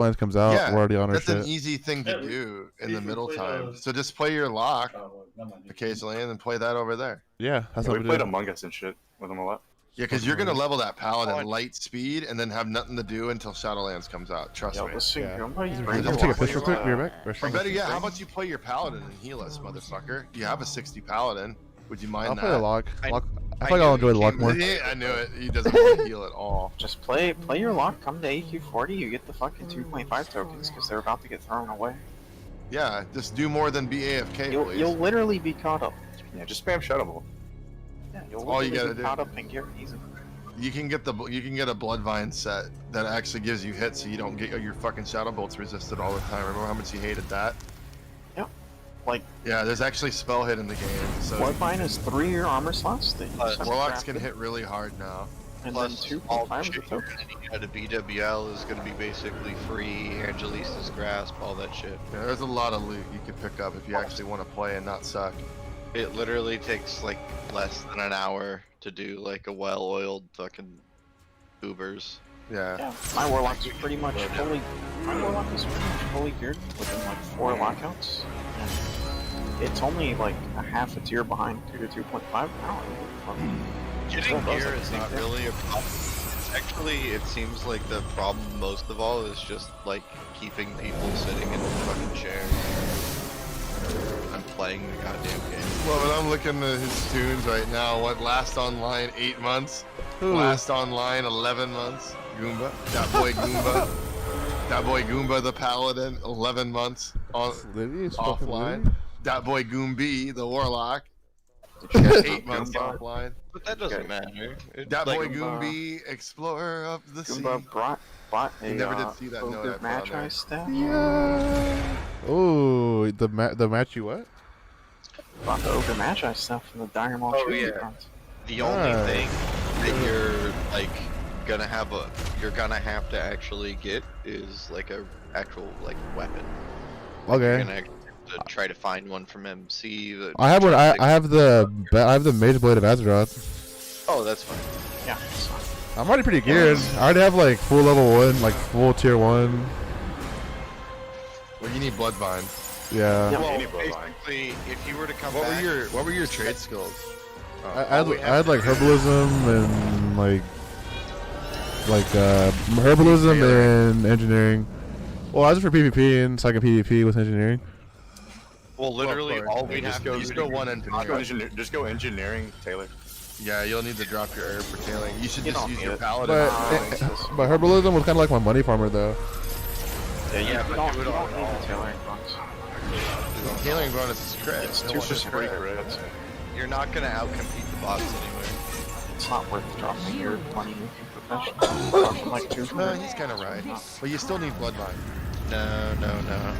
Shadowlands comes out, we're already on our that's shit. an easy thing to do in the middle time. So just play your lock occasionally and then play that over there. Yeah, that's Yeah, what we we played did. Among Us and shit with him a lot. Yeah, because you're gonna level that paladin light speed and then have nothing to do until Shadowlands comes out. Trust me. Listen, Yeah. somebody Can bring I your take a lock. piss real quick? Be right back. Or better yet, how about you play your paladin and heal us, motherfucker? You have a 60 paladin. Would you mind I'll that? play the lock. I- I feel like I'll enjoy the lock more. Yeah, I knew it. He doesn't want to heal at all. Just play your lock, come to AQ40, you get the fucking 2.5 tokens because they're about to get thrown away. Yeah, just do more than be AFK, please. You'll literally be caught up. Yeah, just spam Shadow Ball. Yeah, you'll all you literally gotta be do. caught up and get easy. You can get a Bloodvine set that actually gives you hits, so you don't get your fucking Shadow Bolts resisted all the time. Remember how much you hated that? Yep. Like, yeah, there's actually spell hit in the game. So Bloodvine is 3 armor slots. Warlocks can hit really hard now. And Plus, then 2 all times the the shit you're tokens. gonna need out of BWL is gonna be basically free. Angelista's Grasp, all that shit. Yeah, there's a lot of loot you could pick up if you actually want to play and not suck. It literally takes like less than an hour to do like a well-oiled fucking goobers. Yeah. Yeah, my Warlock is pretty much fully. My Warlock is pretty much fully geared within like 4 lockouts. And it's only like a half a tier behind 2 to 2.5 now. Getting gear is not really a problem. Actually, it seems like the problem most of all is just like keeping people sitting in the fucking chairs. I'm playing the goddamn game. Well, when I'm looking at his tunes right now, what last online 8 months, last online 11 months. Goomba, that boy Goomba, that boy Goomba the Paladin, 11 months on offline. That boy Goombi the Warlock, 8 months offline. But that doesn't matter. That boy Goombi, Explorer of the Sea. Goomba bought a never did see that note I put on Magi there. staff. Yeah. Oh, the match you what? Bought the Ogre Magi stuff from the Dire Maul Oh, Tribute yeah. Runs. The only thing that you're like you're gonna have to actually get is like a actual like weapon. You're Okay. gonna have to try to find one from MC. I have one. I have the Mage Blade of Azeroth. Oh, that's fine. Yeah. So. I'm already pretty geared. I already have like full level 1, like full tier 1. Well, you need Bloodvine. Yeah. Well, any Bloodline. basically, if you were to come What back, were your trade skills? I had like herbalism and like herbalism and engineering. Well, I was for PvP and so I can PvP with engineering. well, literally all we just have go, to just do go one engineer. Just go engineering, Taylor. Yeah, you'll need to drop your herb for tailing. You should You just don't use need your it. paladin. But herbalism was kind of like my money farmer though. Yeah, Yeah, you but don't do it need all. the tailoring runs. The tailing bonus is crit. It's No too one does free crit. crits. You're not gonna outcompete the bots anywhere. It's not worth dropping your money making professional. Dropping like 2 No, he's kind of right. But you still need Bloodvine. No.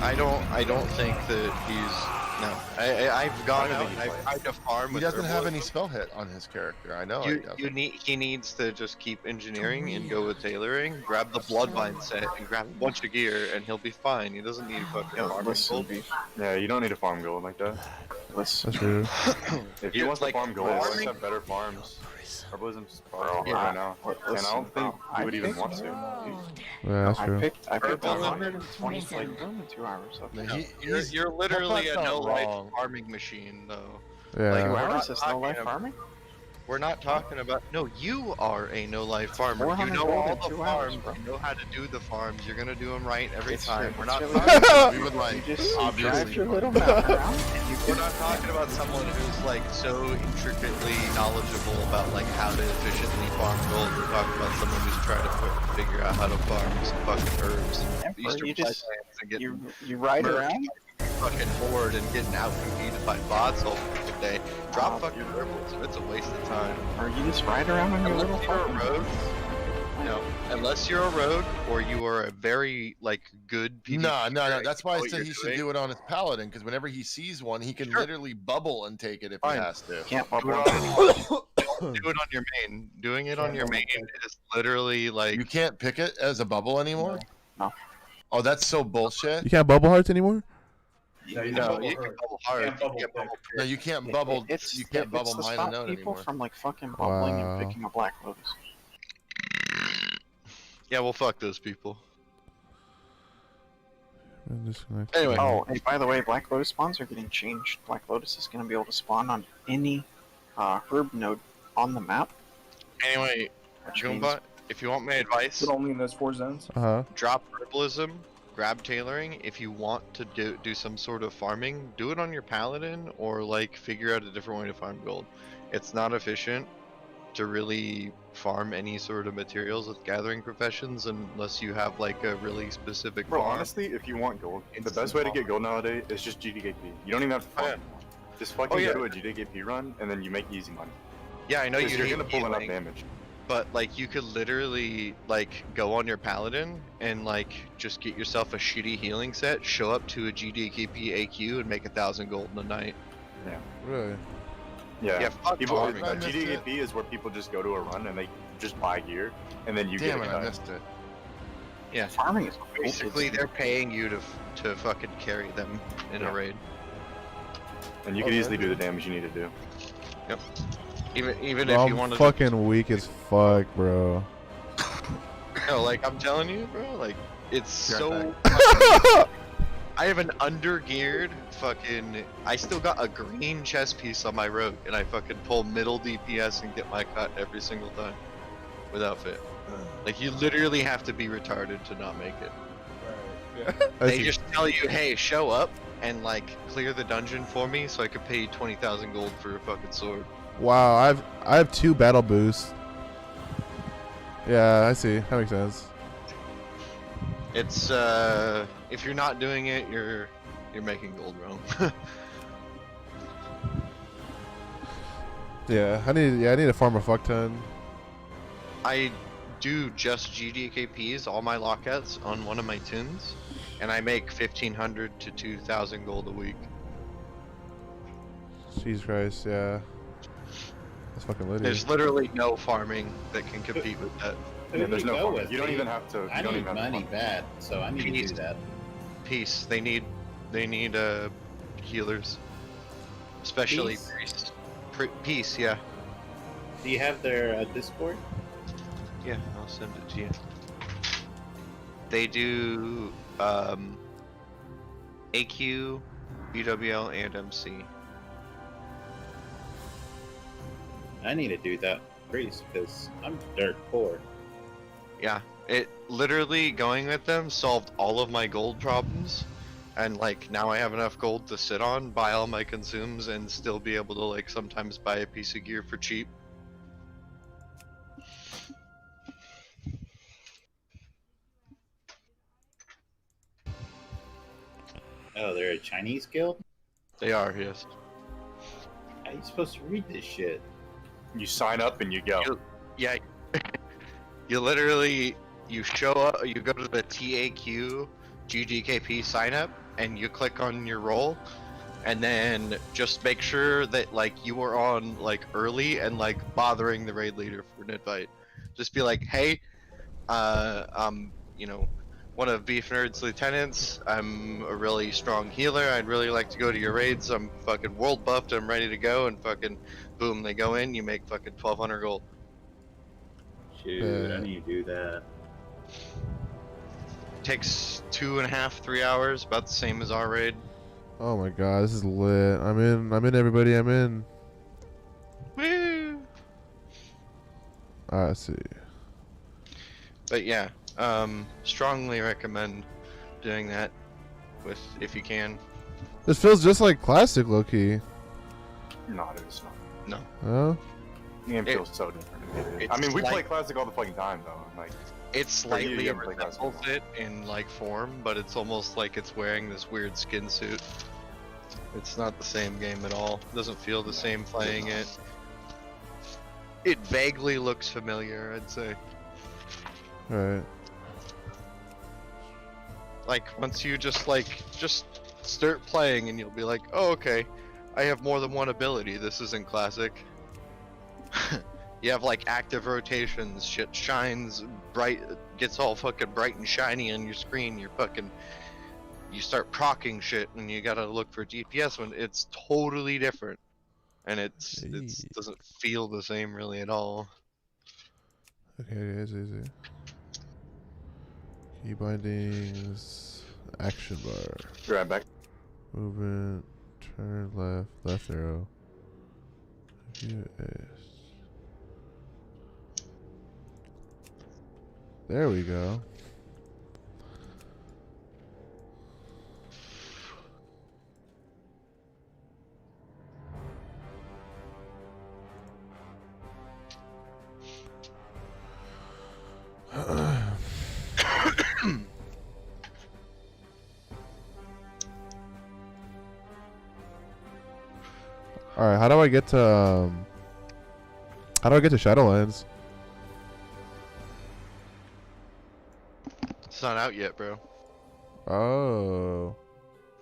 I don't think that he's. No, I've gone out and I've tried to farm. He with doesn't have herbalism. any spell hit on his character. I know he doesn't. He needs to just keep engineering and go with tailoring. Grab the Bloodvine set and grab a bunch of gear, and he'll be fine. He doesn't need fucking farming Listen, gold. beef. Yeah, you don't need to farm gold like that. Listen. That's true. If You you want like to farm gold, farming? let's have better farms. Herbalism's Bro, yeah, right now. And I listen, don't think I you would even picked- want to. Yeah, that's true. I picked Herbalism. 120 flame bloom in 2 hours. No, Okay. You're literally a that's not no-life wrong. farming machine, though. Yeah. Like, 2 we're hours not is no talking life about- farming? We're not talking about. No, you are a no-life farmer. You 400 know gold all in the 2 hours, farms. bro. You know how to do the farms. You're gonna do them right every It's time. true, We're it's not. really Talking, good. We would like, You just obviously. drive your little mountain around and you we're not talking about someone who's like so intricately knowledgeable about like how to efficiently farm gold. We're talking about someone who's trying to figure out how to farm some fucking herbs. Yeah, bro, Eastern you just- Bloodlands and get you ride murdered around. fucking bored and getting out competed by bots all fucking day. Drop Oh, fucking herbals. It's a waste of time. Or you just ride around on your little Unless you're a fucking road, no. Unless you're a road or you are a very like good PvP No. player, That's you why I know what said you're he should doing. do it on his paladin, because whenever he sees one, he can Sure. literally bubble and take it if Fine. he has to. Can't Do bubble. it on your main. Doing it on your main is literally like You can't pick it as a bubble anymore? No. Oh, that's so bullshit. You can't bubble hearts anymore? no, you can bubble hard. You can't bubble No, you can't bubble. It's, You can't it's bubble to mine stop and note people anymore. from like fucking bubbling Wow. and picking a black lotus. Yeah, well, fuck those people. Disconnect. Anyway. Oh, hey, by the way, Black Lotus spawns are getting changed. Black Lotus is going to be able to spawn on any herb node on the map. Anyway, Which means Goomba, if you want my advice, But only in those 4 zones. drop herbalism, grab tailoring. If you want to do some sort of farming, do it on your paladin or like figure out a different way to farm gold. It's not efficient to really farm any sort of materials with gathering professions unless you have like a really specific Bro, farm. honestly, if you want gold, the It's best way to get gold nowadays is just GDKP. You don't even have to farm. yeah. anymore. Just fucking yeah. go to a GDKP run, and then you make easy money. Yeah, I know Because you're you're gonna pull enough healing, damage. but like you could literally like go on your paladin and like just get yourself a shitty healing set, show up to a GDKP AQ and make 1,000 gold in a night. Really? Yeah. Yeah, fuck People, farming. I missed GDKP is where people just go to a run and they just buy gear, and then you Damn get it, a I cut. missed it. Yeah, farming is cool. basically It's- they're paying you to fucking carry them in a raid. And you can easily do the damage you need to do. Even Bro, if you I'm want to fucking weak as fuck, bro. no, like I'm telling you, bro, like it's You're so I have an under-geared fucking I still got a green chest piece on my rogue and I fucking pull middle DPS and get my cut every single time without fit. Like you literally have to be retarded to not make it. They just tell you, hey, show up and like clear the dungeon for me so I could pay you 20,000 gold for a fucking sword. Wow, I have 2 battle boosts. Yeah, I see. That makes sense. It's if you're not doing it, you're making gold wrong. Yeah, I need to farm a fuck ton. I do just GDKPs, all my lockouts on one of my tunes, and I make 1,500 to 2,000 gold a week. Jesus Christ, yeah. That's fucking litty. There's literally no farming that can compete with that. Yeah, there's no go farm. with You don't me? even have to. I You don't need even have to money farm. bad, so I need to Jeez. do that. Peace. They need healers, especially Peace? priests. Peace, yeah. Do you have their Discord? Yeah, I'll send it to you. They do AQ, BWL, and MC. I need to do that, priest, because I'm dirt poor. Yeah, it literally going with them solved all of my gold problems, and like now I have enough gold to sit on, buy all my consumes, and still be able to like sometimes buy a piece of gear for cheap. Oh, they're a Chinese guild? They are, yes. How are you supposed to read this shit? You sign up and you go. Yeah, you literally you show up, you go to the TAQ GDKP sign up, and you click on your role, and then just make sure that like you are on like early and like bothering the raid leader for an invite. Just be like, hey, you know, one of Beef Nerd's lieutenants. I'm a really strong healer. I'd really like to go to your raids. I'm fucking world buffed. I'm ready to go. And fucking boom, they go in. You make fucking 1,200 gold. Shoot, I need to do that. Takes 2.5, 3 hours, about the same as our raid. Oh my god, this is lit. I'm in everybody, I'm in. Woo! I see. But yeah, strongly recommend doing that with if you can. This feels just like classic, low-key. No, it is not. Huh? The game It- feels so different. it's I mean, we like- play classic all the fucking time, though. Like, It slightly haven't played classic. resembles it in like form, but it's almost like it's wearing this weird skin suit. It's not the same game at all. It doesn't feel the same playing it. It vaguely looks familiar, I'd say. Alright. Like once you just start playing and you'll be like, oh okay, I have more than one ability. This isn't classic. You have like active rotations, shit shines bright, gets all fucking bright and shiny on your screen. You start procking shit and you gotta look for DPS when it's totally different. And it Jeez. doesn't feel the same really at all. Okay, guys, easy. Key bindings. Action bar. Be right back. Movement. Turn left. Left arrow. View is. There we go. All right, how do I get to Shadowlands? It's not out yet, bro. Oh,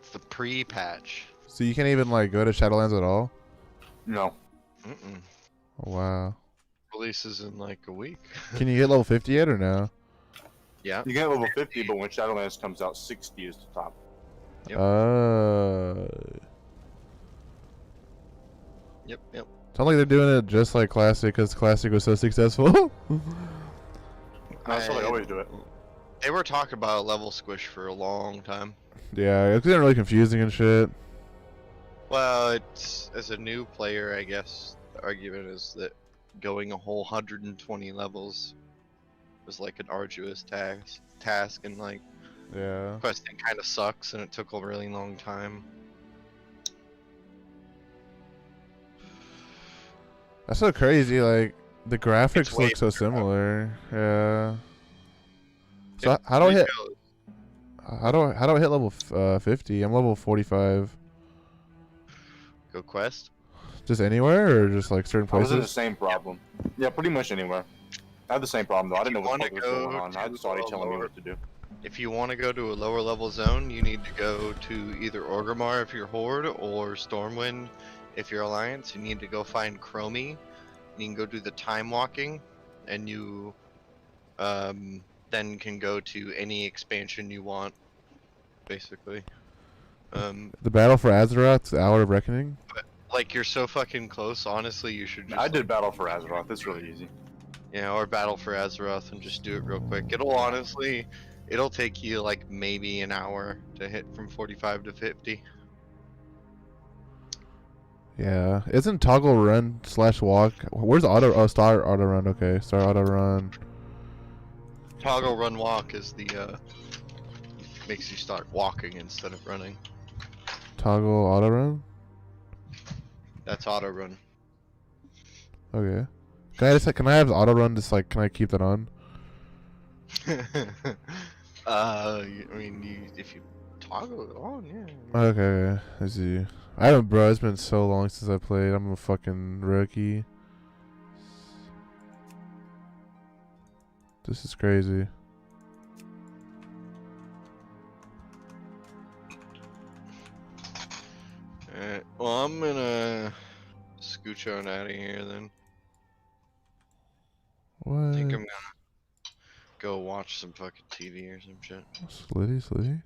It's the pre-patch. so you can't even like go to Shadowlands at all? No. Mm-mm. Oh, wow. Releases in like a week. Can you hit level 50 yet or no? Yeah. You get level 50, but when Shadowlands comes out, 60 is the top. Yep. Yep. Sounds like they're doing it just like Classic because Classic was so successful. That's how they always do it. They were talking about a level squish for a long time. Yeah, it's getting really confusing and shit. Well, it's as a new player, I guess the argument is that going a whole 120 levels was like an arduous task, and like Yeah. questing kind of sucks, and it took a really long time. That's so crazy. Like the graphics way look so similar. Yeah. So Yeah, how do I hit? go- How do I hit level 50? I'm level 45. Go quest? Just anywhere or just like certain I was in the places? same problem. Yeah, pretty much anywhere. I had the same problem though. I didn't know what the If you fuck was wanna going go on. I had to somebody a telling me lower- what to do. If you want to go to a lower level zone, you need to go to either Orgrimmar if you're Horde or Stormwind if you're Alliance. You need to go find Chromie. You can go do the time walking, and you then can go to any expansion you want, basically. The battle for Azeroth, the Hour of Reckoning. Like you're so fucking close. Honestly, you should just I did Battle for Azeroth. It's really easy. or Battle for Azeroth and just do it real quick. It'll take you like maybe an hour to hit from 45 to 50. Yeah, isn't toggle run / walk? Where's auto? Oh, start auto run. Okay, start auto run. Toggle run walk is the makes you start walking instead of running. Toggle auto run. That's auto run. Okay. Can I have auto run? Just like, can I keep that on? If you toggle it on, yeah. Okay, I see. I haven't, bro. It's been so long since I played. I'm a fucking rookie. This is crazy. Alright, well, I'm gonna scooch on out of here then. What? I think I'm gonna go watch some fucking TV or some shit. Slitty.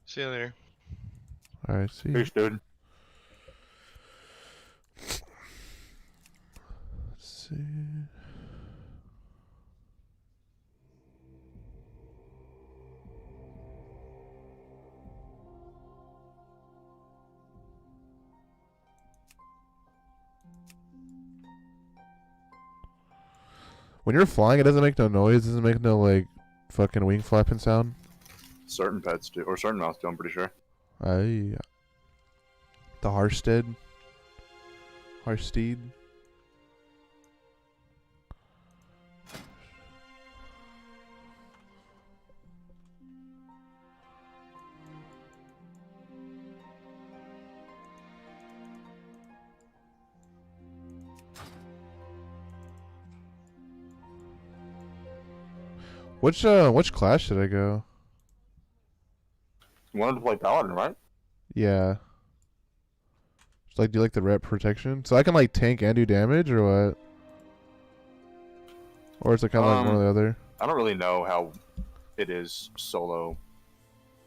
See you later. Alright, see. Peace, dude. See. When you're flying, it doesn't make no noise. It doesn't make no like fucking wing flapping sound. Certain pets do, or certain mounts do, I'm pretty sure. The Harstead. Harsteed. Which class should I go? You wanted to play Paladin, right? Yeah. Just like do like the rep protection, so I can like tank and do damage, or what? Or is it kind of like one or the other? I don't really know how it is solo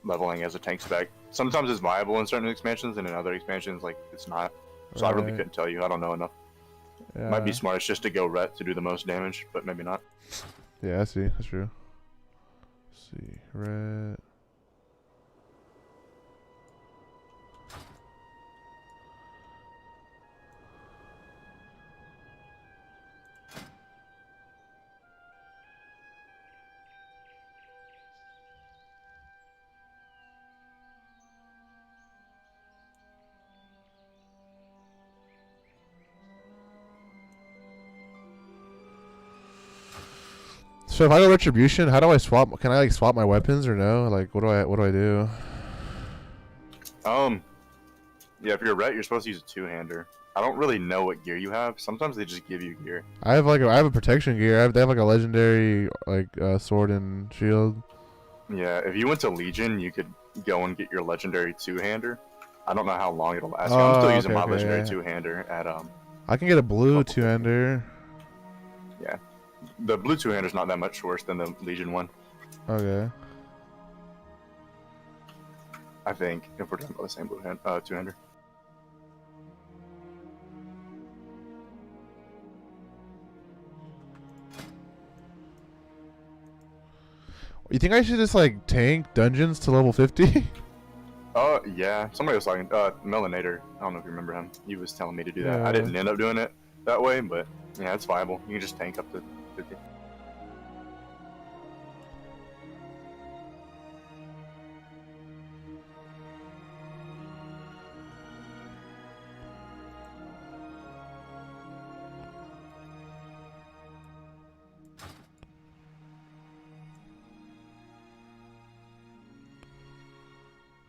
leveling as a tank spec. Sometimes it's viable in certain expansions, and in other expansions, like it's not. So I really Right. couldn't tell you. I don't know enough. Might be Yeah. smartest just to go ret to do the most damage, but maybe not. Yeah, I see. That's true. Let's see. Red. So if I go retribution, how do I swap? Can I like swap my weapons or no? Like, what do I do? Yeah, if you're a ret, you're supposed to use a two-hander. I don't really know what gear you have. Sometimes they just give you gear. I have a protection gear. They have like a legendary like sword and shield. Yeah, if you went to Legion, you could go and get your legendary two-hander. I don't know how long it'll last. I'm still using my legendary two-hander at I can get a blue two-hander. Yeah, the blue two-hander's not that much worse than the Legion one. Okay. I think if we're talking about the same two-hander. You think I should just like tank dungeons to level 50? Oh, yeah. Somebody was talking, Melanator. I don't know if you remember him. He was telling me to do that. Yeah. I didn't end up doing it that way, but yeah, it's viable. You can just tank up to 50.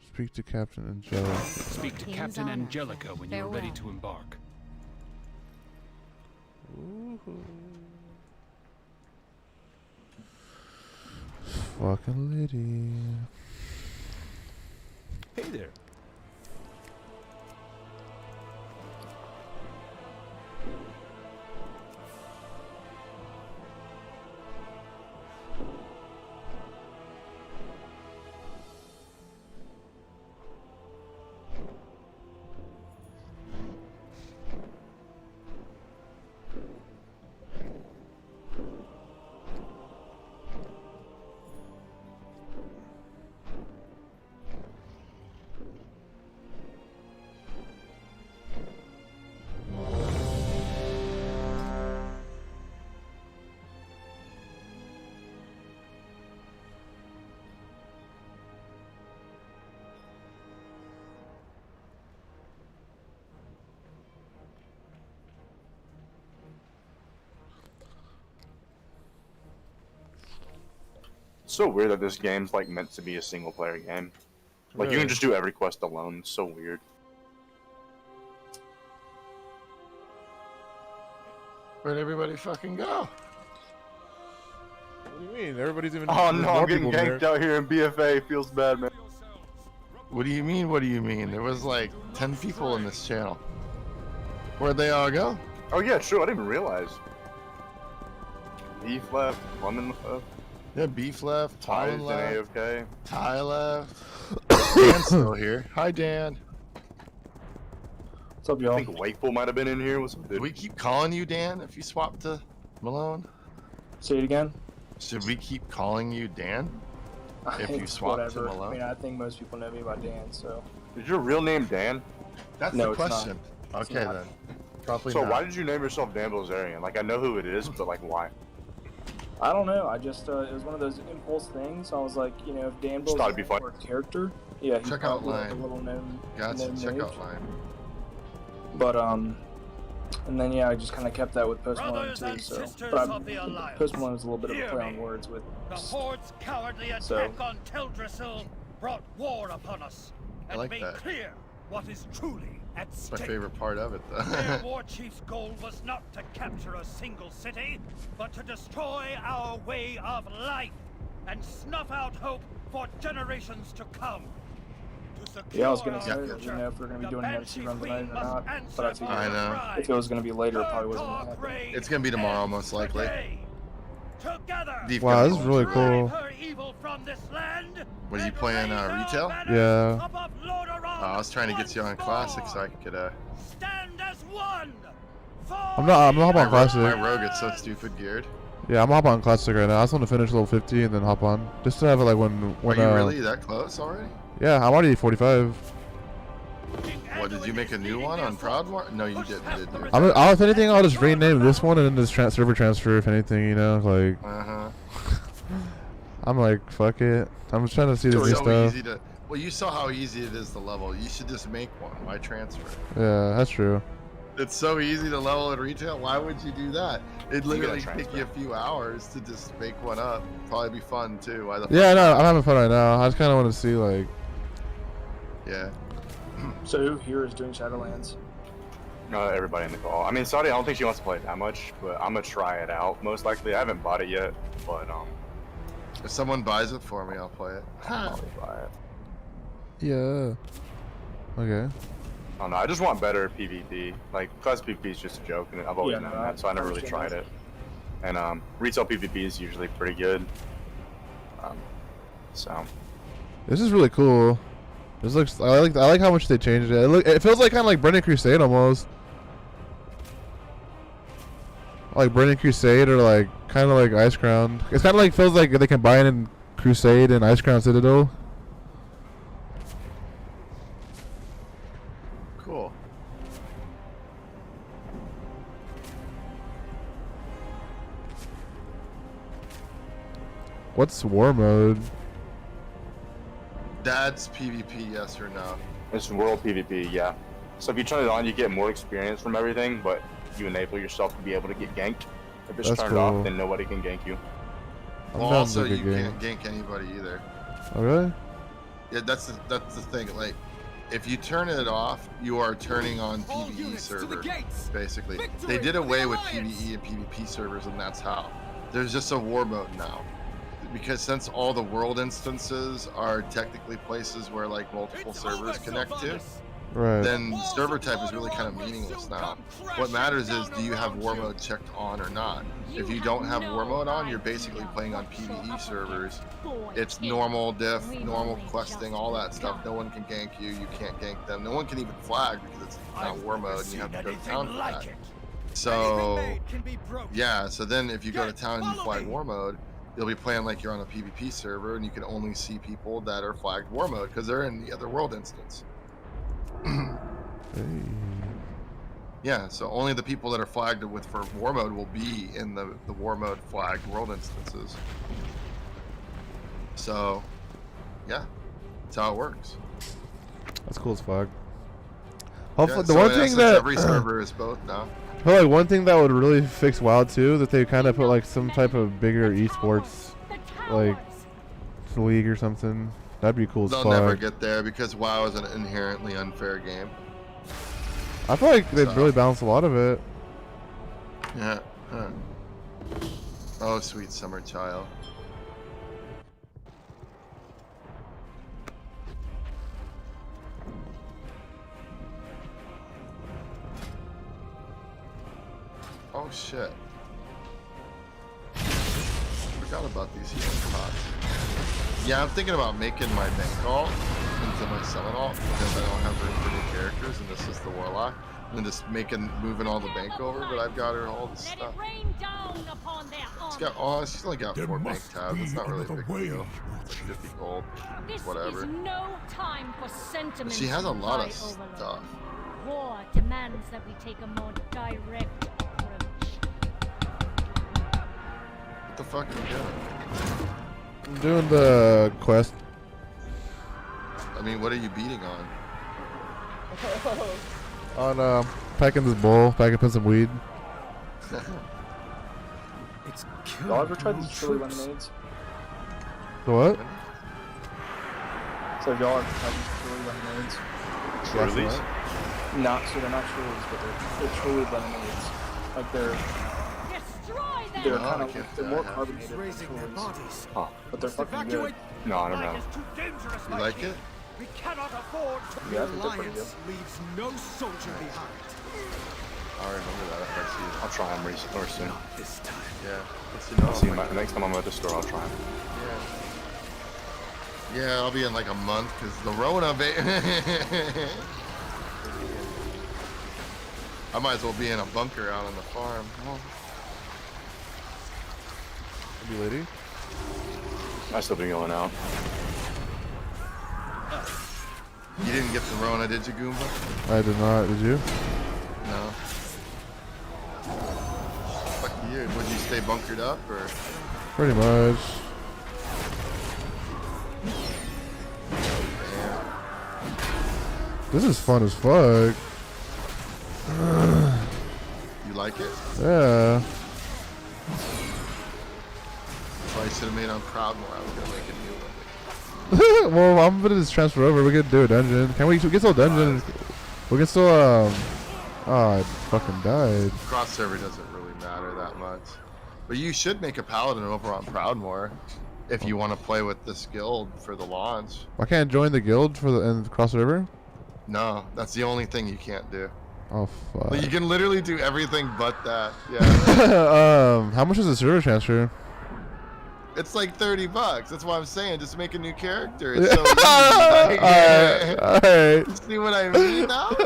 Speak to Captain Angelica. Speak to Captain Angelica when you are ready to embark. Fucking Liddy. Hey there. It's so weird that this game's like meant to be a single player game. Like you can just do every quest alone. It's so weird. Where'd everybody fucking go? What do you mean? Everybody's even. Oh there's no, more I'm getting people ganked there. out here in BFA. Feels bad, man. What do you mean? What do you mean? There was like 10 people in this channel. Where'd they all go? Oh yeah, true. I didn't even realize. Beef left, Lemon left, Yeah, Beef left, Ty's Tyler in left, AFK. Ty left. Dan's still here. Hi, Dan. What's up, I y'all? think Wakeful might have been in here. What's up, Do dude? we keep calling you Dan if you swap to Malone? Say it again. Should we keep calling you Dan if you swap to Whatever. I Malone? mean, I think most people know me by Dan, so. Is your real name Dan? That's No, the it's not. question. Okay not. then. Probably So not. why did you name yourself Dan Bilzerian? Like I know who it is, but like why? I don't know. I just, it was one of those impulse things. I was like, you know, if Dan Just thought it'd be fun. were a character, yeah, he'd Check out probably like a line. little known. Gotcha. known Check mage. out line. But, and then, yeah, I just kind of kept that with Post Malone Brothers too, and so. sisters But of the Alliance, Post Malone was a little bit of hear a play on me. words with. The Horde's cowardly attack So- on Teldrassil brought war upon us and like made that. clear what is truly at It's my stake. favorite part of it though. Their war chief's goal was not to capture a single city, but to destroy our way of life and snuff out hope for generations to come. To secure Yeah, I was gonna our say, I future, didn't know if we were gonna be the doing the Banshee MC run tonight Queen or must not, answer but I for figured I her know. cry. if it was gonna be later, it Her probably wasn't gonna dark happen. reign It's gonna be tomorrow, ends most likely. today. Together, Beef Wow, this is Gumbo. really drive cool. her evil from this land What are you and playing, raise our retail? banners Yeah. above Lordaeron I was trying to get you on once classic so more. I could Stand as one I'm not hop on classic. My rogue gets so stupid geared. Yeah, I'm hop on classic right now. I just want to finish level 50 and then hop on, just to have it like when. Are you really that close already? Yeah, I'm already 45. What, did you make a new one on Proudmore? No, you didn't, did you? If anything, I'll just rename this one and then just server transfer. If anything, you know, like. I'm like, fuck it. I'm just trying to see the new stuff. Easy to, well, you saw how easy it is to level. You should just make one. Why transfer? Yeah, that's true. It's so easy to level in retail. Why would you do that? It'd literally take you a few hours to just make one up. Probably be fun too. Yeah, no, I'm having fun right now. I just kind of want to see like. Yeah. So who here is doing Shadowlands? Everybody in the call. I mean, Saudi, I don't think she wants to play it that much, but I'm gonna try it out. Most likely, I haven't bought it yet, but if someone buys it for me, I'll play it. I'll probably buy it. Yeah. Okay. Oh no, I just want better PvP. Like, class PvP is just a joke, and I've always known that, so I never really tried it. And retail PvP is usually pretty good. So. This is really cool. This looks. I like how much they changed it. It feels like kind of like Burning Crusade almost. Like Burning Crusade or like kind of like Ice Crown. It's kind of like feels like they combine in Crusade and Ice Crown Citadel. Cool. What's war mode? That's PvP, yes or no? It's world PvP, yeah. So if you turn it on, you get more experience from everything, but you enable yourself to be able to get ganked. If it's turned off, then nobody can gank you. Well, also you can't gank anybody either. Oh really? Yeah, that's the thing. Like, if you turn it off, you are turning on PvE server. Basically, they did away with PvE and PvP servers, and that's how. There's just a war mode now. Because since all the world instances are technically places where like multiple servers connect to, then server type is really kind of meaningless now. What matters is, do you have war mode checked on or not? If you don't have war mode on, you're basically playing on PvE servers. It's normal diff, normal questing, all that stuff. No one can gank you, you can't gank them. No one can even flag because it's not war mode and you have to go to town for that. So, yeah, so then if you go to town and you flag war mode, you'll be playing like you're on a PvP server, and you can only see people that are flagged war mode because they're in the other world instance. Yeah, so only the people that are flagged for war mode will be in the war mode flagged world instances. So, yeah, that's how it works. That's cool as fuck. Hopefully, Yeah, the so one in thing essence, that every server is both now. I feel like one thing that would really fix WoW too, that they kind of put like some type of bigger esports, like league or something. That'd be cool as fuck. They'll never get there because WoW is an inherently unfair game. I feel like they'd really balance a lot of it. Yeah. Oh, sweet summer child. Oh shit. Forgot about these healing pots. Yeah, I'm thinking about making my bank alt into my summon alt because I don't have room for new characters and this is the warlock. And then just moving all the bank over, but I've got her all this stuff. She's only got 4 bank tabs. It's not really a big deal. It's like 50 gold. Whatever. But she has a lot of stuff. War demands that we take a more direct approach. What the fuck are you doing? I'm doing the quest. I mean, what are you beating on? On packing this bowl, packing some weed. Y'all ever tried these chili lemonades? The what? So y'all ever tried these chili lemonades? Chilies? So they're not chilies, but they're chili lemonades. Like they're kind of they're more carbonated than chilies. Huh. But they're fucking good. No, I don't know. You like it? We cannot afford to Yeah, I think they're pretty good. leaves no soldier behind. I'll remember that if I see it. I'll try them or soon. Not this time. Yeah. Let's see. I'll see them next time I'm at the store. I'll try them. Yeah. Yeah, I'll be in like a month because the Rona, I might as well be in a bunker out on the farm. You lady? I still been going out. You didn't get the Rona, did you, Goomba? I did not. Did you? No. Fuck you. Would you stay bunkered up or? Pretty much. This is fun as fuck. You like it? Yeah. Probably should have made on Proudmore. I was gonna make a new one. Well, I'm gonna just transfer over. We could do a dungeon. Can we get still dungeon? We can still oh, I fucking died. Cross server doesn't really matter that much. But you should make a paladin over on Proudmore if you want to play with this guild for the launch. I can't join the guild for the and cross river. No, that's the only thing you can't do. Oh fuck. Like, you can literally do everything but that. Yeah. How much is the server transfer? It's like $30. That's why I'm saying just make a new character. It's so easy. Like, Alright. See what I mean now?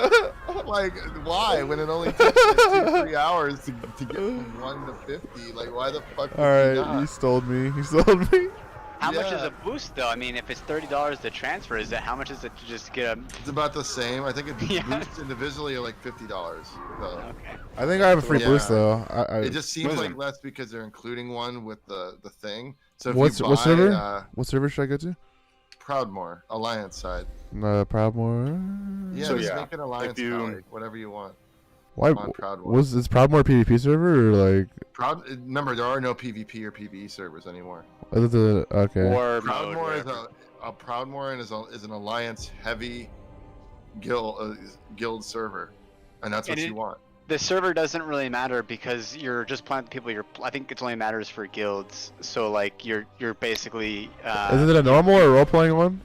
Like, why? When it only takes like 2-3 hours to get from 1 to 50. Like, why the fuck would you Alright, not? you stole me. You stole me. How much is a boost though? I mean, if it's $30 to transfer, is it how much is it to just get a? It's about the same. I think it boosts individually are like $50. So. Okay. I think I have a free boost though. It just seems like less because they're including one with the thing. So if What's you buy, what server? What server should I go to? Proudmore, Alliance side. Proudmore. Yeah, So just yeah, make an Alliance if you- colleague, whatever you want. Why On Proudmore. was is Proudmore a PvP server or like? Remember, there are no PvP or PvE servers anymore. Okay. War Proudmore mode. Proudmore is an Alliance heavy guild server, and that's what you want. The server doesn't really matter because you're just playing with people. I think it only matters for guilds. So like you're basically. Is it a normal or role playing one?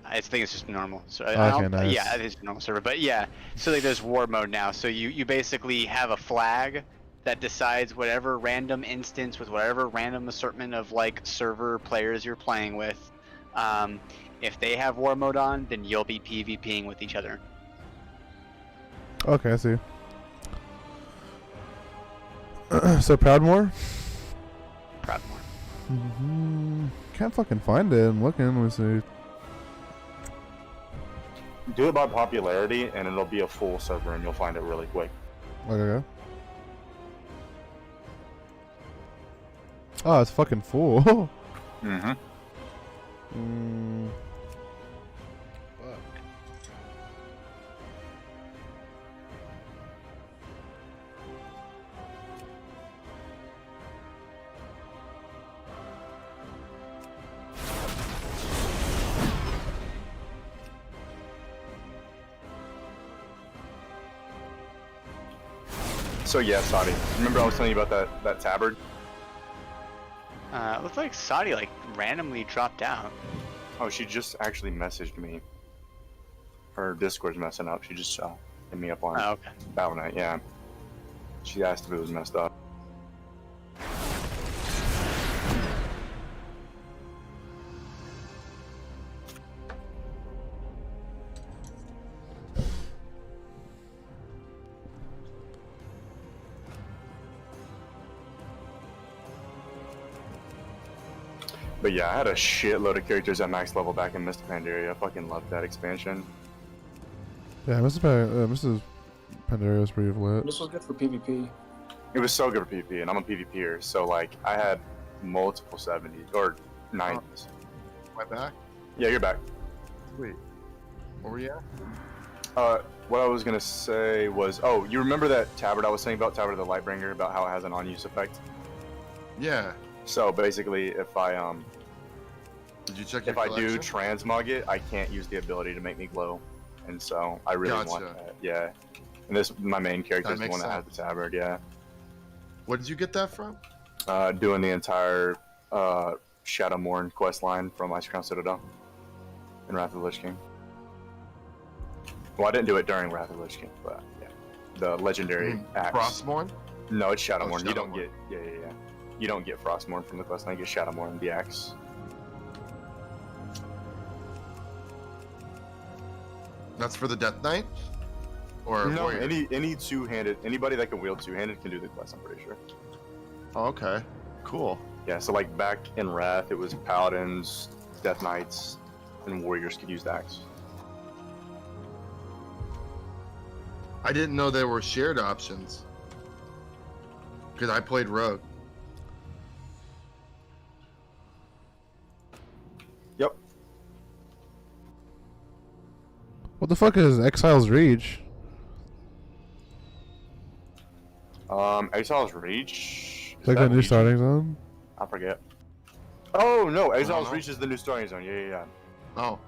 I think it's just normal. So Okay, nice. Yeah, it is a normal server. But yeah, so like there's war mode now. So you basically have a flag that decides whatever random instance with whatever random assortment of like server players you're playing with. If they have war mode on, then you'll be PvPing with each other. Okay, I see. So Proudmore? Proudmore. Can't fucking find it. I'm looking. Let me see. Do it by popularity, and it'll be a full server, and you'll find it really quick. Okay. Oh, it's fucking full. Mm-hmm. So yeah, Saudi. Remember I was telling you about that tabard? It looks like Saudi like randomly dropped out. Oh, she just actually messaged me. Her Discord's messing up. She just hit me up on Battle.net. Yeah. She asked if it was messed up. But yeah, I had a shitload of characters at max level back in Mr. Pandaria. I fucking loved that expansion. Yeah, Mrs. Pandaria was pretty lit. This was good for PvP. It was so good for PvP, and I'm a PvPer, so like I had multiple 70s or 90s. Am I back? Yeah, you're back. Sweet. Where were you at? What I was gonna say was, oh, you remember that tabard I was saying about, Tabard of the Lightbringer, about how it has an on-use effect? Yeah. So basically, if I Did you check your if I do collection? transmog it, I can't use the ability to make me glow, and so I really want Gotcha. that. Yeah. And this, my main character That is the makes one that has the sense. tabard. Yeah. Where did you get that from? Doing the entire Shadowmourne quest line from Ice Crown Citadel in Wrath of the Lich King. Well, I didn't do it during Wrath of the Lich King, but yeah, the legendary axe. Frostmourne? No, it's Shadowmourne. Oh, You don't Shadowmourne. get You don't get Frostmourne from the quest line. You get Shadowmourne, the axe. That's for the Death Knight? Or No, warrior? any two-handed, anybody that can wield two-handed can do the quest. I'm pretty sure. Oh, okay. Cool. Yeah, so like back in Wrath, it was paladins, death knights, and warriors could use the axe. I didn't know there were shared options. Because I played rogue. Yep. What the fuck is Exile's Reach? Exile's Reach. Like a new starting zone? I forget. Oh no, Exile's know. Reach is the new starting zone. Yeah. Oh.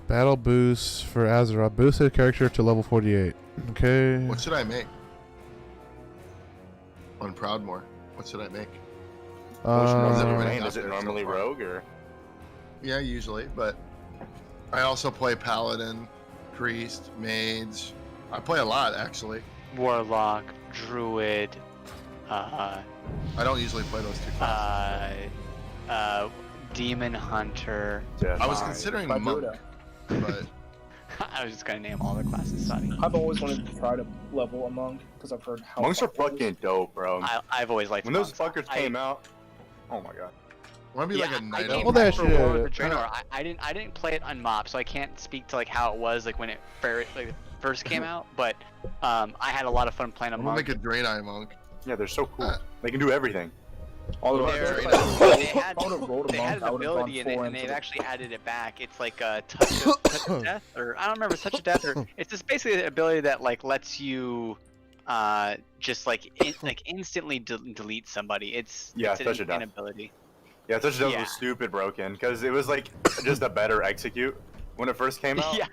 Battle boost for Azeroth. Boosted character to level 48. Okay. What should I make? On Proudmoore. What should I make? Is it normally rogue or? Yeah, usually, but I also play paladin, priest, mage. I play a lot actually. Warlock, druid. I don't usually play those two classes. Demon hunter. I was considering monk, but I was just gonna name all the classes. Sorry. I've always wanted to try to level a monk because I've heard how Monks are fucking dope, bro. I've always liked when those monks. fuckers came out. Oh my god. Want to be like a knight? I elf? that for shit. War of the Draenor. I didn't play it on MOP, so I can't speak to like how it was like when it first came out. But I had a lot of fun playing a I'm gonna monk. make a Draenei monk. Yeah, they're so cool. They can do everything. All the They had I would've rolled a they monk, had I an would've ability gone in it, full and into they've the- actually added it back. It's like a touch of death, or I don't remember, touch of death, or it's just basically an ability that like lets you just like instantly delete somebody. It's Yeah, it's touch of an death. ability. Yeah, Touch of Death Yeah. was stupid broken because it was like just a better execute when it first came out. Yeah.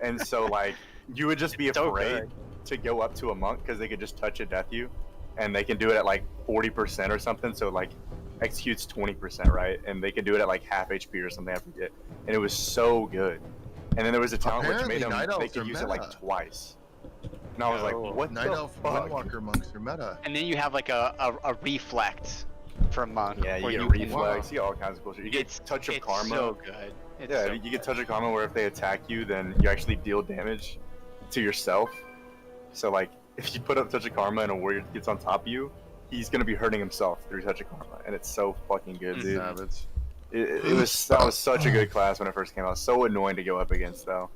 And so like you would just be So afraid good. to go up to a monk because they could just touch of death you, and they can do it at like 40% or something. So like executes 20%, right? And they can do it at like half HP or something. I forget. And it was so good. And then there was a talent which Apparently, made them Night they Elves could are use it like meta. twice. And I was like, what Night the elf fuck? windwalker monks are meta. And then you have like a reflect for monk. Yeah, you where get can- reflex, you get all kinds of cool shit. You get It's touch of it's karma. so good. It's Yeah, so you get touch of karma where if they attack you, then you actually deal damage to yourself. So like, if you put up touch of karma and a warrior gets on top of you, he's gonna be hurting himself through touch of karma, and it's so fucking good, dude. Savage. That was such a good class when it first came out. So annoying to go up against though.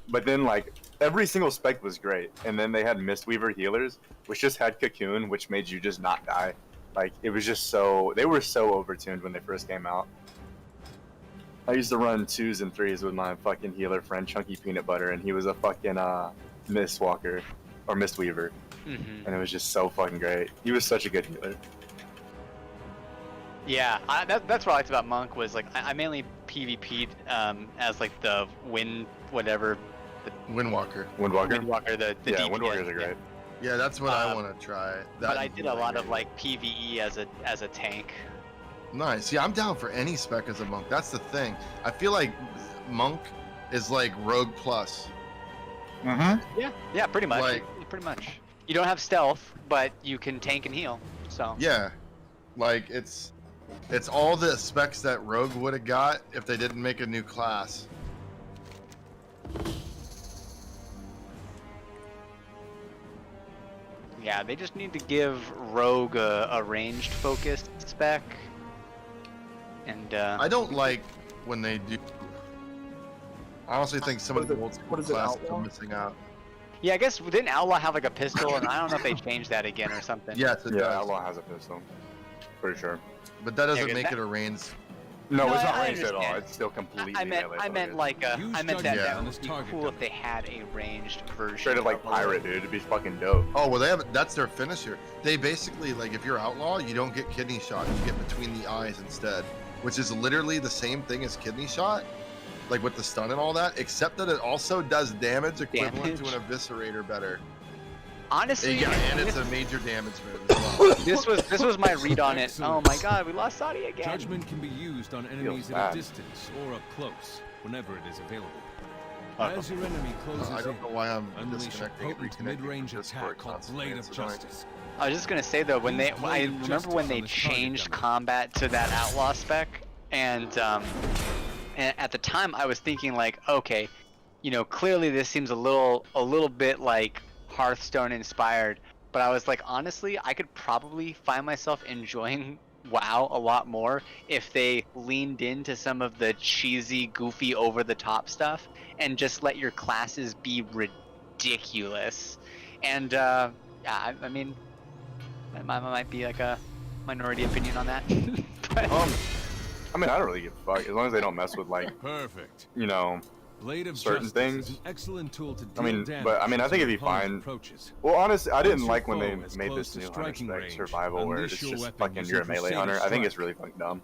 But then like every single spec was great, and then they had Mistweaver healers, which just had Cocoon, which made you just not die. Like it was just so they were so overtuned when they first came out. I used to run 2s and 3s with my fucking healer friend Chunky Peanut Butter, and he was a fucking Mistwalker or Mistweaver, and it was just so fucking great. He was such a good healer. Yeah, that's what I liked about Monk was like I mainly PvP'd as like the windwalker. Windwalker. Windwalker, the Yeah, DPS, Windwalkers are great. Yeah, that's what I want to try. But I did a lot of like PvE as a tank. Nice. Yeah, I'm down for any spec as a monk. That's the thing. I feel like monk is like rogue plus. Yeah, pretty much. Like- pretty much. You don't have stealth, but you can tank and heal. So Yeah, like it's all the specs that rogue would have got if they didn't make a new class. yeah, they just need to give Rogue a ranged focused spec. And I don't like when they do. I honestly think some of the old school classes are missing out. yeah, I guess didn't Outlaw have like a pistol, and I don't know if they changed that again or something. Yes, it Yeah, does. Outlaw has a pistol, for sure. But that doesn't 'cause make that- it a ranged. No, No, it's not I ranged at all. understand. It's still completely. I meant like Use I meant judgment that on would this be target cool if dummy. they had a ranged version. Straight up like of pirate, dude. It'd be fucking dope. Oh well, they have. That's their finisher. They basically like if you're outlaw, you don't get kidney shot. You get between the eyes instead, which is literally the same thing as kidney shot, like with the stun and all that, except that it also does damage equivalent to an eviscerator better. Honestly, Yeah, and it's a major damage move as well. this was my read on it. Oh my god, we lost Saudi again. Judgment can be used on enemies at bad. a distance or up close, whenever it is available. As your enemy closes I don't in, know why I'm unleash a disconnecting and potent reconnecting mid-range from attack Discord called constantly. Blade It's of annoying. Justice. I was just gonna say though, when they, I remember when they changed combat to that outlaw spec, and at the time I was thinking like, okay, you know, clearly this seems a little bit like Hearthstone inspired, but I was like, honestly, I could probably find myself enjoying WoW a lot more if they leaned into some of the cheesy, goofy, over-the-top stuff and just let your classes be ridiculous. And yeah, I mean, that might be like a minority opinion on that. But, I mean, I don't really give a fuck as long as they don't mess with like, Perfect. you know, Blade of certain Justice things. is an excellent tool to I mean, deal damage but I mean, I as think your it'd be opponent fine. approaches. Well, honestly, I didn't Once like your when they foe is made close this to new Hunter striking spec range, survival where it's unleash your just weapon fucking using you're a melee Crusader hunter. I think it's Strike. really fucking dumb.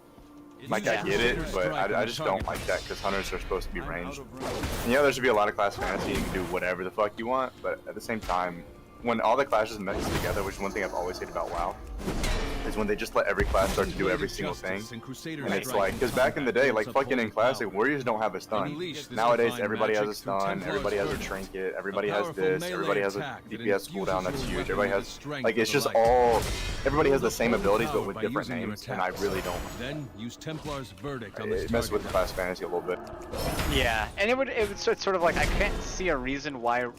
It Like, I uses get it, Crusader but Strike I on just the don't target like that because hunters are supposed to be I'm ranged. out of range. And yeah, there should be a lot of class fantasy. You can do whatever the fuck you want, but at the same time, when all the classes mix together, which is one thing I've always hated about WoW, is when they just let every class start to do every single thing. And it's like, because back in the day, like fucking in Classic, Warriors don't have a stun. Nowadays, everybody has a stun, everybody has a trinket, everybody has this, everybody has a DPS cooldown that's huge, everybody has, like, it's just all, everybody has the same abilities but with different names, and I really don't. Then use Templar's verdict on It messes with the class fantasy a little bit. yeah, and it would sort of like, I can't see a reason why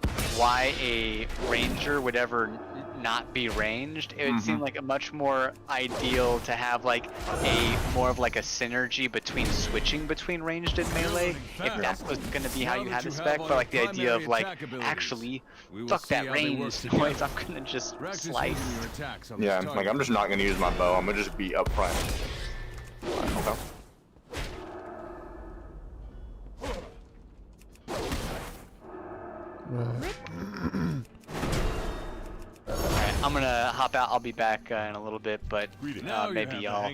a ranger would ever not be ranged. It would seem like a much more ideal to have like a more of like a synergy between switching between ranged and melee, if that was going to be how you had the spec. But like the idea of like, actually, fuck that range noise, I'm gonna just slice. Yeah, like I'm just not gonna use my bow. I'm gonna just be up front. Okay. Alright, I'm gonna hop out. I'll be back in a little bit, but maybe I'll.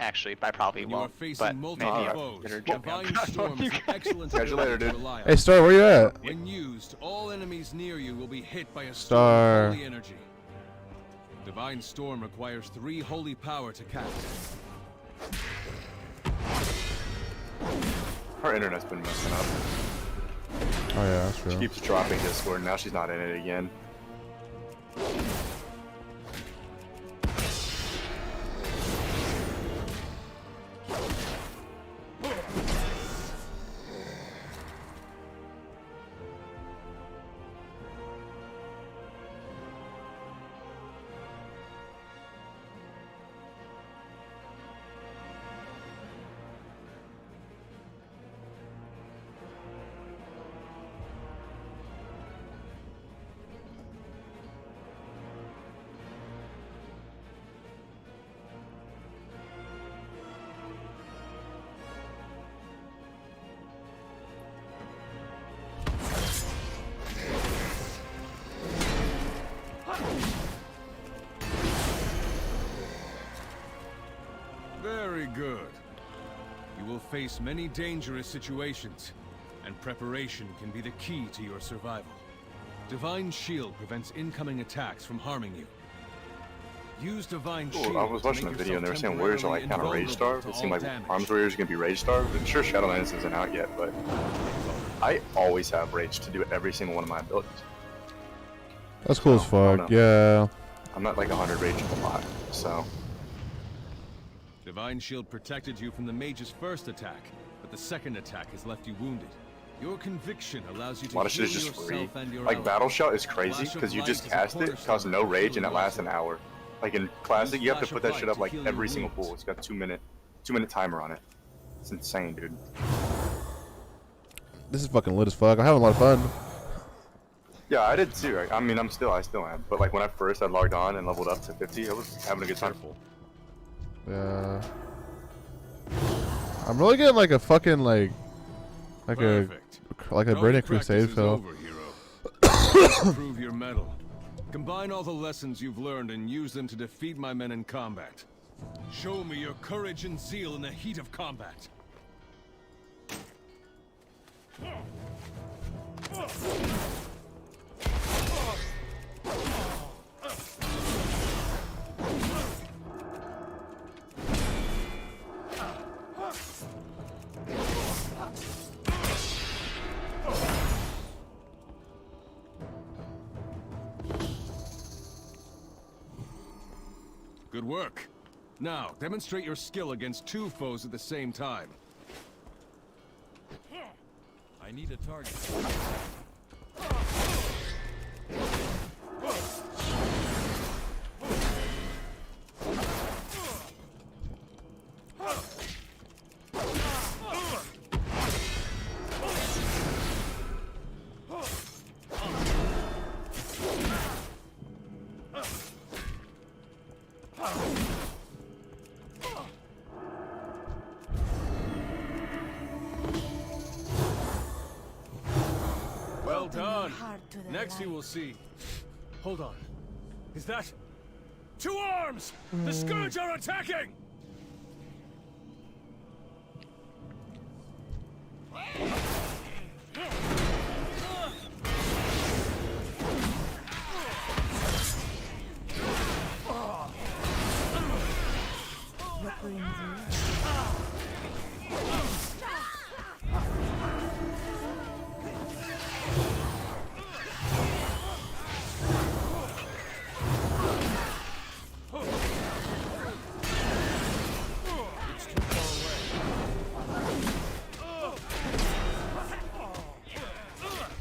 Actually, I probably won't. But maybe I'll better jump out. Catch you later, dude. Hey, Star, where you at? When used, all enemies near you will be hit by a Star. storm of holy energy. Divine Storm requires 3 holy power to cast. Her internet's been messing up. Oh yeah, that's She true. keeps dropping Discord, now she's not in it again. Very good. You will face many dangerous situations, and preparation can be the key to your survival. Divine Shield prevents incoming attacks from harming you. Use Divine Shield. I was watching a video and they were saying Warriors are like kind of rage starved. It seemed like Arms Warriors are gonna be rage starved. I'm sure Shadowlands isn't out yet, but I always have rage to do every single one of my abilities. That's cool as fuck. Yeah. I'm not like 100 rage a lot, so. Divine Shield protected you from the mage's first attack, but the second attack has left you wounded. Your conviction allows you to A lot of shit heal is just free. yourself and your Like allies. Battle Shot is crazy Flash of because you Light just is a cast it, cornerstone costs no of rage, and it healing lasts an yourself. hour. Like in Classic, you have to Flash put of that Light shit up to like heal your every single wounds. pool. It's got 2-minute timer on it. It's insane, dude. This is fucking lit as fuck. I'm having a lot of fun. Yeah, I did too. I mean, I still am. But like when I first had logged on and leveled up to 50, I was having a good time. Yeah. I'm really getting like a fucking like a British Crusade feel. Prove your mettle. Combine all the lessons you've learned and use them to defeat my men in combat. Show me your courage and zeal in the heat of combat. Good work. Now, demonstrate your skill against 2 foes at the same time. I need a target. Well done. Next you will see. Hold on. Is that... 2 arms! The Scourge are attacking!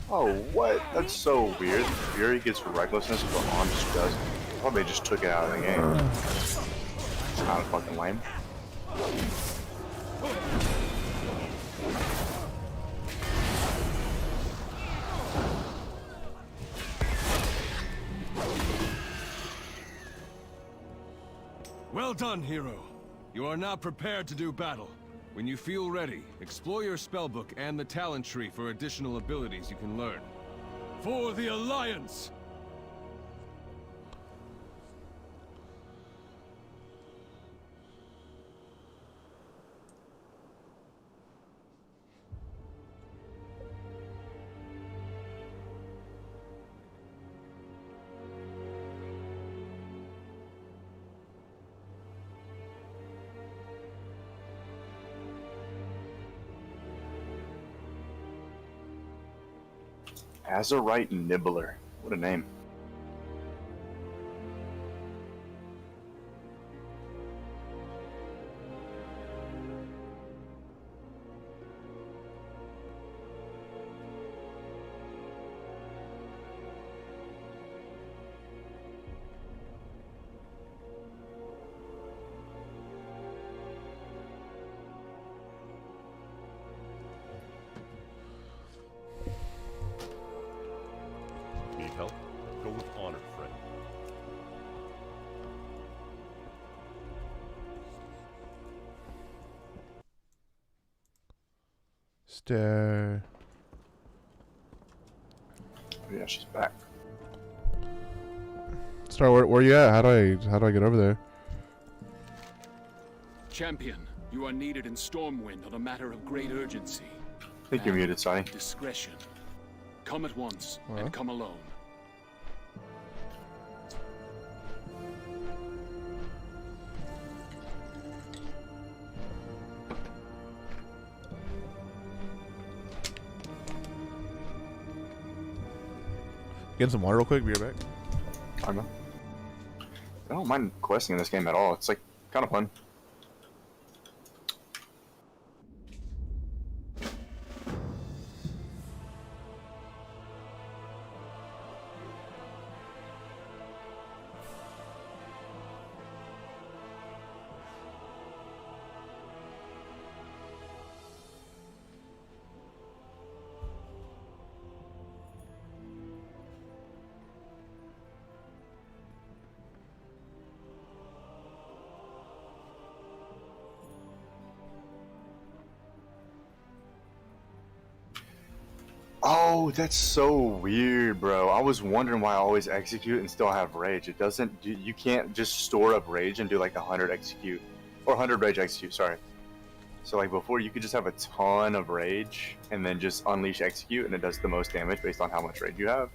Oh, what? That's so weird. Fury gets recklessness, but On just doesn't. I thought they just took it out of the game. It's not fucking lame. Well done, hero. You are now prepared to do battle. When you feel ready, explore your spellbook and the talent tree for additional abilities you can learn. For the Alliance! Azurite Nibbler. What a name. Need help? Go with honor, friend. Stare. Yeah, she's back. Star, where you at? How do I get over there? Champion, you are needed in Stormwind on a matter of great urgency. I think you're muted, Sonny. Discretion. Come at once, Huh? and come alone. Get some water real quick. Be right back. I don't mind questing in this game at all. It's like kind of fun. Oh, that's so weird, bro. I was wondering why I always execute and still have rage. It doesn't. You can't just store up rage and do like 100 execute or 100 rage execute. Sorry. So like before, you could just have a ton of rage and then just unleash execute, and it does the most damage based on how much rage you have.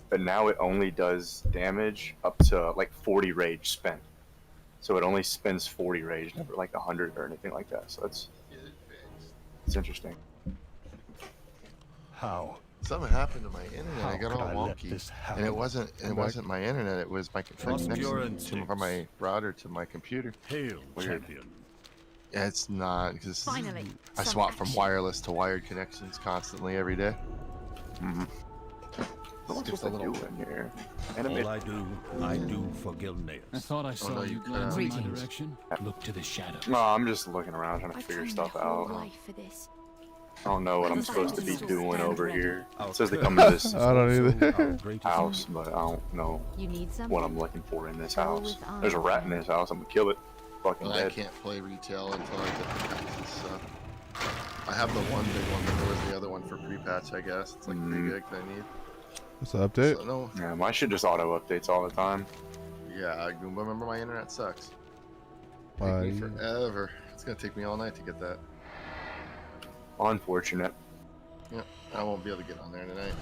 But now it only does damage up to like 40 rage spent. So it only spends 40 rage, never like 100 or anything like that. So it's interesting. How Something happened to my internet. I got all wonky, and it wasn't. It back. wasn't my internet. It was my connection from my router to my computer. Hail, Weird. champion. Yeah, it's not because Finally, I some swap from action. wireless to wired connections constantly every day. What's Just supposed to do in here? All I do for I Gilneas. thought I saw no, you you glance in my Greetings. direction. Look to the shadows. No, I'm just looking around trying to I've figure trained stuff my whole out. life for this. I don't know what I'm I've supposed to be decided to doing stand over ready. here. Our It says to curse come to this I don't either. our greatest house, but I don't know You need something? what I'm looking for in this Go house. with There's a rat in honor. this house. I'm gonna kill it. Fucking But I dead. can't play retail until I get the patches. So I have the one big one, but there was the other one for pre-patch. I guess it's like 3 gig that I need. What's the update? So no, Yeah, my shit just auto updates all the time. yeah, Goomba. Remember my internet sucks. Take me forever. It's gonna take me all night to get that. Unfortunate. Yeah, I won't be able to get on there tonight.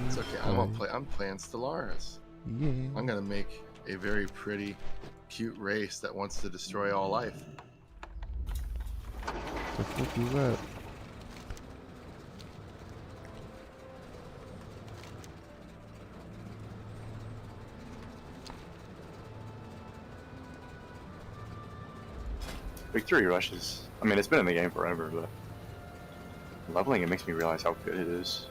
It's okay. I won't play. I'm playing Stellaris. Yeah. I'm gonna make a very pretty, cute race that wants to destroy all life. The fuck is that? Victory rushes. I mean, it's been in the game forever, but leveling it makes me realize how good it is.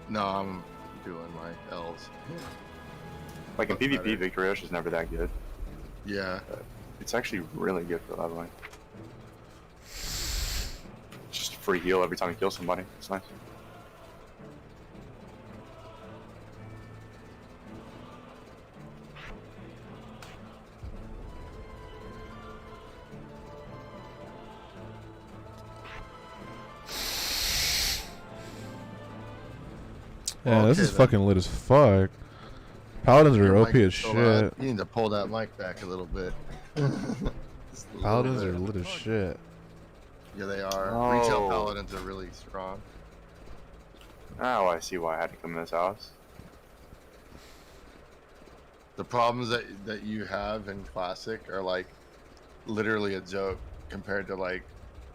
No, I'm doing my elves. Like in Much PvP, better. Victory Rush is never that good. Yeah. It's actually really good for leveling. Just free heal every time you kill somebody. It's nice. Yeah, this Okay, is then. fucking lit as fuck. Paladins are Your OP mic as is so loud. shit. You need to pull that mic back a little bit. Just a little Paladins bit. are lit as shit. Yeah, they are. Oh. Retail paladins are really strong. Oh, I see why I had to come to this house. The problems that you have in classic are like literally a joke compared to like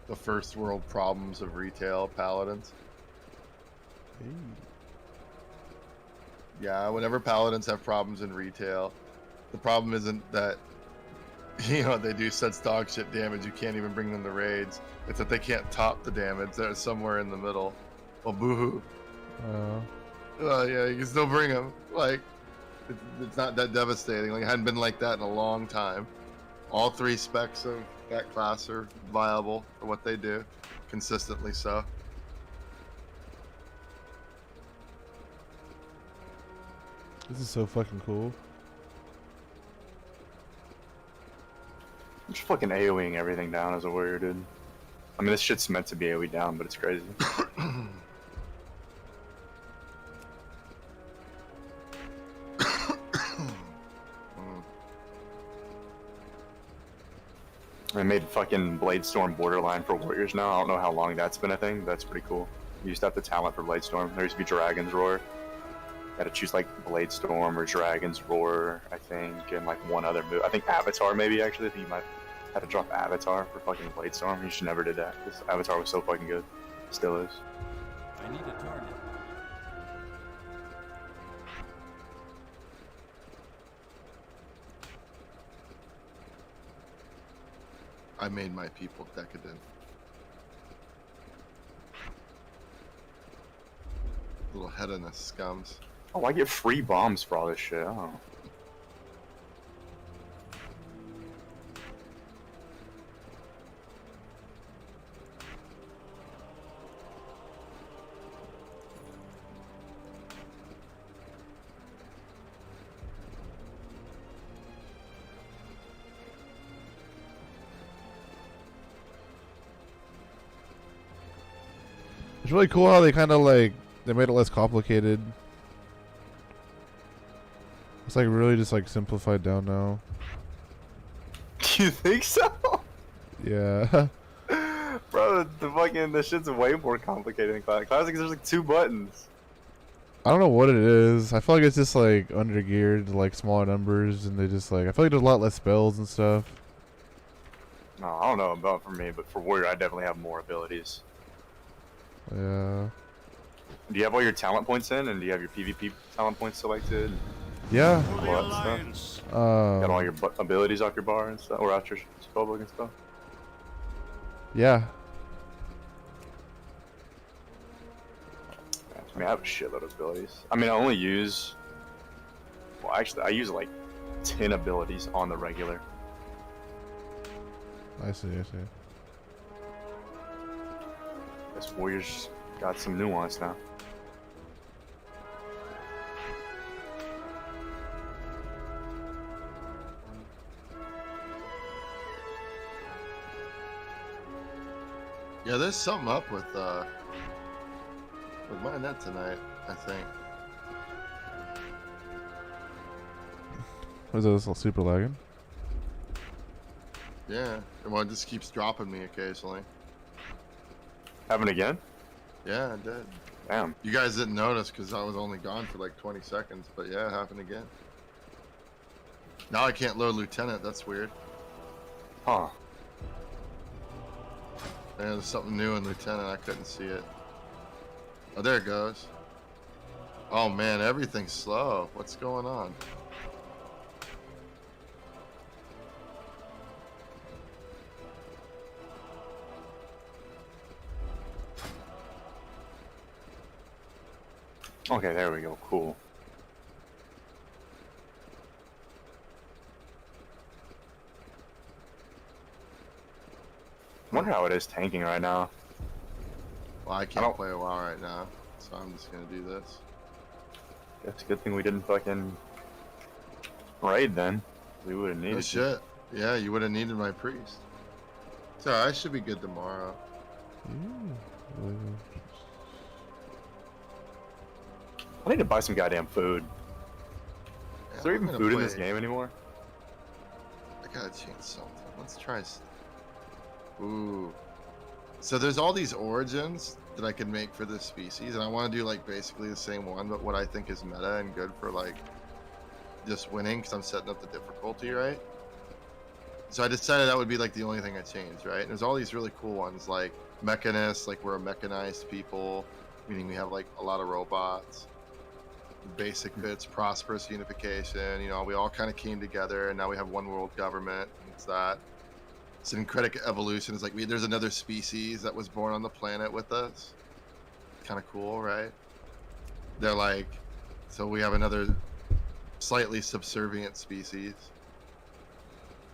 the first world problems of retail paladins. Yeah, whenever paladins have problems in retail, the problem isn't that they do such dog shit damage you can't even bring them to raids. It's that they can't top the damage. They're somewhere in the middle. Well, boohoo. Yeah, you can still bring them. Like, it's not that devastating. Like, it hadn't been like that in a long time. All 3 specs of that class are viable for what they do, consistently so. This is so fucking cool. I'm just fucking AoEing everything down as a warrior, dude. I mean, this shit's meant to be AoE down, but it's crazy. I made fucking Bladestorm borderline for warriors now. I don't know how long that's been a thing, but that's pretty cool. You used to have the talent for Bladestorm. There used to be Dragon's Roar. You had to choose like Bladestorm or Dragon's Roar, I think, and like one other move. I think Avatar maybe, actually. I think you might have to drop Avatar for fucking Bladestorm. You just never did that. This Avatar was so fucking good. Still is. I need a target. I made my people decadent. Little hedonist scums. Oh, I get free bombs for all this shit. Oh. It's really cool how they kind of like they made it less complicated. It's like really just like simplified down now. Do you think so? Yeah. Bro, the shit's way more complicated than Classic. Classic, there's like 2 buttons. I don't know what it is. I feel like it's just like undergeared to like smaller numbers, and they just like I feel like there's a lot less spells and stuff. No, I don't know about for me, but for Warrior, I definitely have more abilities. Yeah. Do you have all your talent points in, and do you have your PvP talent points selected? Yeah. All that stuff. Got all your abilities off your bar and stuff, or out your spellbook and stuff. Yeah. I mean, I have a shitload of abilities. I mean, I only use. Well, actually, I use like 10 abilities on the regular. I see. This warrior's got some nuance now. Yeah, there's something up with my net tonight, I think. Was it super lagging? Yeah, well, it just keeps dropping me occasionally. Happen again? Yeah, it did. Damn. You guys didn't notice because I was only gone for like 20 seconds, but yeah, it happened again. Now I can't load Lieutenant, that's weird. Huh. Yeah, there's something new in Lieutenant, I couldn't see it. Oh, there it goes. Oh man, everything's slow. What's going on? Okay, there we go. Cool. Wonder how it is tanking right now. Well, I can't play a while right now, so I'm just gonna do this. It's a good thing we didn't fucking raid then. We would have needed Oh shit. Yeah, you would have needed my priest. So I should be good tomorrow. I need to buy some goddamn food. Yeah, Is there I'm even gonna food in play- this game anymore? I gotta change something. Let's try. Ooh. So there's all these origins that I can make for this species, and I want to do like basically the same one, but what I think is meta and good for like just winning, because I'm setting up the difficulty right. So I decided that would be like the only thing I changed, right? And there's all these really cool ones like mechanists, like we're a mechanized people, meaning we have like a lot of robots. Basic bits, prosperous unification, you know, we all kind of came together and now we have one world government. It's that. Syncretic evolution is like there's another species that was born on the planet with us. Kind of cool, right? They're like, so we have another slightly subservient species.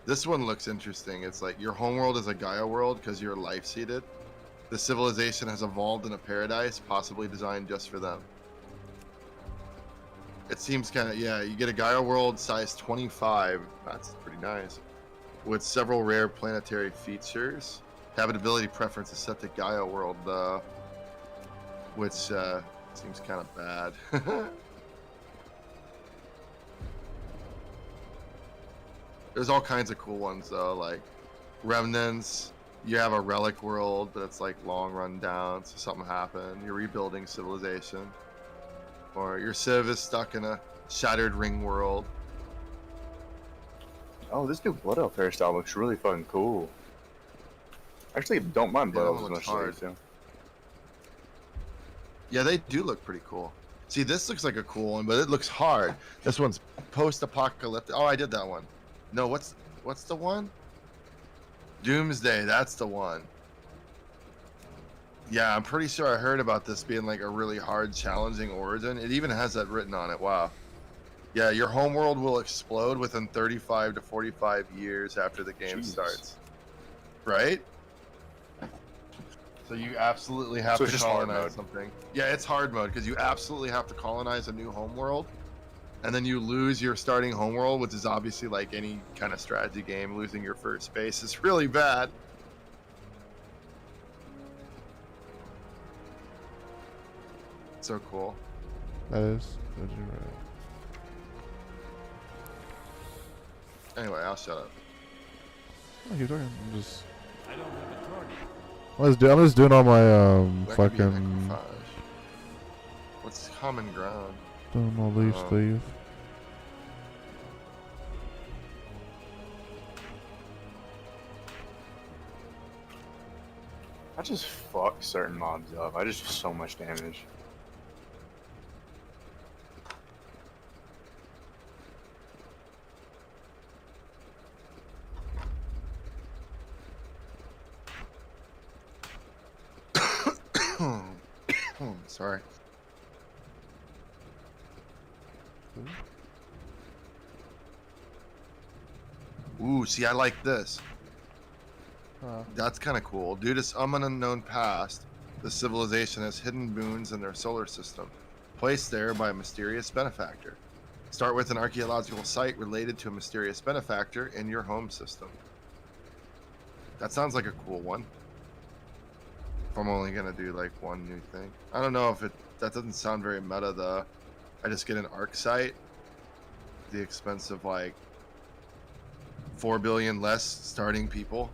This one looks interesting. It's like your homeworld is a Gaia world because you're life seeded. The civilization has evolved in a paradise, possibly designed just for them. It seems kind of, yeah, you get a Gaia world size 25. That's pretty nice. With several rare planetary features. Habitability preference is set to Gaia world, though. Which seems kind of bad. There's all kinds of cool ones, though, like Remnants. You have a relic world, but it's like long run down, so something happened. You're rebuilding civilization. Or your civ is stuck in a shattered ring world. Oh, this new Blood Elf hairstyle looks really fucking cool. Actually, don't mind Blood Elves as much as I used to. Yeah, they do look pretty cool. See, this looks like a cool one, but it looks hard. This one's post-apocalyptic. Oh, I did that one. No, what's the one? Doomsday, that's the one. Yeah, I'm pretty sure I heard about this being like a really hard, challenging origin. It even has that written on it. Wow. Yeah, your homeworld will explode within 35 to 45 years after the game starts. Right? So you absolutely have to colonize something. Yeah, it's hard mode because you absolutely have to colonize a new homeworld. And then you lose your starting homeworld, which is obviously like any kind of strategy game. Losing your first base is really bad. So cool. That is. You're right. Anyway, I'll shut up. Oh, you're talking. I'm just. I don't have a target. I'm just doing all my That could be a fucking. necrophage. What's common ground? Doing all these thieves. I just fuck certain mobs up. I just do so much damage. Sorry. Ooh, see, I like this. That's kind of cool. Due to some unknown past, the civilization has hidden boons in their solar system, placed there by a mysterious benefactor. Start with an archaeological site related to a mysterious benefactor in your home system. That sounds like a cool one. If I'm only gonna do like one new thing. I don't know if it, that doesn't sound very meta though. I just get an arc site, the expense of like 4 billion less starting people,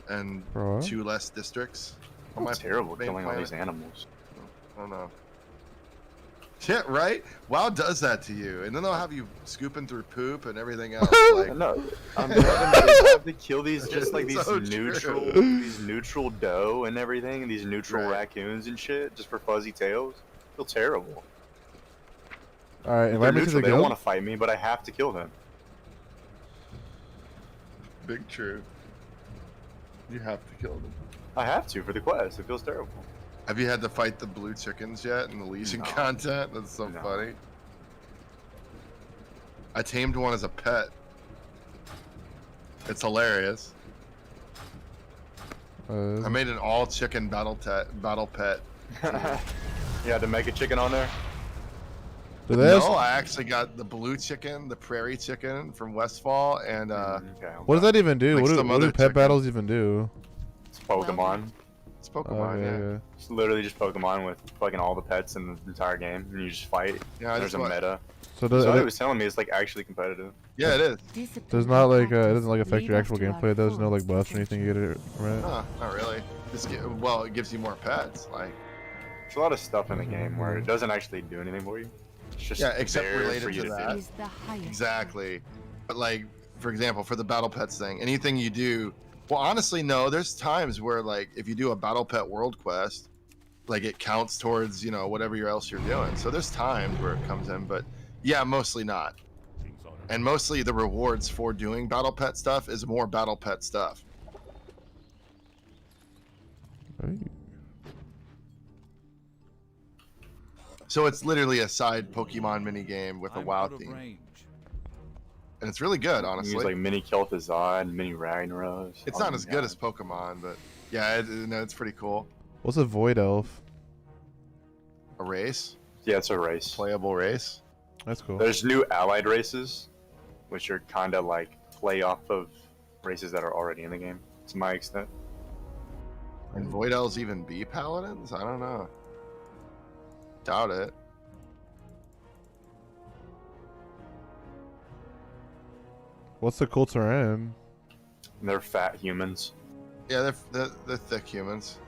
and 2 less districts. That's terrible killing all these animals. I don't know. Yeah, right? WoW does that to you, and then they'll have you scooping through poop and everything else. Like, no, I'm having to have to kill these just like these so neutral doe and everything, and these neutral raccoons and shit, just for fuzzy tails. I feel terrible. All right, They're invite me to neutral, the they don't guild. want to fight me, but I have to kill them. big true. You have to kill them. I have to for the quest. It feels terrible. Have you had to fight the blue chickens yet in the Legion content? That's so funny. I tamed one as a pet. It's hilarious. I made an all chicken battle pet. You had to make a chicken on there? No, I actually got the blue chicken, the prairie chicken from Westfall, and What does that even do? like What some do other pet chicken. battles even do? It's Pokemon. It's Pokemon, yeah. It's literally just Pokemon with fucking all the pets in the entire game, and you just fight. Yeah, There's a meta. So does Somebody was telling me it's like actually competitive. Yeah, it is. There's not like it doesn't like affect your actual gameplay. There's no like buffs or anything you get it from it. Huh, not really. Well, it gives you more pets. Like, there's a lot of stuff in the game where it doesn't actually do anything for you. It's just yeah, except there for related you to do. that. Exactly. But like, for example, for the battle pets thing, anything you do. Well, honestly, no. There's times where like, if you do a battle pet world quest, like it counts towards whatever else you're doing. So there's times where it comes in, but yeah, mostly not. And mostly the rewards for doing battle pet stuff is more battle pet stuff. So it's literally a side Pokemon mini game with a WoW theme, and it's really good, honestly. You use like mini Kel'Thuzad, mini Ragnaros. It's not as good as Pokemon, but yeah, it's pretty cool. What's a void elf? A race? Yeah, it's a race. Playable race. That's cool. There's new allied races, which are kind of like play off of races that are already in the game, to my extent. And void elves even be paladins? I don't know. Doubt it. What's the cool terrain? They're fat humans. Yeah, they're thick humans.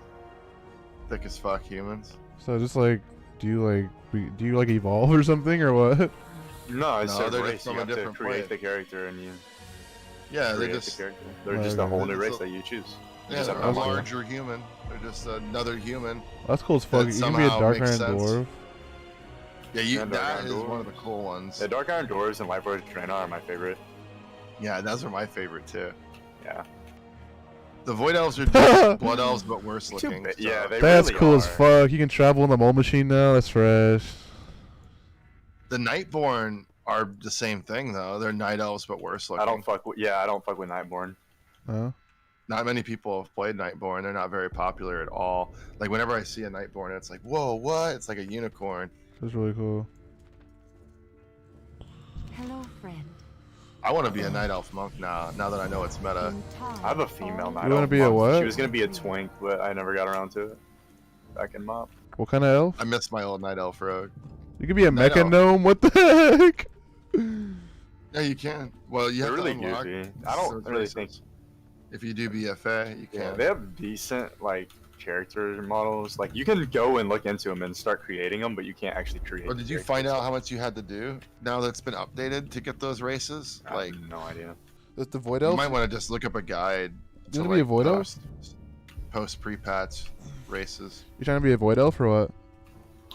Thick as fuck humans. So just like, do you like evolve or something or what? No, it's a they're race. just from You a have to different create planet. the character, and you Yeah, they're create just the character. They're just a whole new race that you choose. You yeah, just they're have a to unlock them. larger human. They're just another human. That's cool as fuck. That You can be a somehow dark makes iron sense. dwarf. Yeah, Yeah, Dark that Iron is Dwarves. one of the cool ones. Yeah, Dark Iron Dwarves and Life Force Draenor are my favorite. Yeah, those are my favorite too. Yeah. The Void Elves are just Blood Elves, but worse looking. Yeah, they That's really cool are. as fuck. You can travel in the mole machine now. That's fresh. The Nightborn are the same thing though. They're Night Elves, but worse looking. I don't fuck with Nightborn. Huh? Not many people have played Nightborn. They're not very popular at all. Like whenever I see a Nightborn, it's like, whoa, what? It's like a unicorn. That's really cool. Hello, friend. I want to be a Night Elf monk now. Now that I know it's meta. I have a female Night You wanna Elf be a monk. what? She was gonna be a twink, but I never got around to it. Back in MOP. What kind of elf? I miss my old Night Elf rogue. You could be a Night mecha elf. gnome. What the heck? Yeah, you can. Well, you They're have really to unlock goofy. I don't certain really races. think. If you do BFA, you can. Yeah, they have decent like character models. Like you can go and look into them and start creating them, but you can't actually create. Or did you find out how much you had to do now that it's been updated to get those races? I have no idea. That's the void You elf. might want to just look up a guide. You wanna be a void elf? post pre-patch races. You trying to be a void elf or what?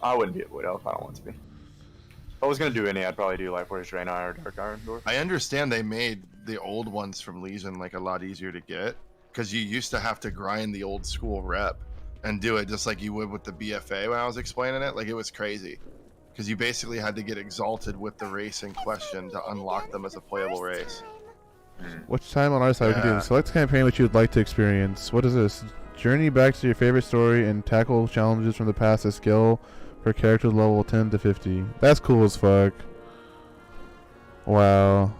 I wouldn't be a Void Elf. I don't want to be. If I was gonna do any, I'd probably do Life Force Draenei or Dark Iron Dwarf. I understand they made the old ones from Legion like a lot easier to get, because you used to have to grind the old school rep and do it just like you would with the BFA when I was explaining it. Like, it was crazy, because you basically had to get exalted with the race in question to unlock them as a playable race. Which time on our side we can do Yeah. this? Select campaign which you would like to experience. What is this? Journey back to your favorite story and tackle challenges from the past at skill for character level 10 to 50. That's cool as fuck. Wow.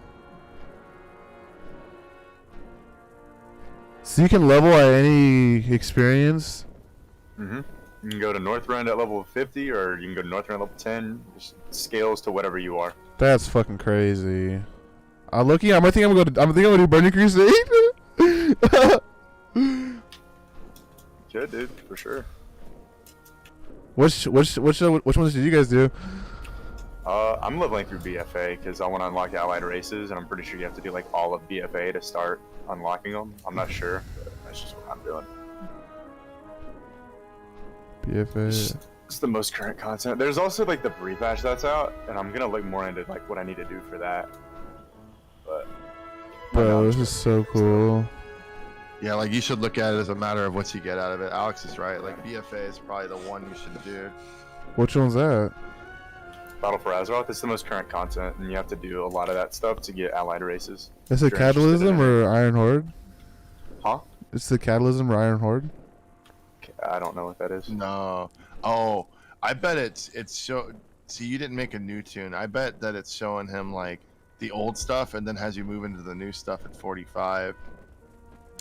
So you can level at any experience? Mm-hmm. You can go to Northrend at level 50, or you can go to Northrend at level 10. Just scales to whatever you are. That's fucking crazy. I'm looking. I think I'm gonna do Burning Crusade. Good, dude, for sure. Which ones did you guys do? I'm leveling through BFA because I want to unlock allied races, and I'm pretty sure you have to do like all of BFA to start unlocking them. I'm not sure, but that's just what I'm doing. BFA. It's the most current content. There's also like the brief patch that's out, and I'm gonna look more into like what I need to do for that. But Bro, this is so cool. Yeah, like, you should look at it as a matter of what you get out of it. Alex is right. Like, BFA is probably the one you should do. Which one's that? Battle for Azeroth is the most current content, and you have to do a lot of that stuff to get allied races. Is it If you're interested Catalysm in it. or Iron Horde? Huh? It's the Catalysm or Iron Horde? I don't know what that is. No. Oh, I bet it's show. See, you didn't make a new tune. I bet that it's showing him like the old stuff, and then has you move into the new stuff at 45.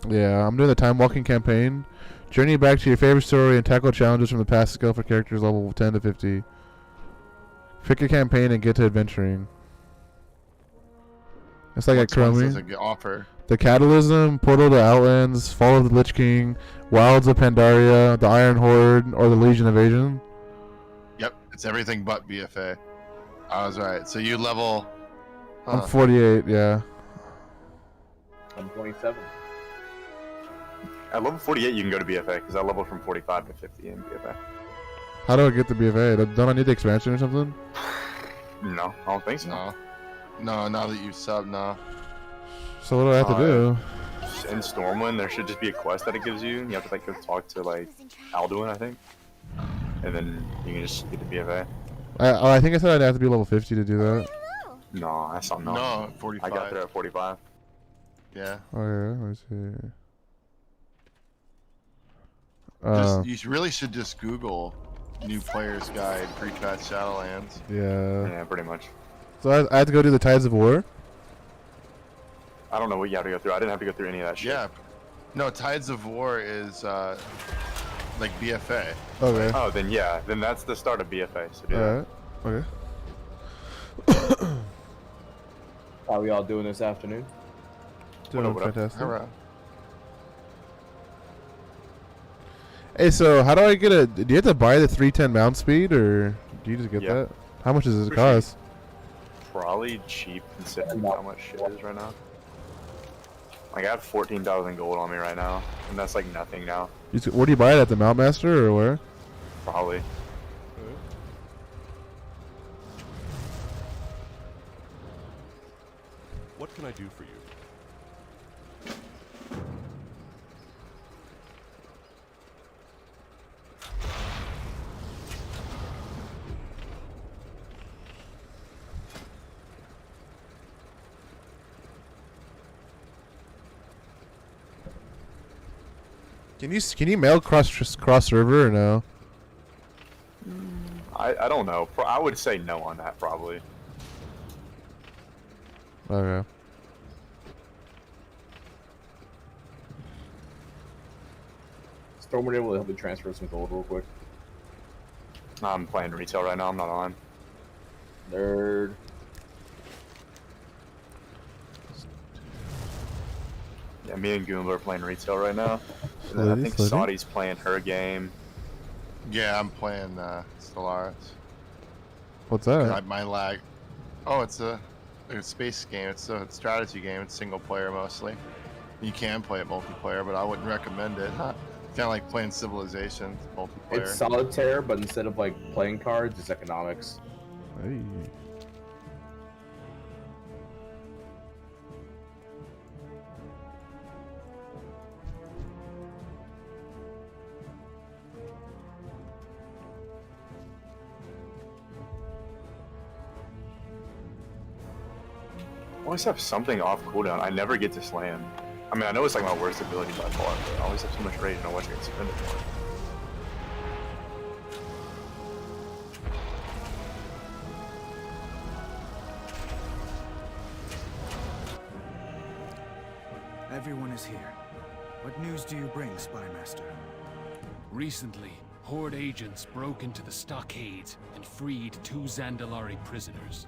Yeah, I'm doing the time walking campaign. Journey back to your favorite story and tackle challenges from the past skill for characters level 10 to 50. Pick a campaign and get to adventuring. It's like What's a one Chromie. says a good offer? The Catalysm, Portal to Outlands, Fall of the Lich King, Wilds of Pandaria, the Iron Horde, or the Legion Invasion. Yep, it's everything but BFA. I was right. So you level. I'm 48, yeah. I'm 27. At level 48, you can go to BFA because I leveled from 45 to 50 in BFA. How do I get the BFA? Don't I need the expansion or something? No, I don't think so. No, now that you sub, no. So what do I have to do? In Stormwind, there should just be a quest that it gives you. You have to like go talk to like Alduin, I think, and then you can just get the BFA. I think I said I'd have to be level 50 to do that. No, that's not. No, 45. I got there at 45. Yeah. Oh yeah, let me see. You really should just Google New Player's Guide pre-patch Shadowlands. Yeah. Yeah, pretty much. So I have to go do the Tides of War? I don't know what you have to go through. I didn't have to go through any of that shit. Yeah. No, Tides of War is like BFA. Okay. Oh, then yeah, then that's the start of BFA. So do that. Alright. Okay. How we all doing this afternoon? Doing What up? fantastic. Hurrah. Hey, so how do I get a... Do you have to buy the 310 mount speed, or do you just get Yeah. that? How much does it For cost? Probably cheap considering how much shit is right now. Like I have 14,000 gold on me right now, and that's like nothing now. Where do you buy it at? The Mount Master, or where? Probably. What can I do for you? Can you mail cross server or no? I don't know. I would say no on that probably. Okay. Stormer able to help me transfer some gold real quick. I'm playing retail right now. I'm not on. Nerd. Yeah, me and Goomba are playing retail right now. And then I think Slitty? Saudi's playing her game. Yeah, I'm playing Stellaris. What's that? My lag. Oh, it's a space game. It's a strategy game. It's single player mostly. You can play it multiplayer, but I wouldn't recommend it. Kind of like playing Civilization multiplayer. It's solitaire, but instead of like playing cards, it's economics. Hey. I always have something off cooldown. I never get to slam. I mean, I know it's like my worst ability by far, but I always have so much rage and I watch it spend it for. Everyone is here. What news do you bring, Spymaster? Recently, Horde agents broke into the stockades and freed 2 Zandalari prisoners.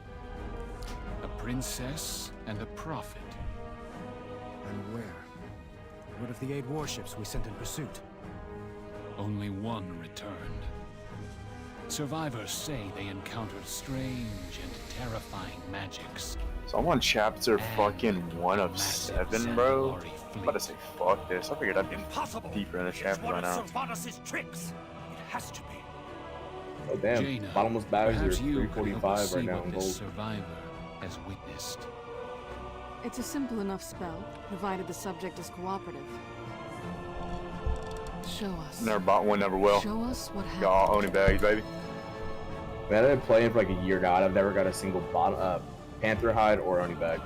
A princess and a prophet. And where? What of the 8 warships we sent in pursuit? Only one returned. Survivors say they encountered strange and terrifying magics. So I'm on chapter fucking 1 of 7, bro. I'm about to say fuck this. I figured I'd be deeper in the chapter by now. Tricks. It has to be. Oh damn, Jaina, bottomless bags are perhaps you could help 345 us right see now what in this gold. survivor has witnessed. It's a simple enough spell, provided the subject is cooperative. Show us. Never bought one, never will. Show us what happened. Y'all owning bags, baby. Man, I've been playing for like a year now, and I've never got a single Panther hide or Oni bag.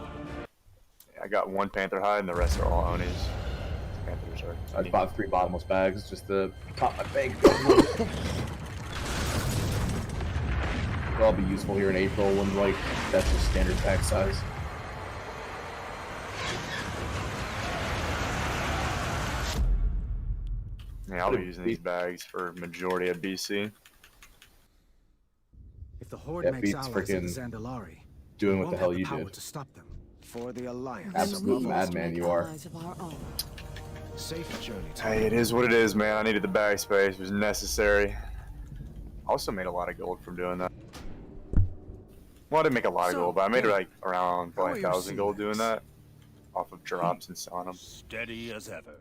I got 1 Panther hide and the rest are all Onis. Panthers are. I bought 3 bottomless bags just to top my bank. They'll be useful here in April when like that's just standard pack size. Yeah, I'll be using these bags for majority of BC. If the Horde Yeah, makes beats allies frickin' of Zandalari, doing we what the won't hell have you power did. to stop them. For the Alliance. Absolute madman you are. Safe journey. Hey, it is what it is, man. I needed the bag space. It was necessary. I also made a lot of gold from doing that. Well, I didn't make a lot of gold, but I made like around 1,000 gold doing that off of drops and selling them. Steady as ever.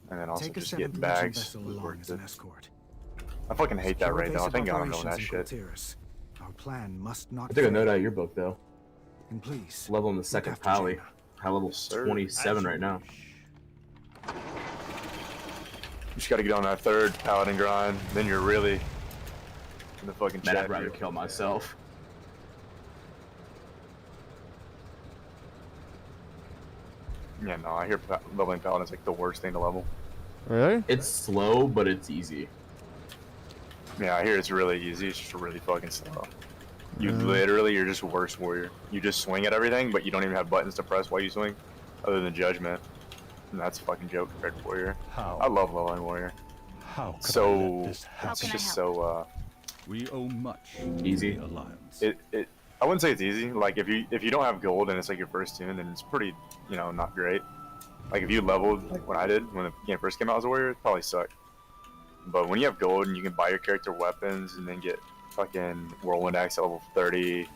And then also Take a just get 7th Legion bags. vessel Was along worth as an it. escort. I fucking hate that Secure right base now. of Thank God I'm doing that operations shit. in Kultiris. Our plan must not I took a fail. note out of your book though. And please, Level in the second after pally. Jaina. High level 27 right now. You just gotta get on that 3rd paladin grind, then you're really in the fucking Man, chat. I'd rather kill myself. Yeah, no, I hear leveling paladin is like the worst thing to level. Really? It's slow, but it's easy. Yeah, I hear it's really easy. It's just really fucking slow. You literally, you're just worse warrior. You just swing at everything, but you don't even have buttons to press while you swing, other than judgment. And that's a fucking joke compared to warrior. How? I love leveling warrior. How could I So let this happen? it's just so We owe much easy. to the Alliance. I wouldn't say it's easy. Like if you don't have gold and it's like your first tune, then it's pretty, not great. Like if you leveled like when I did when the game first came out as a warrior, it probably sucked. But when you have gold and you can buy your character weapons and then get fucking whirlwind axe at level 30,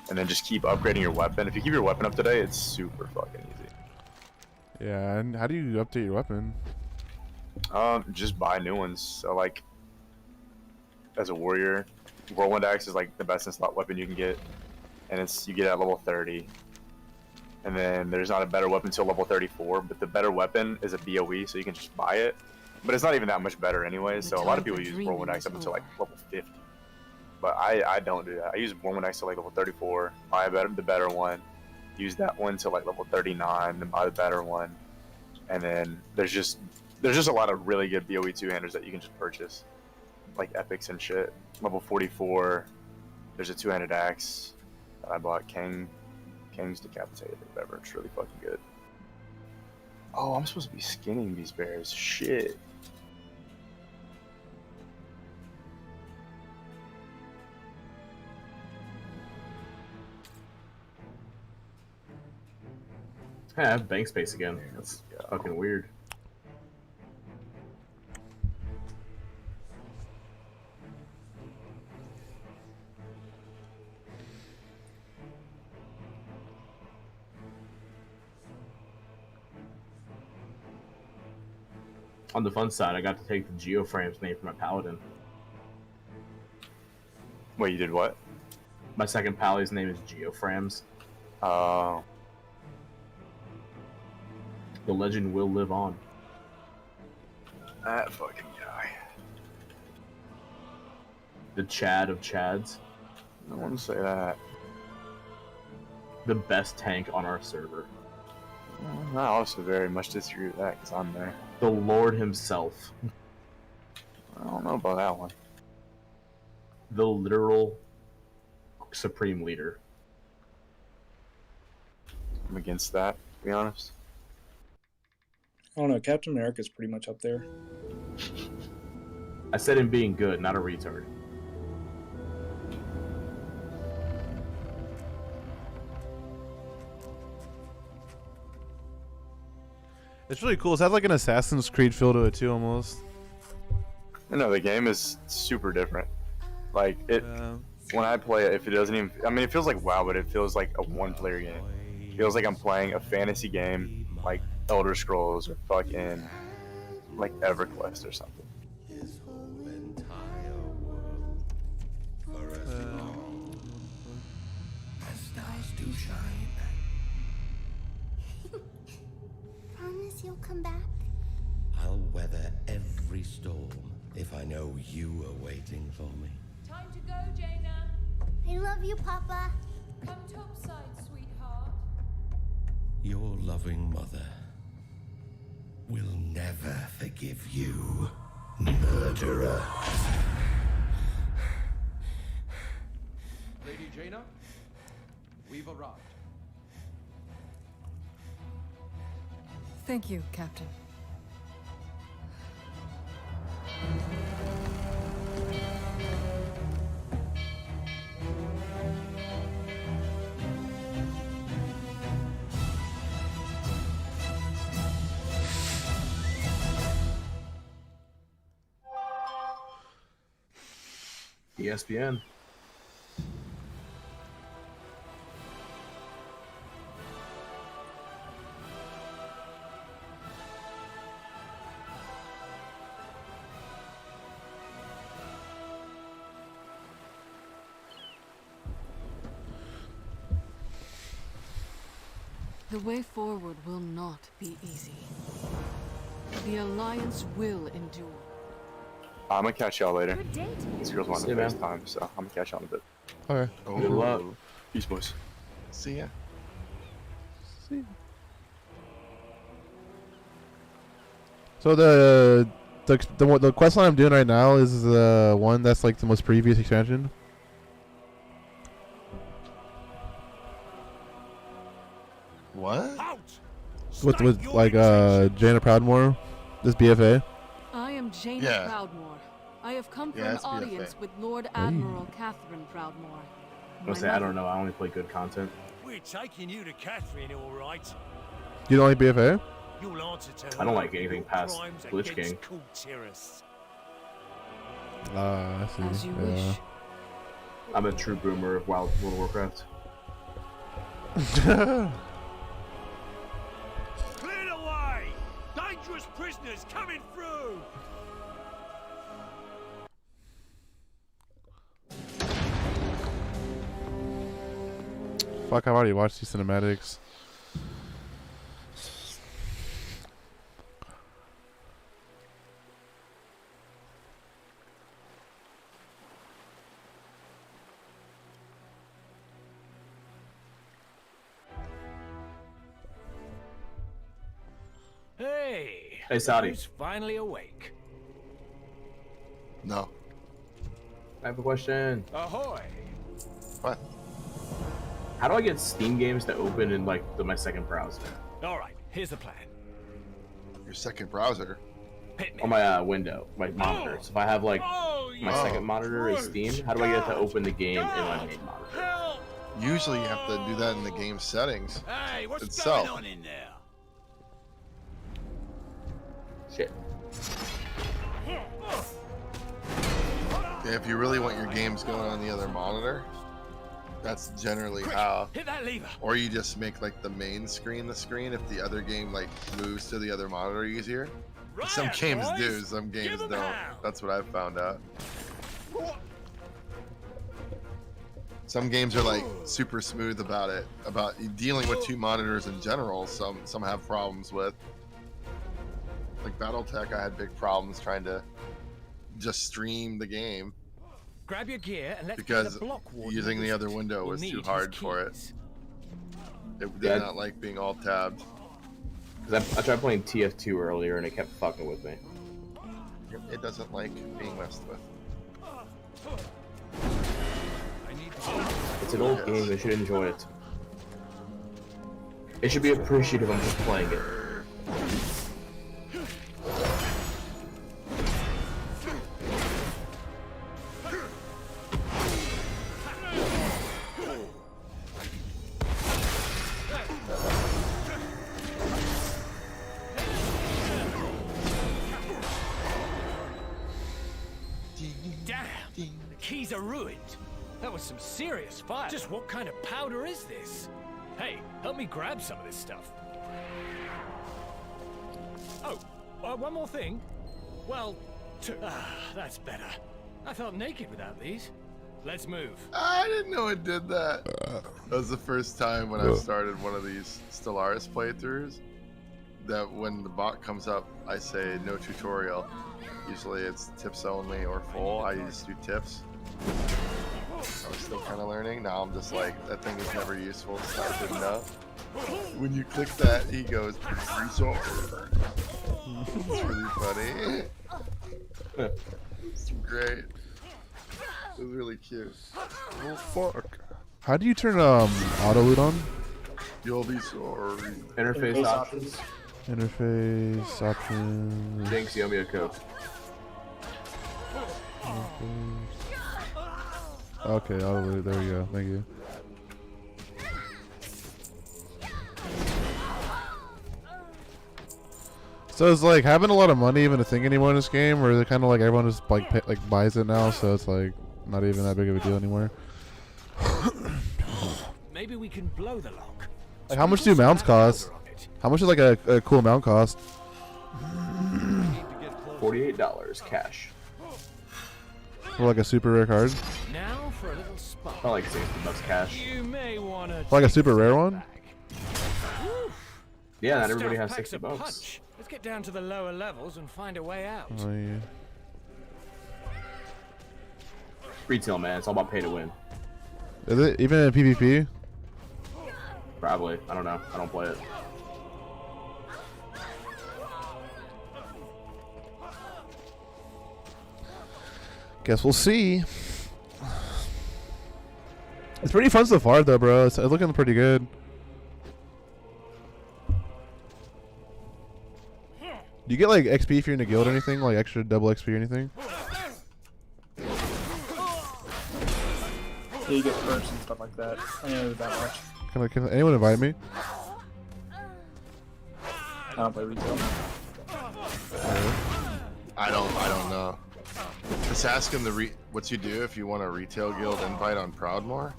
and then just keep upgrading your weapon. If you keep your weapon up to date, it's super fucking easy. Yeah, and how do you update your weapon? Just buy new ones. So like, as a warrior, whirlwind axe is like the best in slot weapon you can get, and you get it at level 30. And then there's not a better weapon until level 34, but the better weapon is a BOE, so you can just buy it. But it's not even that much better anyway, so a lot of people use whirlwind axe up until like level 50. But I don't do that. I use whirlwind axe to like level 34, buy the better one, use that one to like level 39, then buy the better one. And then there's just a lot of really good BOE two-handers that you can just purchase, like epics and shit. Level 44, there's a two-handed axe that I bought, King's Decapitated or whatever. It's really fucking good. Oh, I'm supposed to be skinning these bears. Shit. Hey, I have bank space again. That's fucking weird. On the fun side, I got to take the geoframes made for my paladin. Wait, you did what? My second pally's name is Geoframes. Oh. The legend will live on. That fucking guy. The Chad of Chads. I wouldn't say that. The best tank on our server. I also very much disagree with that because I'm there. The Lord himself. I don't know about that one. The literal supreme leader. I'm against that, to be honest. I don't know. Captain America's pretty much up there. I said him being good, not a retard. It's really cool. It has like an Assassin's Creed feel to it too, almost. I know the game is super different. Like it, when I play it, if it doesn't even, I mean, it feels like WoW, but it feels like a one-player game. It feels like I'm playing a fantasy game, like Elder Scrolls or fucking like EverQuest or something. Stars do shine. Promise you'll come back? I'll weather every storm if I know you are waiting for me. Time to go, Jaina. I love you, Papa. Come topside, sweetheart. Your loving mother will never forgive you, murderer. Lady Jaina, we've arrived. Thank you, Captain. ESPN. The way forward will not be easy. The Alliance will endure. I'm gonna catch y'all later. Good day to you. These girls want to See you, man. FaceTime, so I'm gonna catch y'all in a bit. Okay. Good luck. Peace, boys. See ya. So the quest line I'm doing right now is the one that's like the most previous expansion. What? With like Jaina Proudmoore, this BFA. I am Jaina Yeah. Proudmoore. I have come for Yeah, an it's BFA. audience with Lord Admiral Catherine Proudmoore. I was say I don't know. I only play good content. We're taking you to Catherine, all right. You don't like BFA? You'll answer to I don't her like anything your past crimes Lich against King. Kultiras. I see. As you Yeah. wish. I'm a true boomer of World of Warcraft. Clear the way! Dangerous prisoners coming through! Fuck, I've already watched these cinematics. Hey! Hey, Saudi. Who's finally awake? No. I have a question. Ahoy! What? How do I get Steam games to open in like my second browser? Alright, here's the plan. Your second browser. On my window, my monitor. So if I have like my Oh. second monitor is Steam, how do I get it to open the game in my main monitor? Usually you have to do that in the game settings Hey, what's itself. going on in there? Shit. Yeah, if you really want your games going on the other monitor, that's generally how. Hit that lever. Or you just make like the main screen the screen if the other game like moves to the other monitor easier. Some games do, some games don't. That's what I've found out. Some games are like super smooth about it, about dealing with 2 monitors in general. Some have problems with. Like BattleTech, I had big problems trying to just stream the game. Grab your gear and let's because using the other window was too hard for it. It did not like being alt tabbed. Because I tried playing TF2 earlier and it kept fucking with me. It doesn't like being messed with. It's an old game, they should enjoy it. They should be appreciative of just playing it. Damn! The keys are ruined. That was some serious fire. Just what kind of powder is this? Hey, help me grab some of this stuff. Oh, one more thing. Well, that's better. I felt naked without these. Let's move. I didn't know it did that. That was the first time when I started one of these Stellaris playthroughs that when the bot comes up, I say no tutorial. Usually it's tips only or full. I just do tips. I was still kind of learning. Now I'm just like, that thing is never useful, so I didn't know. When you click that, he goes, resolve. It's really funny. It's great. It was really cute. Oh fuck. How do you turn auto loot on? You'll be sorry. Interface options. Interface options. Jinx, you owe me a Coke. Okay, auto loot. There we go. Thank you. So it's like having a lot of money even a thing anymore in this game, or is it kind of like everyone just like buys it now, so it's like not even that big of a deal anymore? Maybe we can blow the lock. Like how much do mounts cost? How much is like a cool mount cost? $48 cash. For like a super rare card? Now for a little spot. I like $60 cash. You may want to. Like a super rare one? Yeah, not everybody has $60. Let's get down to the lower levels and find a way out. Oh yeah. Retail, man. It's all about pay to win. Is it even in PvP? Probably. I don't know. I don't play it. Guess we'll see. It's pretty fun so far, though, bro. It's looking pretty good. Do you get like XP if you're in a guild or anything? Like extra double XP or anything? Yeah, you get perks and stuff like that. I don't know that much. Can anyone invite me? I don't play retail. I don't know. Just ask him what you do if you want a retail guild invite on Proudmoore.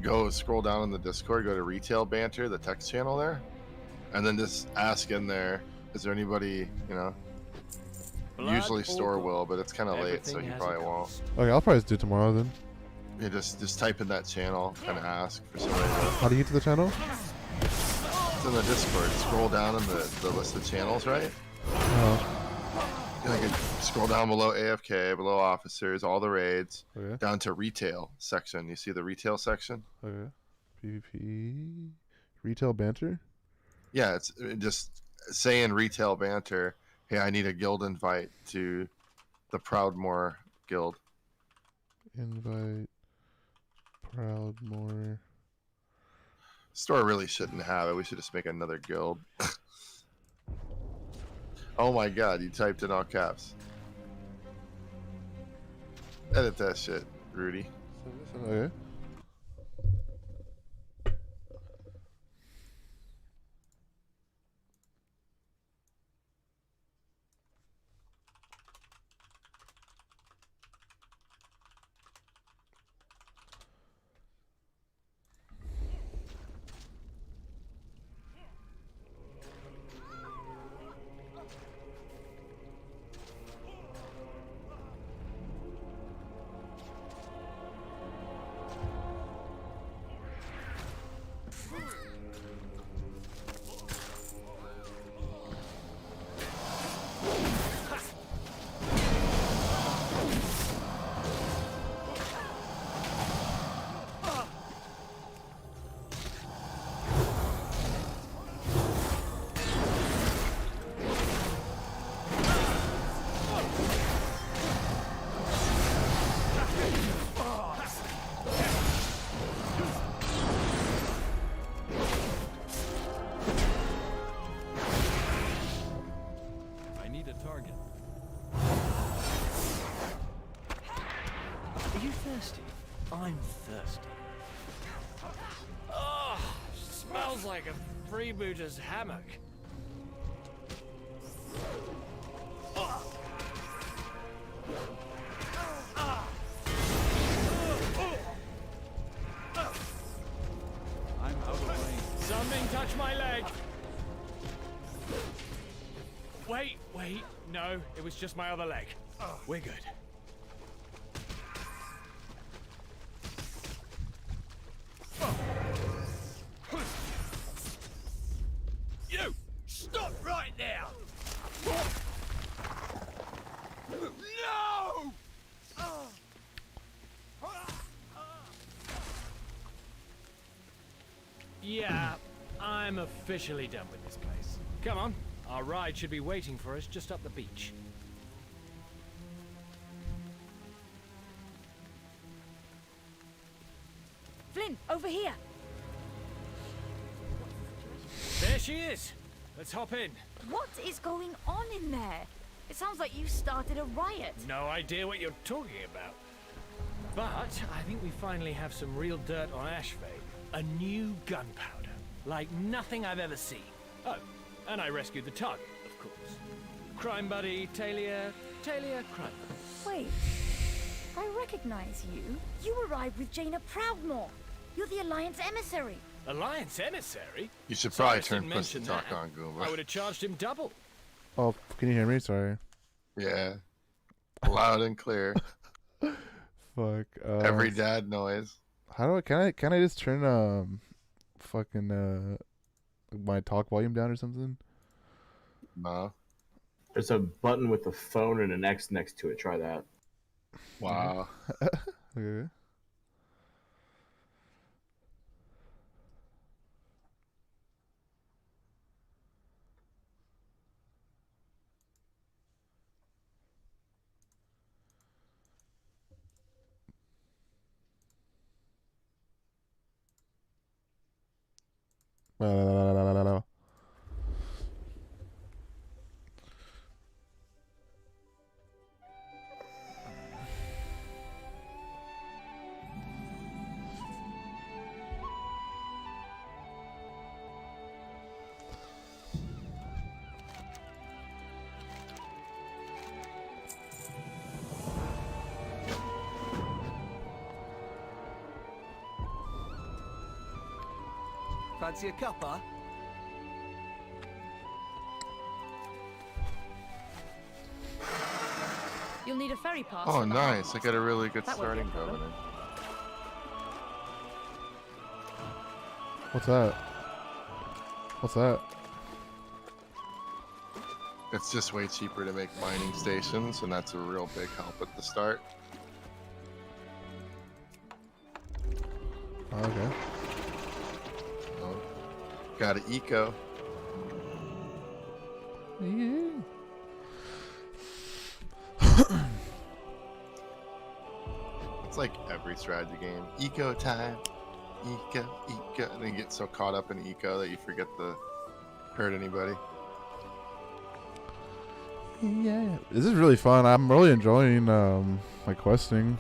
Go scroll down in the Discord, go to retail banter, the text channel there, and then just ask in there, is there anybody, you know? Usually store will, but it's kind of late, so he probably won't. Okay, I'll probably do it tomorrow then. Yeah, just type in that channel, kind of ask for somebody. How do you get to the channel? It's in the Discord. Scroll down in the list of channels, right? You can scroll down below AFK, below officers, all the raids, down to retail section. You see the retail section? Okay. PvP retail banter? Yeah, it's just saying retail banter. Hey, I need a guild invite to the Proudmoore guild. Invite Proudmoore. Store really shouldn't have it. We should just make another guild. Oh my god, you typed in all caps. Edit that shit, Rudy. Okay. you thirsty? I'm thirsty. Oh, smells like a freebooter's hammock. I'm out of range. Something touched my leg. Wait, no, it was just my other leg. We're good. You! Stop right now! No! Yeah, I'm officially done with this place. Come on, our ride should be waiting for us just up the beach. Flynn, over here. There she is. Let's hop in. What is going on in there? It sounds like you started a riot. No idea what you're talking about. But I think we finally have some real dirt on Ashfay. A new gunpowder. Like nothing I've ever seen. Oh, and I rescued the target, of course. Crime buddy, Talia Crime. Wait, I recognize you. You arrived with Jaina Proudmore. You're the Alliance emissary. Alliance emissary? You should probably Cyrus turn didn't push to mention talk that. on Goomba. I would have charged him double. Oh, can you hear me? Sorry. Yeah. Loud and clear. Fuck. Every dad noise. How do I can I just turn fucking my talk volume down or something? No. There's a button with a phone and an X next to it. Try that. Wow. Okay. No. Fancy a cuppa? You'll need a ferry pass. Oh, for the nice. I Highlands. got a really good That won't be a starting problem. covenant. What's that? What's that? It's just way cheaper to make mining stations, and that's a real big help at the start. Okay. So, got an eco. Yeah. It's like every strategy game. Eco time. Eco. And then you get so caught up in eco that you forget to hurt anybody. Yeah. This is really fun. I'm really enjoying my questing.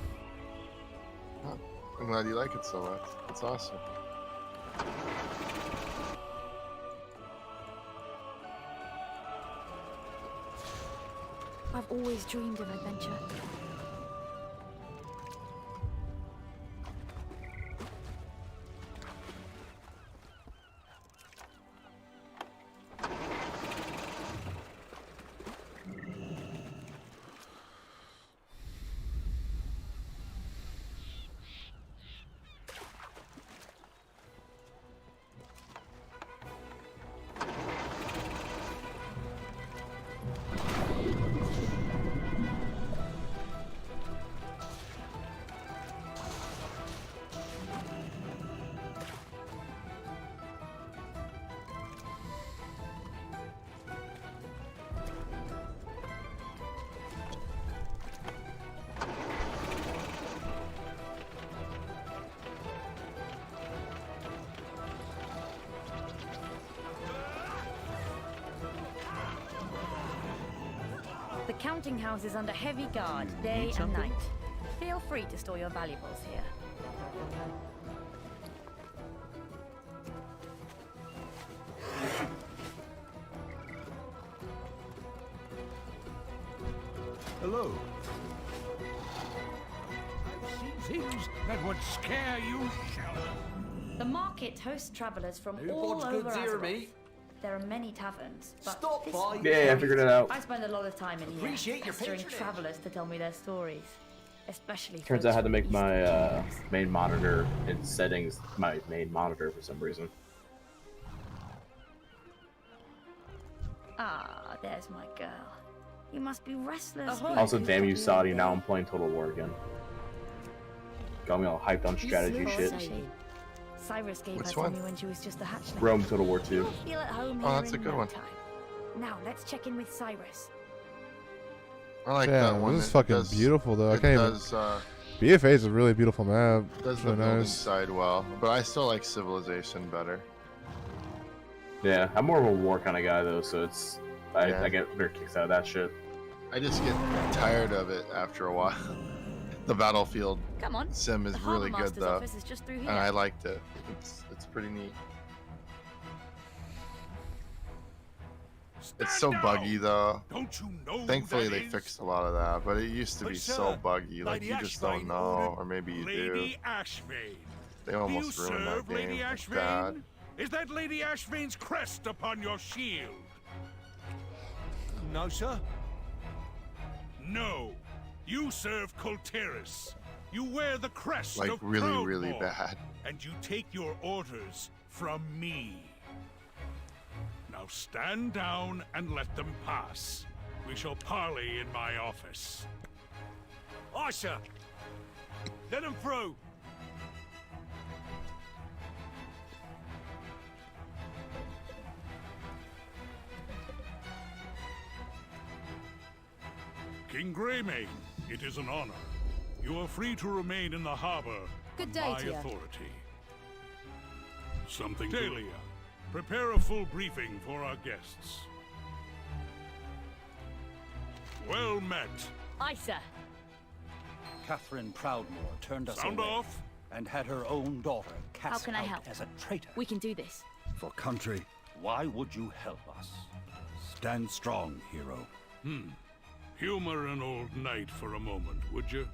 Oh, I'm glad you like it so much. It's awesome. I've always dreamed of adventure. The counting house is under heavy guard, day and night. Feel free to store your valuables here. Hello. I've seen things that would scare you. The market hosts travelers from Who all wants over good deer, Azeroth. mate? There are many taverns, but Stop this by. one- Yeah, I figured it out. I spend a lot of time in here, Appreciate your pestering patronage. travelers to tell me their stories, especially. Turns out I had to make folks my main monitor in settings my main monitor for some reason. from- Ah, there's my girl. You must be restless. Also, damn you, Saudi. Now I'm playing Total War again. Got me all hyped on strategy shit. Cyrus gave Which her to one? me when she was just a hatchling. Rome Total War 2. You'll feel at home Oh, here that's a in good no one. time. Now let's check in with Cyrus. I like Yeah, that one. this is It fucking does- beautiful though. I it can't does, even. BFA is a really beautiful map. does It's the really building nice. side well, but I still like Civilization better. Yeah, I'm more of a war kind of guy though, so it's I Yeah. get better kicks out of that shit. I just get tired of it after a while. The Battlefield Come on. sim is The really Harbour good Master's though, office is just through and here. I liked it. It's pretty neat. It's so buggy though. Don't you know Thankfully who that they is? fixed a lot of that, but it used to But be sir, so buggy. Like Lady you just don't Ashvane know, or maybe you do. Lady Ashvane. They almost Do you ruined serve that game. Lady It's Ashvane? bad. Is that Lady Ashvane's crest upon your shield? No, sir. No. You serve Colteris. You wear the crest Like of really, really Proudmoore, bad. and you take your orders from me. Now stand down and let them pass. We shall parley in my office. Aye, sir. Let them through. King Greymane, it is an honor. You are free to remain in the harbor Good on day my to you. authority. Something Dahlia, prepare a full briefing for our guests. Well met. Aye, sir. Catherine Proudmoore turned us Sound away off. and had her own daughter How cast can I out help? as a traitor. We can do this. For country, why would you help us? Stand strong, hero. Humor an old knight for a moment, would you?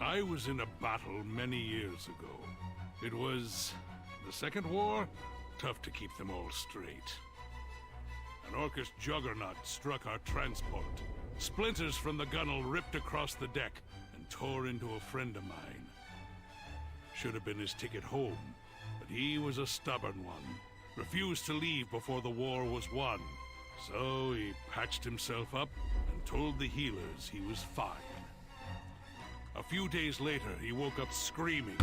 I was in a battle many years ago. It was the Second War. Tough to keep them all straight. An Orcish juggernaut struck our transport. Splinters from the gunwale ripped across the deck and tore into a friend of mine. Should have been his ticket home, but he was a stubborn one. Refused to leave before the war was won. So he patched himself up and told the healers he was fine. A few days later, he woke up screaming,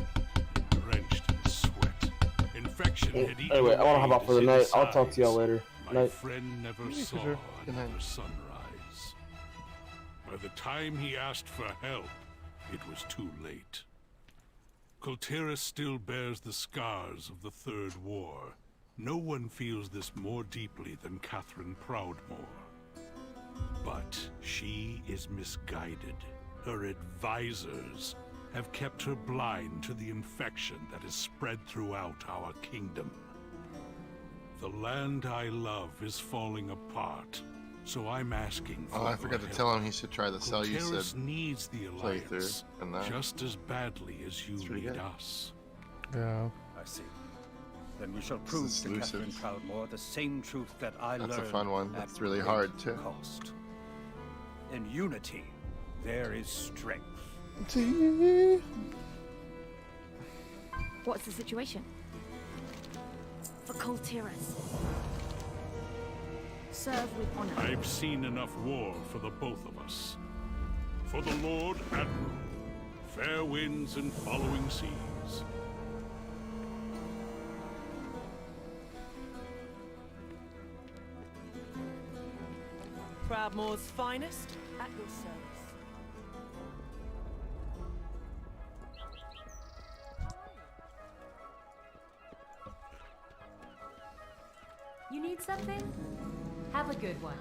drenched in sweat. Infection had eaten Anyway, I want to hop away out for the his night. I'll talk to y'all insides. later. My Night. friend never Yeah, for saw sure. Good another night. sunrise. By the time he asked for help, it was too late. Colteris still bears the scars of the Third War. No one feels this more deeply than Catherine Proudmoore. But she is misguided. Her advisors have kept her blind to the infection that is spread throughout our kingdom. The land I love is falling apart, so I'm asking for Oh, I your forgot to help. tell him he should try the Colteris Seleucid needs the playthrough alliance and that. just as badly as you pretty need good. us. Yeah. I see. Then we shall This prove is to Catherine elusive. Proudmoore the same truth that I That's a learned fun one. at It's really great hard, too. Cost. In unity, there is strength. What's the situation? For Colteris. Serve with honor. I've seen enough war for the both of us. For the Lord Admiral, fair winds and following seas. Proudmoore's finest. At your service. You need something? Have a good one.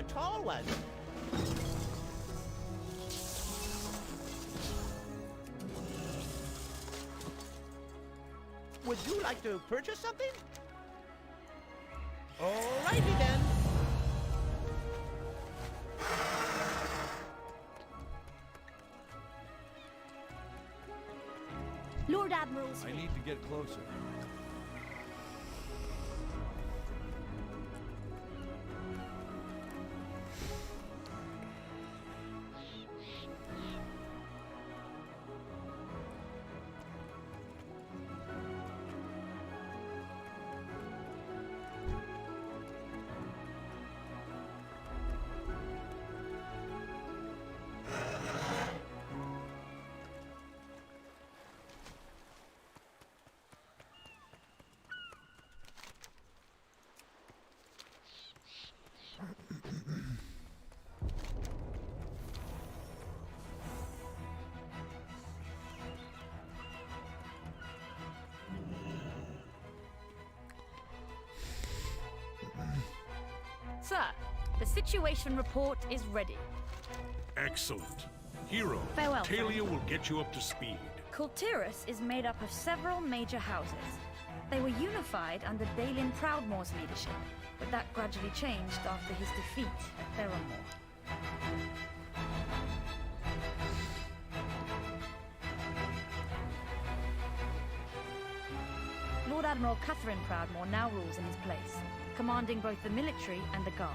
tall one. Would you like to purchase something? Alrighty then. Lord Admiral's I need to get closer. Sir, the situation report is ready. Excellent. Hero, Farewell, Talia friend. will get you up to speed. Cultiris is made up of several major houses. They were unified under Balin Proudmoore's leadership, but that gradually changed after his defeat at Theramore. Lord Admiral Catherine Proudmoore now rules in his place, commanding both the military and the guard.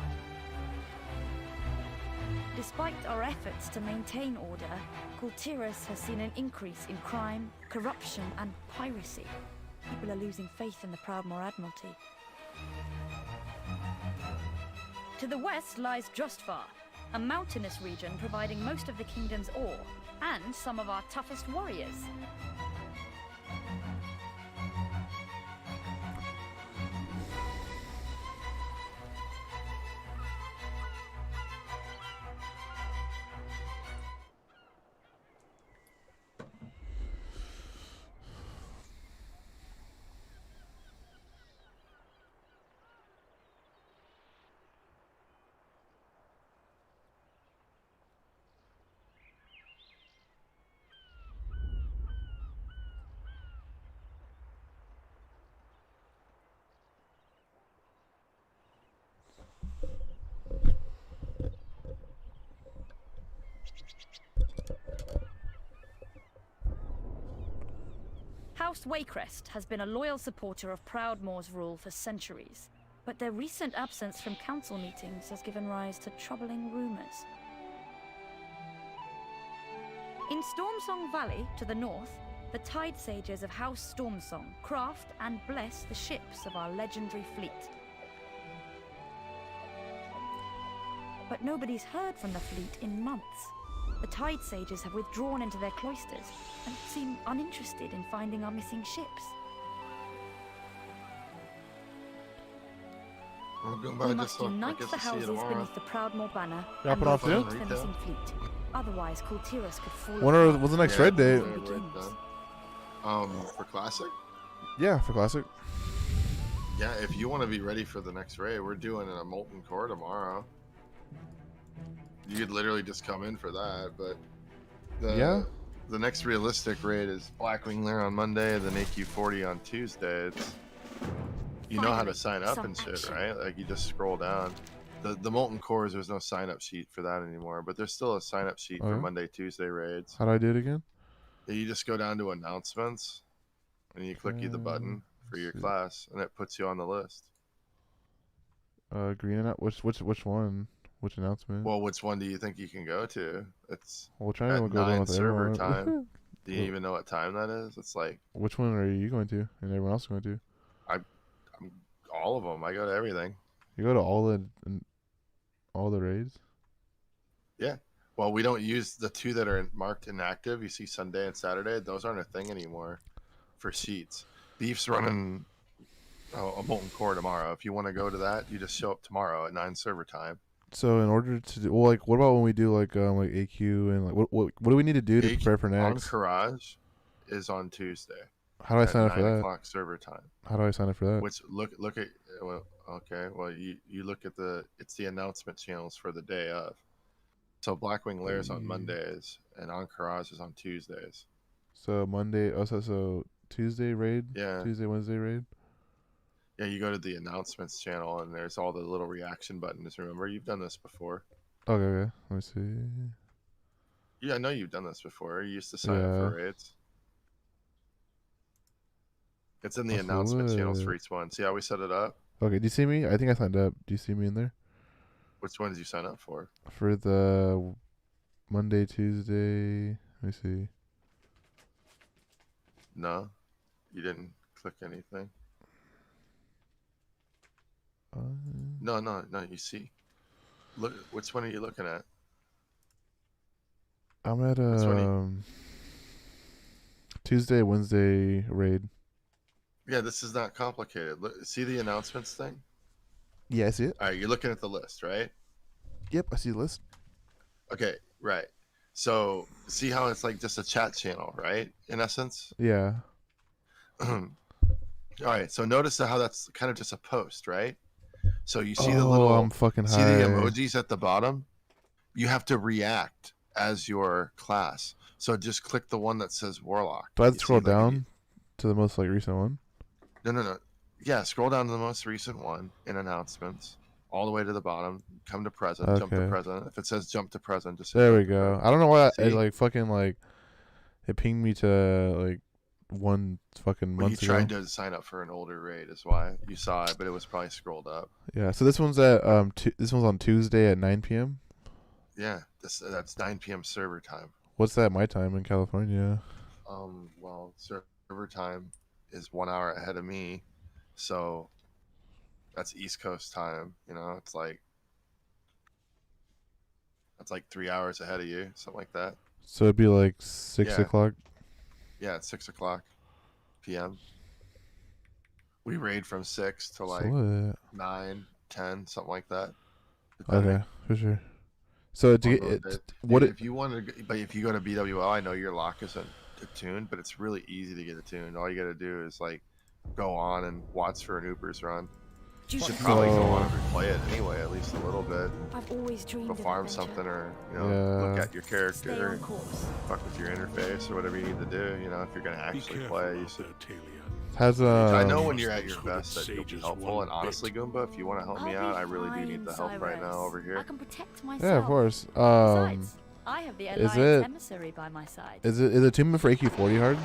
Despite our efforts to maintain order, Cultiris has seen an increase in crime, corruption, and piracy. People are losing faith in the Proudmoore Admiralty. To the west lies Justvar, a mountainous region providing most of the kingdom's ore, and some of our toughest warriors. House Waycrest has been a loyal supporter of Proudmoore's rule for centuries, but their recent absence from council meetings has given rise to troubling rumors. In Stormsong Valley, to the north, the Tide Sages of House Stormsong craft and bless the ships of our legendary fleet. But nobody's heard from the fleet in months. The Tide Sages have withdrawn into their cloisters and seem uninterested in finding our missing ships. We must unite the houses beneath the Proudmoore banner Yeah, and put off locate too? the missing fleet. Otherwise, Cultiris could fall Wonder apart what's the next before raid date? it begins. For Classic? Yeah, for Classic. Yeah, if you want to be ready for the next raid, we're doing a Molten Core tomorrow. You could literally just come in for that, but the next realistic raid is Blackwing Lair on Monday, then AQ40 on Tuesday. It's, you know how to sign up and shit, right? Like you just scroll down. The Molten Cores, there's no sign up sheet for that anymore, but there's still a sign up sheet for yeah? Monday, Tuesday raids. How do I do it again? You just go down to announcements and you click the button for your class, and it puts you on the list. Green and which one? Which announcement? Well, which one do you think you can go to? It's We'll try to at go down 9 with server everyone. time. Do you even know what time that is? It's like, Which one are you going to, and everyone else going to? I'm all of them. I go to everything. You go to all the raids. Yeah. Well, we don't use the two that are marked inactive. You see Sunday and Saturday. Those aren't a thing anymore for sheets. Beef's running a Molten Core tomorrow. If you want to go to that, you just show up tomorrow at 9 server time. So in order to do, well, like, what about when we do like AQ and like what do we need to do to prepare for next? Encourage is on Tuesday. How do I sign up for that? 9 o'clock server time. How do I sign up for that? Which look at well, okay. Well, you look at it's the announcement channels for the day of. So Blackwing Lair's on Mondays and Ankaraj is on Tuesdays. So Monday, so Tuesday raid? Yeah. Tuesday, Wednesday raid? Yeah, you go to the announcements channel and there's all the little reaction buttons. Remember, you've done this before. Okay. Let me see. Yeah, I know you've done this before. You used to sign up for raids. It's in the announcement channels for each one. See how we set it up? Okay, do you see me? I think I signed up. Do you see me in there? Which one did you sign up for? For the Monday, Tuesday. Let me see. No, you didn't click anything. No, you see. Look, which one are you looking at? I'm at Tuesday, Wednesday raid. Yeah, this is not complicated. Look, see the announcements thing? Yeah, I see it. All right, you're looking at the list, right? Yep, I see the list. Okay, right. So see how it's like just a chat channel, right? In essence. Yeah. All right. So notice how that's kind of just a post, right? So you see the Oh, little, I'm fucking see high. the emojis at the bottom. You have to react as your class. So just click the one that says Warlock. Do I have to You scroll see, like, down to the most recent one? No. Yeah, scroll down to the most recent one in announcements, all the way to the bottom. Come to present, jump to Okay. present. If it says jump to present, just say There jump we to go. present. I don't know why See? it pinged me to like one fucking Well, you month ago. tried to sign up for an older raid, is why you saw it, but it was probably scrolled up. Yeah, so this one's at this one's on Tuesday at 9 p.m. Yeah, that's 9 p.m. server time. What's that my time in California? Well, server time is 1 hour ahead of me, so that's East Coast time. You know, it's like that's like 3 hours ahead of you, something like that. So it'd be like 6 Yeah. o'clock. Yeah, it's 6 o'clock p.m. We raid from 6 to like lit. 9, 10, something like that. Okay, for sure. So to get it, what if you want to, but if you go to BWL, I know your lock isn't attuned, but it's really easy to get attuned. All you got to do is like go on and watch for an Uber's run. You should probably go on and play it anyway, at least a little bit. I've always dreamed Go of farm adventure. something, or look Yeah. at your character, Stay on course. fuck with your interface, or whatever you need to do. You know, if you're gonna actually play, you should. Has I know when you're at your best that you'll be helpful, and honestly, Goomba, if you want to help me out, I really do need the help right now over here. I can protect myself. Yeah, of course. Besides, I have the Is Alliance it emissary by my side. is attunement for AQ40 hard?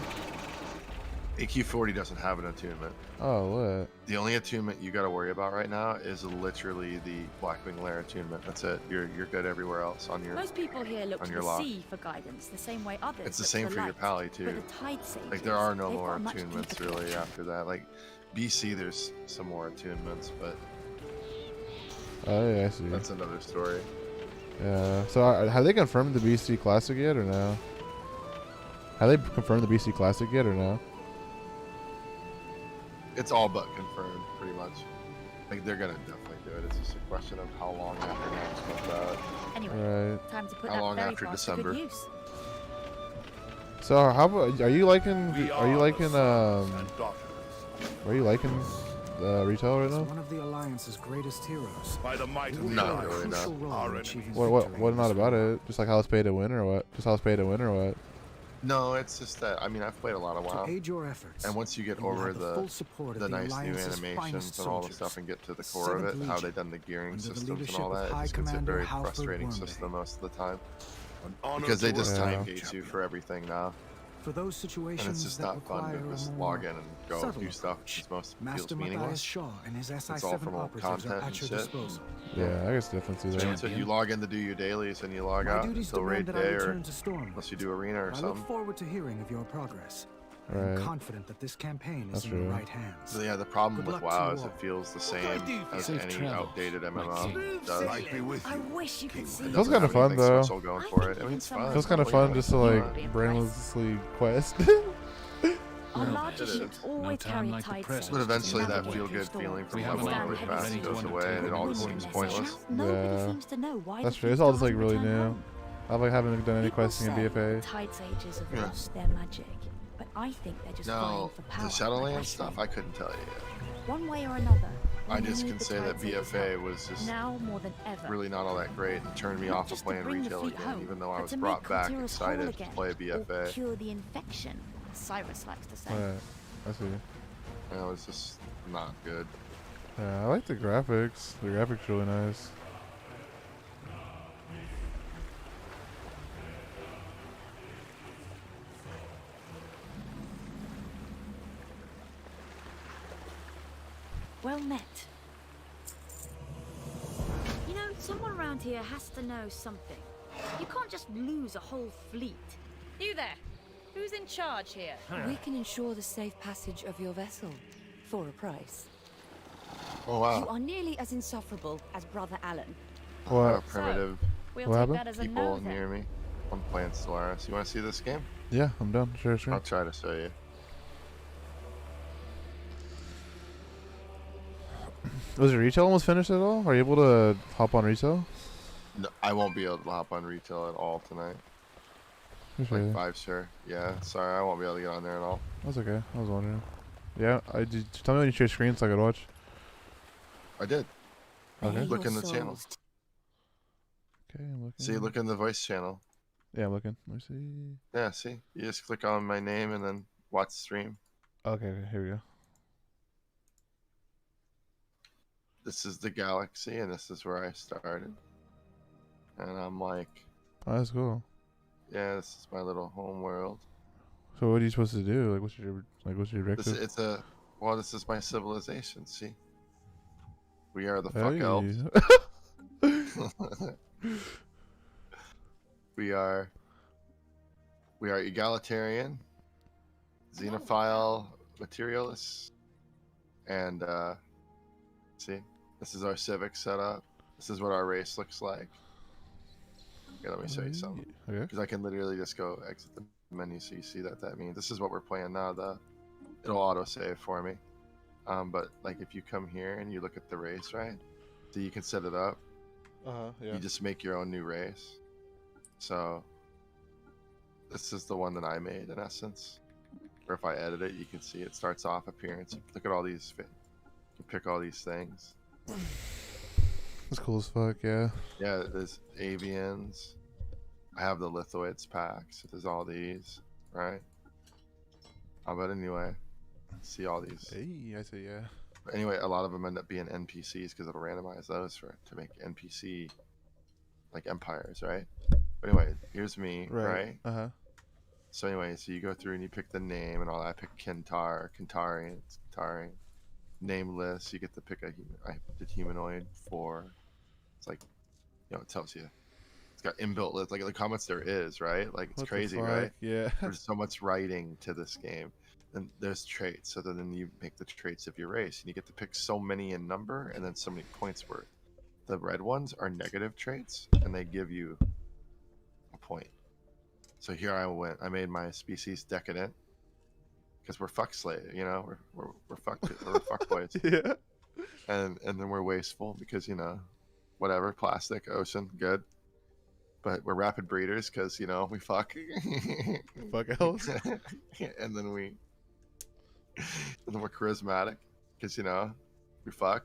AQ40 doesn't have an attunement. Oh, what? The only attunement you got to worry about right now is literally the Blackwing Lair attunement. That's it. You're good everywhere else on your. Most people here look on to your the lock. sea for guidance, the same way others. It's the look same to for your light. pally too. But the Tide Sages, Like there are no they've more got a much attunements deeper really connection. after that. Like BC, there's some more attunements, but Oh, yeah, I see. that's another story. Yeah. So have they confirmed the BC Classic yet or no? Have they confirmed the BC Classic yet or no? It's all but confirmed, pretty much. Like they're gonna definitely do it. It's just a question of how long after next comes out. Anyway, Right. time to put How that long very after fast to December? good use. So how about are you liking We are you are liking the sons and daughters. are you liking retail right now? One of the Alliance's greatest heroes. By the might of the Not Alliance, really, no. Crucial role our in enemies. achieving What victory in not this about war. it? Just like how it's pay to win or what? Just how it's pay to win or what? No, it's just that I mean I've played a lot of WoW, To aid your efforts, and once you get you will over have the full support of the nice new Alliance's animations finest and all the soldiers. stuff and get to the core of it, 7th how Legion, they've done the gearing under the systems and leadership all of that, it High just gets a Commander very Halford frustrating Wormday. system most of the time. An honor Because they to just our time Yeah. gate you for everything now. For those situations And it's just that not fun require to a just more log in and go subtle do stuff approach, because most feels Master Matthias meaningless. Shaw and his It's all SI-7 from old operatives content are and at your shit. disposal. Yeah, I guess definitely see that. So you log in to do your dailies and you log My out duties until raid demand that I day, or return to Stormwind. unless you do arena or I look something. forward to hearing of your progress. I Right. am confident that this campaign That's is in the true. right hands. So yeah, the problem Good with luck to WoW you is all. it feels the same as Safe any travels, outdated my MMO king. does. Light be with I you. wish you could see. It Feels doesn't kinda have fun, anything though. special going I for think it. I mean, even it's some fun. Feels kind of Well, you fun know, just to You'll like be impressed. brainlessly quest. Our Well, larger it is. ships No always time carry like the Tide present. Sages But to eventually that navigate feel through good storms. feeling from We have leveling enough really ready fast to goes undertake away and it all Within seems this pointless. house, nobody Yeah. seems to know why That's the true. It's fleet all just like doesn't really return new. home. I like haven't done any People questing in say BFA. the Tide Sages have Yeah. lost their magic, but I think they're just Now, vying for the power. Shadowlands like stuff, Ashray. I couldn't tell you yet. One way or another, I just can say that BFA was just now more than ever. really not all that great and turned me Not off of just to playing bring the retail fleet again, home, even though I but was to brought make back Kultura's excited whole to again, play or BFA. cure the infection, as Cyrus likes to say. Alright, I see. And it was just not good. Yeah, I like the graphics. The graphics really nice. Well met. You know, someone around here has to know something. You can't just lose a whole fleet. You there! Who's in charge here? We can ensure the safe passage of your vessel for a price. Oh wow. You are nearly as insufferable as Brother Alan. What? Primitive We'll What take happened? that as a people no then. near me. I'm playing Stellaris. You want to see this game? Yeah, I'm done. Share screen. I'll try to show you. Was your retail almost finished at all? Are you able to hop on retail? No, I won't be able to hop on retail at all tonight. Okay. Like 5 sure. Yeah, sorry, I won't be able to get on there at all. That's okay. I was wondering. Yeah, I did. Tell me when you share screen so I could watch. I did. Okay. Look in the channel. Okay, I'm looking. See, look in the voice channel. Yeah, I'm looking. Let me see. Yeah, see? You just click on my name and then watch stream. Okay, here we go. This is the galaxy, and this is where I started. And I'm like, Oh, that's cool. yeah, this is my little home world. So what are you supposed to do? Like, what's your objective? Well, this is my civilization. See, we are the Hey. fuck elves. we are egalitarian, xenophile, materialists, and see, this is our civic setup. This is what our race looks like. Okay, let me show you something. Okay. Because I can literally just go exit the menu so you see that means this is what we're playing now. It'll auto save for me. But like if you come here and you look at the race, right? So you can set it up. Yeah. You just make your own new race. So this is the one that I made in essence. Or if I edit it, you can see it starts off appearance. Look at all these. You can pick all these things. That's cool as fuck. Yeah. Yeah, there's avians. I have the lithoids pack, so there's all these, right? But anyway, see all these. Hey, I see. Yeah. But anyway, a lot of them end up being NPCs because it'll randomize those to make NPC like empires, right? But anyway, here's me, right? Uh-huh. So anyway, so you go through and you pick the name and all that. I pick Kentarian. Nameless. You get to pick a human. I did humanoid 4. It's like, you know, it tells you. It's got inbuilt list. Like the comments there is, right? Like it's What the crazy, fuck? right? Yeah. There's so much writing to this game. And there's traits. So then you make the traits of your race. And you get to pick so many in number and then so many points worth. The red ones are negative traits and they give you a point. So here I made my species decadent. Because we're fuck slave, you know, we're fuck boys. Yeah. And then we're wasteful because, you know, whatever, plastic, ocean, good. But we're rapid breeders because, you know, we fuck. Fuck else. and then we're charismatic because, you know, we fuck.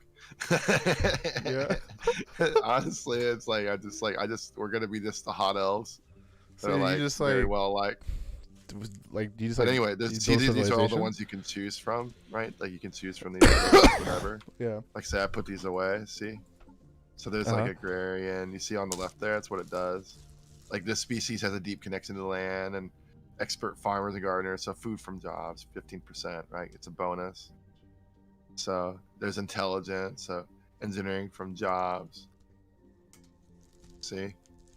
Yeah. Honestly, it's like we're gonna be just the hot elves. So They're you like just very like well liked. Like do you just But like anyway, you these build are all the civilization? ones you can choose from, right? Like you can choose from these whatever. Yeah. Like say I put these away, see? So there's like agrarian. You see on the left there, that's what it does. Like this species has a deep connection to the land and expert farmers and gardeners, so food from jobs, 15%, right? It's a bonus. So there's intelligence, so engineering from jobs. See?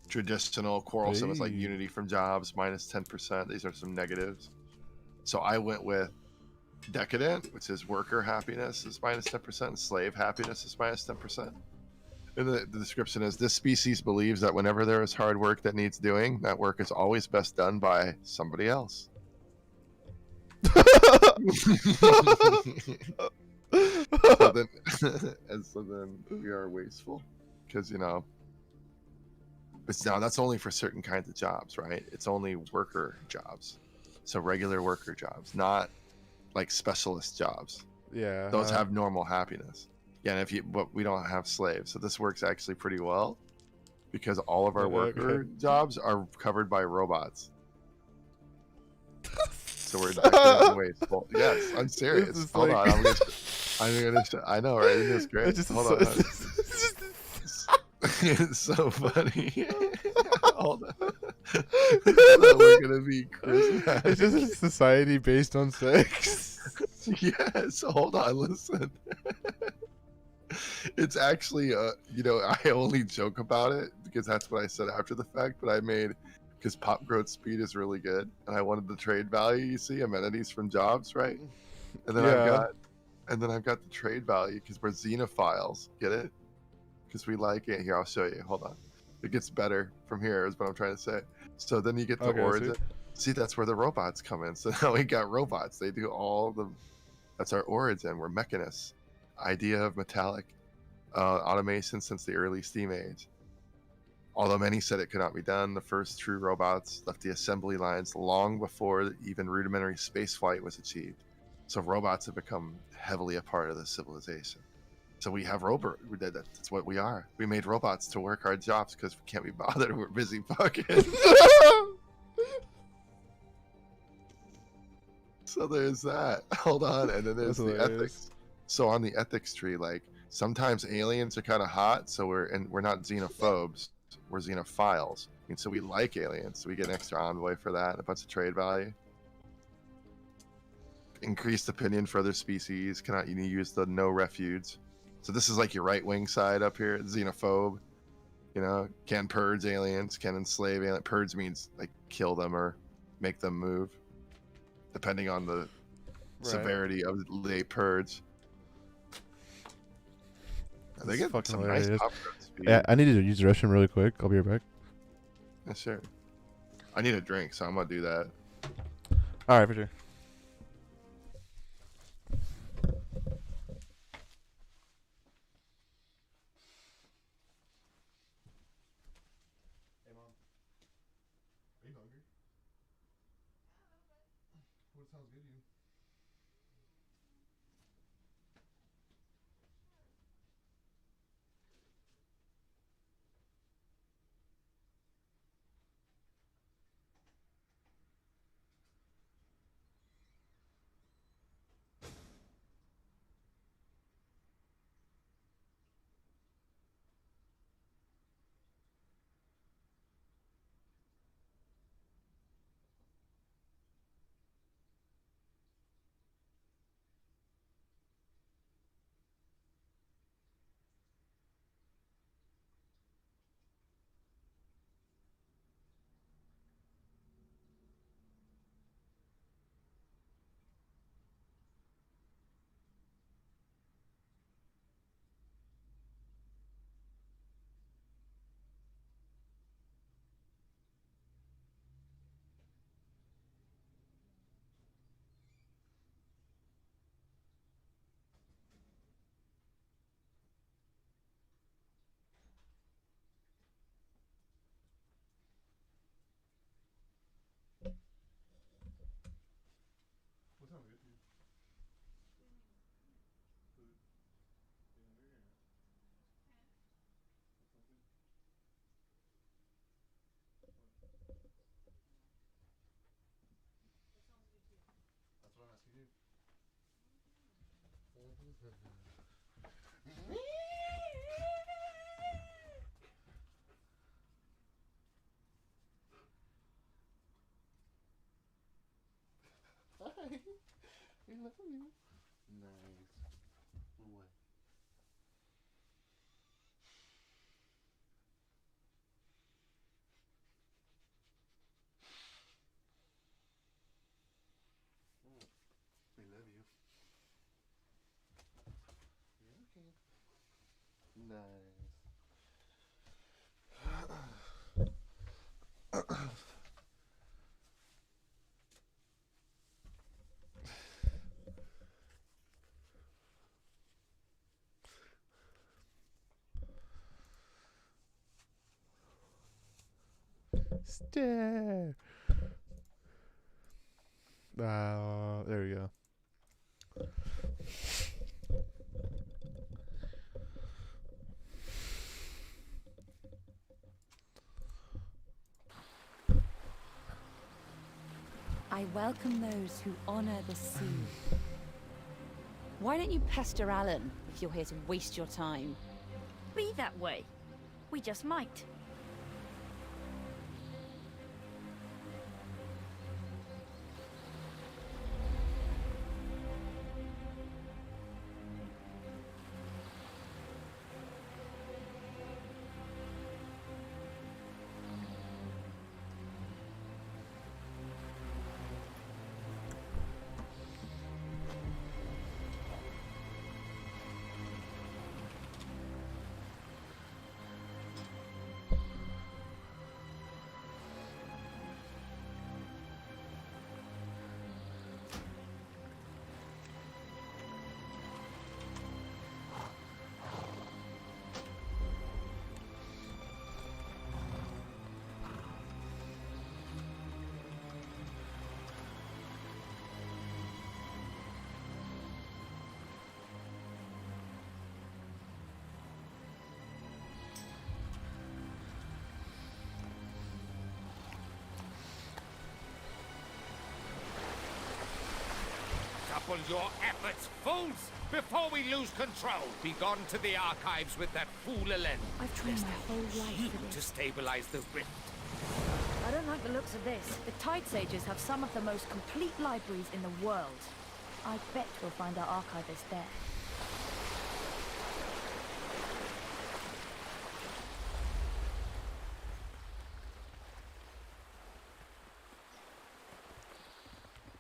Traditional quarrelsome is like unity from jobs, minus 10%. These are some negatives. So I went with decadent, which is worker happiness is minus 10%, and slave happiness is minus 10%. And the description is this species believes that whenever there is hard work that needs doing, that work is always best done by somebody else. So then we are wasteful because, you know, but now that's only for certain kinds of jobs, right? It's only worker jobs. So regular worker jobs, not like specialist jobs. Yeah. Those have normal happiness. Yeah, and if you, but we don't have slaves, so this works actually pretty well because all of our Okay, worker okay. jobs are covered by robots. So we're definitely wasteful. Yes, I'm serious. is Hold like- on, I'm gonna. I know, right? Isn't this great? It's just Hold so- on. It's so funny. Hold on. So we're gonna be charismatic. It's just a society based on sex. Yes. Hold on. Listen. It's actually, you know, I only joke about it because that's what I said after the fact. But I made because pop growth speed is really good, and I wanted the trade value. You see, amenities from jobs, right? And then Yeah. I've got the trade value because we're xenophiles. Get it? Because we like it. Here, I'll show you. Hold on. It gets better from here, is what I'm trying to say. So then you get the Okay, I see. origin. See, that's where the robots come in. So now we got robots. They do all the. That's our origin. We're mechanists. Idea of metallic automation since the early steam age. Although many said it could not be done, the first true robots left the assembly lines long before even rudimentary spaceflight was achieved. So robots have become heavily a part of the civilization. So we have that's what we are. We made robots to work our jobs because we can't be bothered. We're busy fucking. So there's that. Hold on, and then there's That's the hilarious. ethics. So on the ethics tree, like sometimes aliens are kind of hot, so we're not xenophobes, we're xenophiles. And so we like aliens, so we get an extra envoy for that, a bunch of trade value. Increased opinion for other species. Cannot you use the no refuge. So this is like your right wing side up here, xenophobe. You know, can purge aliens, can enslave aliens. Purge means like kill them or make them move, depending on the severity of the purge. And they This is get fucking some hilarious. nice popcorn speed. Yeah, I needed to use the restroom really quick. I'll be right back. Yeah, sure. I need a drink, so I'm gonna do that. All right, for sure. Hey, Mom. Are you hungry? What sounds good to you? What sounds good to you? Food. You hungry or not? What sounds good? That's what I'm asking you. Hi. We love you. Nice. What? We love you. You're okay. Nice. Stare. There we go. I welcome those who honor the sea. Why don't you pester Alan if you're here to waste your time? Be that way. We just might. Double your efforts, fools! Before we lose control, be gone to the archives with that fool Elen. I've trained my whole life You for this. to stabilize the rift. I don't like the looks of this. The Tide Sages have some of the most complete libraries in the world. I bet we'll find our archivist there.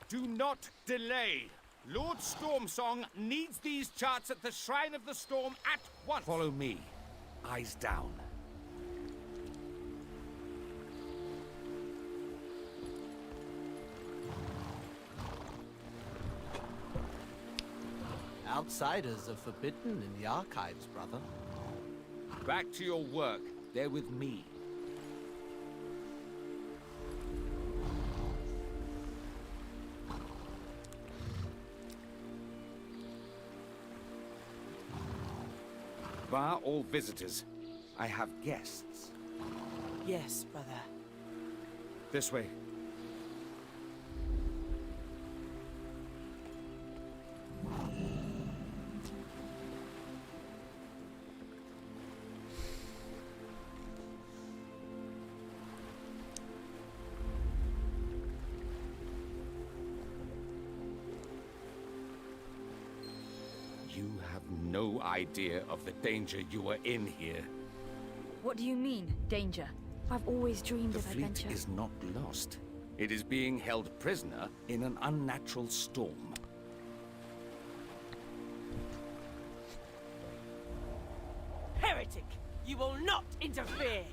Do not delay. Lord Stormsong needs these charts at the Shrine of the Storm at once. Follow me. Eyes down. Outsiders are forbidden in the archives, brother. Back to your work. They're with me. Bar all visitors. I have guests. Yes, brother. This way. You have no idea of the danger you are in here. What do you mean, danger? I've always dreamed The of fleet adventure. is not lost. It is being held prisoner in an unnatural storm. Heretic! You will not interfere!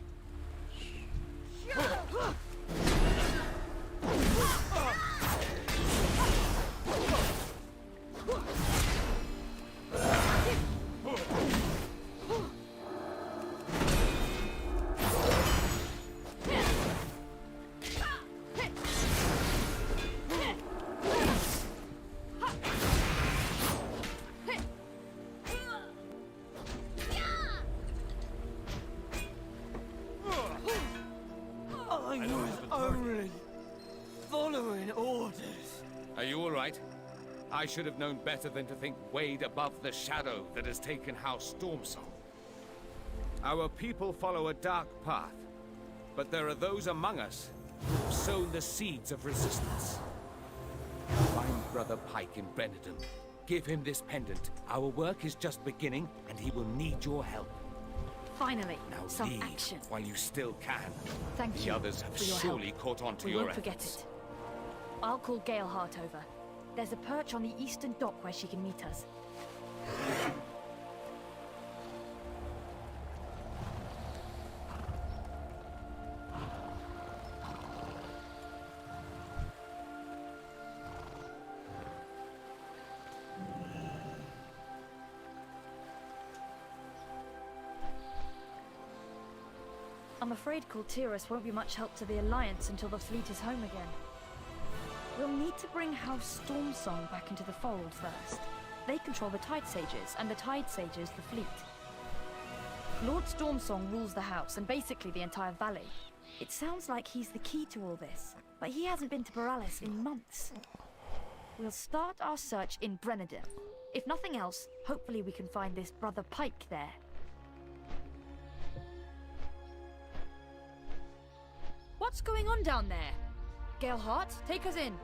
I was only following orders. Are you all right? I should have known better than to think wade above the shadow that has taken House Stormsong. Our people follow a dark path, but there are those among us who have sown the seeds of resistance. Find Brother Pike in Brenadon. Give him this pendant. Our work is just beginning, and he will need your help. Finally, Now some leave action. while you still can. Thank The you others have for your surely help. caught on to We your won't forget efforts. it. I'll call Galehart over. There's a perch on the eastern dock where she can meet us. I'm afraid Kultiras won't be much help to the Alliance until the fleet is home again. We'll need to bring House Stormsong back into the fold first. They control the Tide Sages, and the Tide Sages the fleet. Lord Stormsong rules the house and basically the entire valley. It sounds like he's the key to all this, but he hasn't been to Borealis in months. We'll start our search in Brenadin. If nothing else, hopefully we can find this Brother Pike there. What's going on down there? Galehart, take us in.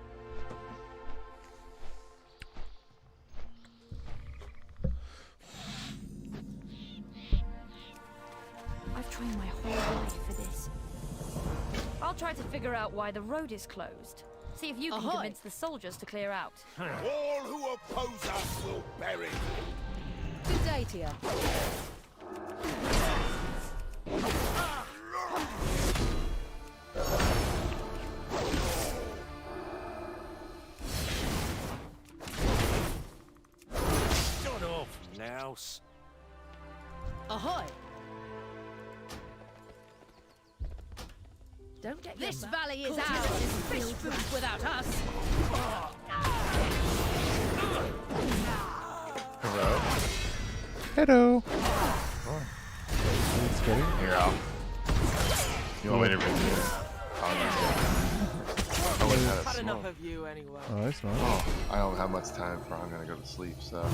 I've trained my whole life for this. I'll try to figure out why the road is closed. See if you can convince the soldiers to clear out. All who oppose us will perish. Good day to you. Shut off, louse. Ahoy! Don't get This valley is ours. Fish food without us. Hello. Hello. Here, Al. You want me to bring you? I've had enough of you anyway. Oh, that's nice. Oh, I don't have much time for I'm gonna go to sleep, so.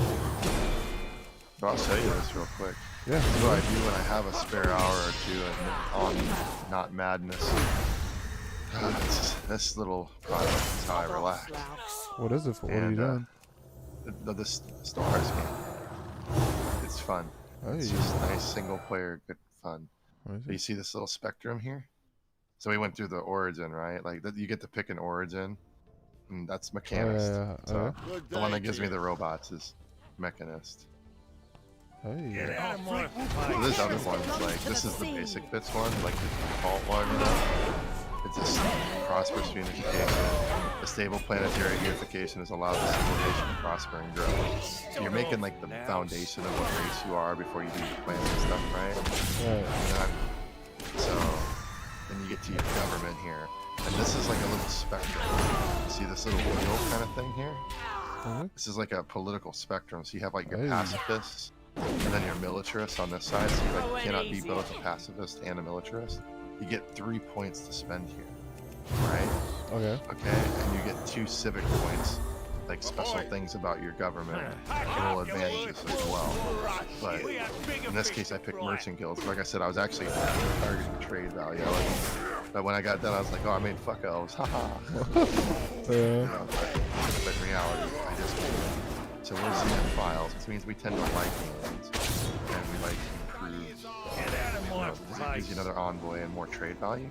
But I'll show you this real quick. Yeah. This is what I do when I have a spare hour or two on Not Madness. This little product is how I relax. What is it for? What are you doing? The Stars game. It's fun. It's just nice single player, good fun. So you see this little spectrum here? So we went through the origin, right? Like you get to pick an origin, and that's Mechanist. So the one that gives me the robots is Mechanist. Hey. So there's other ones, like this is the basic bits one, like the default one, you know? It's a prosperous unification. A stable planetary unification has allowed the civilization to prosper and grow. So you're making like the foundation of what race you are before you do the planet and stuff, right? So then you get to your government here. And this is like a little spectrum. See this little wheel kind of thing here? This is like a political spectrum. So you have like your pacifists and then your militarists on this side. So you like cannot be both a pacifist and a militarist. You get 3 points to spend here, right? Okay. Okay, and you get 2 civic points, like special things about your government, little advantages as well. But in this case, I picked merchant guilds. Like I said, I was actually targeting trade value. But when I got done, I was like, oh, I made fuck elves, haha. But in reality, I just so we're Xenophiles, which means we tend to like aliens, and we like improve. It gives you another envoy and more trade value.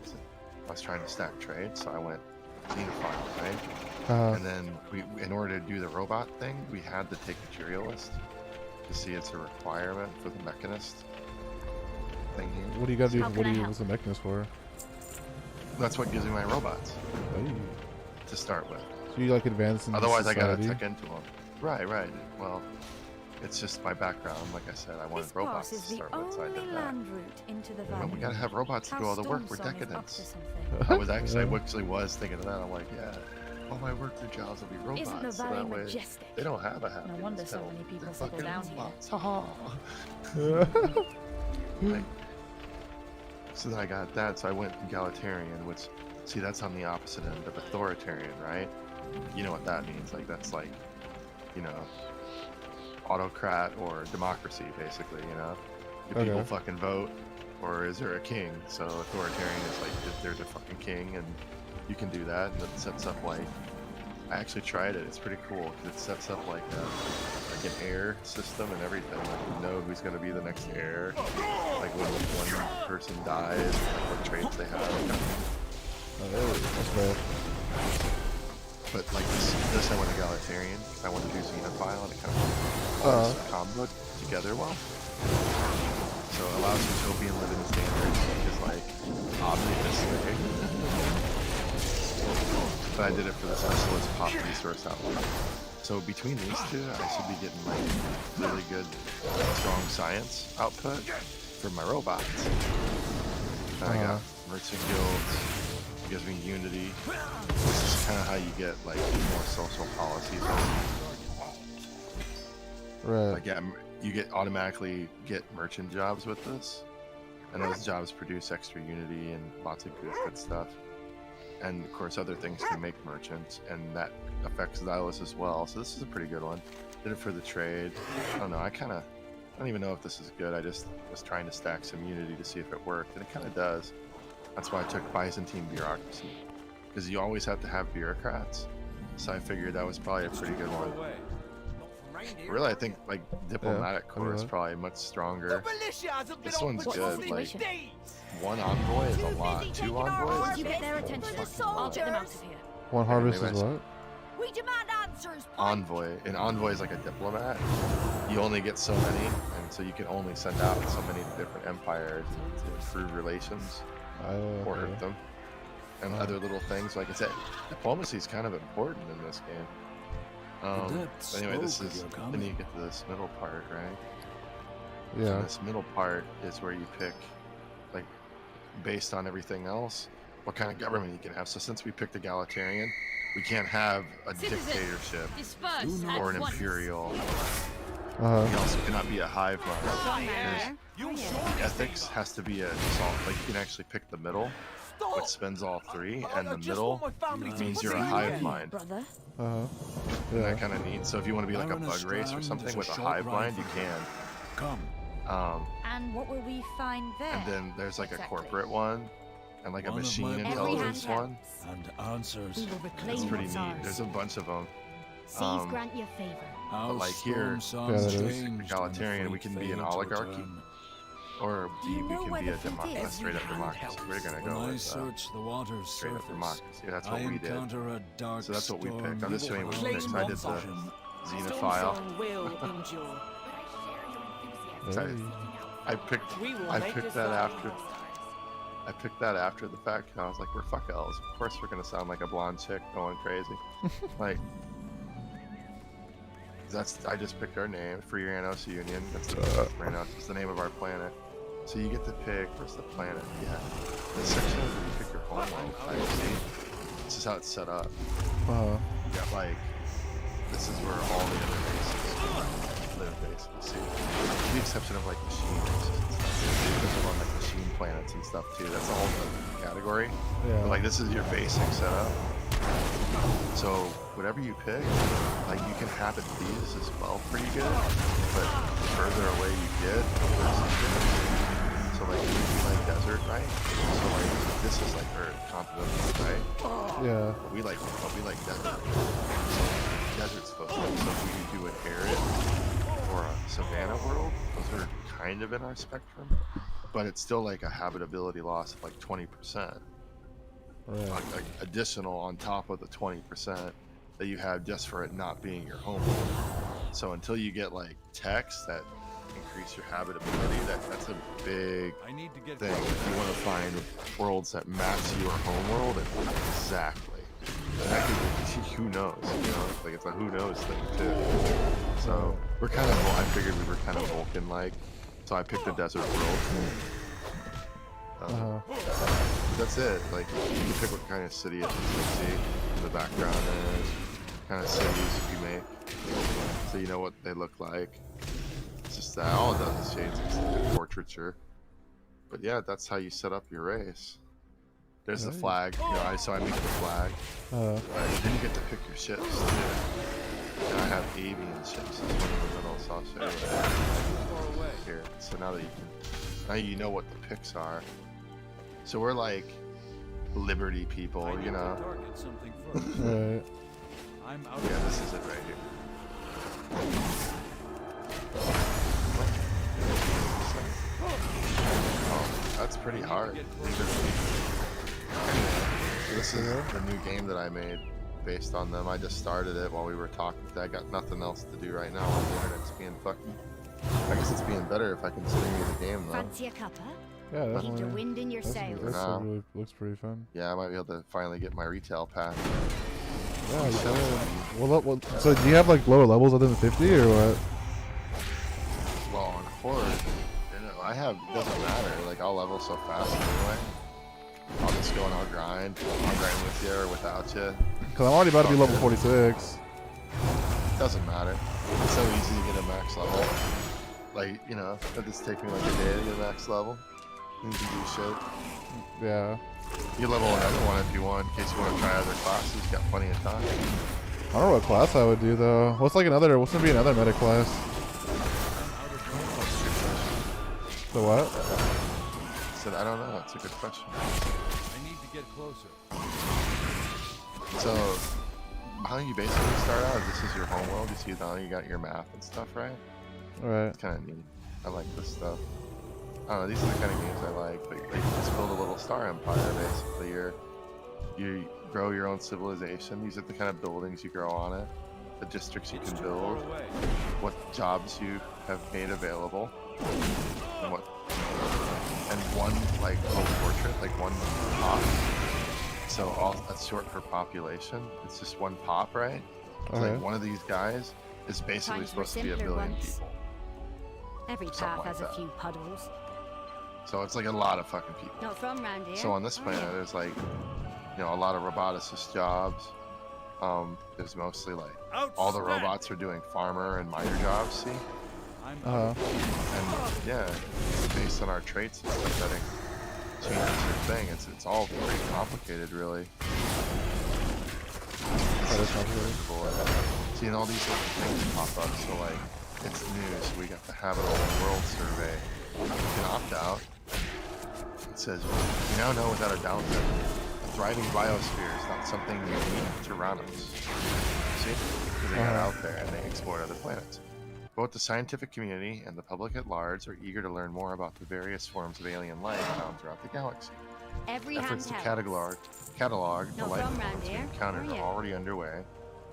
I was trying to stack trade, so I went Xenophile, right? And then in order to do the robot thing, we had to take Materialist to see it's a requirement for the Mechanist thing here. What do you got to do? What do you use the Mechanist for? That's what gives me my robots to start with. So you like advance in Otherwise, society? I gotta tech into them. Right. Well, it's just my background. Like I said, I wanted robots to start with, so I did that. But we gotta have robots to do all the work. We're decadents. I actually was thinking of that. I'm like, yeah, all my worker jobs will be robots. Isn't the so valley that way majestic? they don't have a happy. No wonder so many people settle down here. So then I got that, so I went egalitarian, which, see, that's on the opposite end of authoritarian, right? You know what that means? Like that's like, you know, autocrat or democracy, basically, you know? Do people fucking vote, or is there a king? So authoritarian is like, if there's a fucking king, and you can do that, and it sets up like, I actually tried it, it's pretty cool, because it sets up like an heir system and everything, like you know who's going to be the next heir, like when one person dies, like what traits they have. That's bad. But like this I went egalitarian, because I wanted to do Xenophile, and it kind of combo together well. So it allows utopian living standards, which is like oddly this way. But I did it for the specialist pop resource output. So between these two, I should be getting like really good, strong science output for my robots. And I got merchant guilds, gives me unity. This is kind of how you get like more social policies. Right. Like, yeah, you get automatically get merchant jobs with this. and those jobs produce extra unity and lots of good stuff. And of course, other things can make merchants, and that affects Xylus as well. So this is a pretty good one. Did it for the trade. I don't know. I don't even know if this is good. I just was trying to stack some unity to see if it worked, and it kind of does. That's why I took Byzantine bureaucracy, because you always have to have bureaucrats. So I figured that was probably a pretty good one. Really, I think like diplomatic corps is probably much stronger. This one's good. Like, one envoy is a lot. 2 envoys. You get their attention. I'll get them out of here. One harvest is what? We demand answers. Envoy. An envoy is like a diplomat. You only get so many, and so you can only send out so many different empires to improve relations or hurt them. And other little things. Like I said, diplomacy is kind of important in this game. Anyway, this is, then you get to this middle part, right? Yeah. So this middle part is where you pick, like, based on everything else, what kind of government you can have. So since we picked egalitarian, we can't have a dictatorship or an imperial. We also cannot be a hive mind. Ethics has to be a salt. Like, you can actually pick the middle, which spends all 3, and the middle means you're a hive mind. And that kind of neat. So if you want to be like a bug race or something with a hive mind, you can. And what will we find there? And then there's like a corporate one, and like a machine intelligence one. And answers. It's pretty neat. There's a bunch of them. Seas grant your favor. But like here, egalitarian, we can be an oligarchy, or we can be a straight up democracy. We're gonna go with straight up democracy. That's what we did. So that's what we picked. I'm just showing you what we picked. I did the xenophile. I picked that after the fact, and I was like, we're fuck elves. Of course we're gonna sound like a blonde chick going crazy. Like, I just picked our name, Free Ranos Union. That's Ranos is the name of our planet. So you get to pick, where's the planet? Yeah. The section where you pick your homeworld. This is how it's set up. You got like, this is where all the other races live, basically. See, with the exception of like machine races and stuff. There's on like machine planets and stuff too. That's a whole other category. But like, this is your basic setup. So whatever you pick, like, you can habit these as well pretty good, but the further away you get, so like desert, right? So like this is like Earth, continental, right? Yeah. But we like desert. So desert's supposed to be, so if we do an arid or a savanna world, those are kind of in our spectrum, but it's still like a habitability loss of like 20%. Like additional on top of the 20% that you have just for it not being your home. So until you get like techs that increase your habitability, that's a big thing. If you want to find worlds that match your home world, exactly. And that could be, who knows, you know, like it's a who knows thing too. So we're kind of, I figured we were kind of Vulcan-like, so I picked a desert world. That's it. Like, you can pick what kind of city it is you see in the background and kind of cities you make, so you know what they look like. It's just that all it does is change the portraiture. But yeah, that's how you set up your race. There's the flag. You know, so I make the flag. Then you get to pick your ships too. And I have avian ships. This one in the middle, so I'll show you here. So now that now you know what the picks are. So we're like liberty people, you know. Right. Yeah, this is it right here. Oh, that's pretty hard. So this is the new game that I made based on them. I just started it while we were talking. I got nothing else to do right now while the internet's being fucking. I guess it's being better if I can stream you the game though. Fancy a cuppa? Yeah, definitely. Keep your wind in your sails. Really looks pretty fun. Yeah, I might be able to finally get my retail pass. Yeah, you can. Well, so do you have like lower levels other than 50 or what? Well, on horde, you know, it doesn't matter. Like, I'll level so fast anyway. I'll just go and I'll grind. I'll grind with you or without you. Cause I'm already about to be level 46. Doesn't matter. It's so easy to get a max level. Like, you know, it'll just take me like a day to get max level. You can do shit. Yeah. You level another one if you want, in case you want to try other classes. You got plenty of time. I don't know what class I would do though. What's gonna be another meta class? The what? I said, I don't know. That's a good question. I need to get closer. So, how you basically start out, this is your home world. You see now you got your map and stuff, right? Right. It's kind of neat. I like this stuff. I don't know, these are the kind of games I like. But you just build a little star empire, basically. You grow your own civilization. These are the kind of buildings you grow on it. The districts you can build. What jobs you have made available. And one like little portrait, like one pop. So that's short for population. It's just one pop, right? It's Okay. like one of these guys is basically Times supposed were to be a simpler billion once. people. Every Something path like has a that. few puddles. So it's like a lot of fucking people. Not from round here. So on this are planet, you? there's like, you know, a lot of roboticist jobs. There's mostly like all the robots are doing farmer and miner jobs. See? And yeah, it's based on our traits and stuff that it changes your thing. It's all pretty complicated, really. Seeing all these little things pop up, so like it's new. So we got the habitable world survey. You can opt out. It says we now know without a doubt that a thriving biosphere is not something unique to Ranos. See, because they got out there and they explored other planets. Both the scientific community and the public at large are eager to learn more about the various forms of alien life found throughout the galaxy. Every Efforts to hand helps. catalog the Not life from round forms we here, encountered are are you? already underway,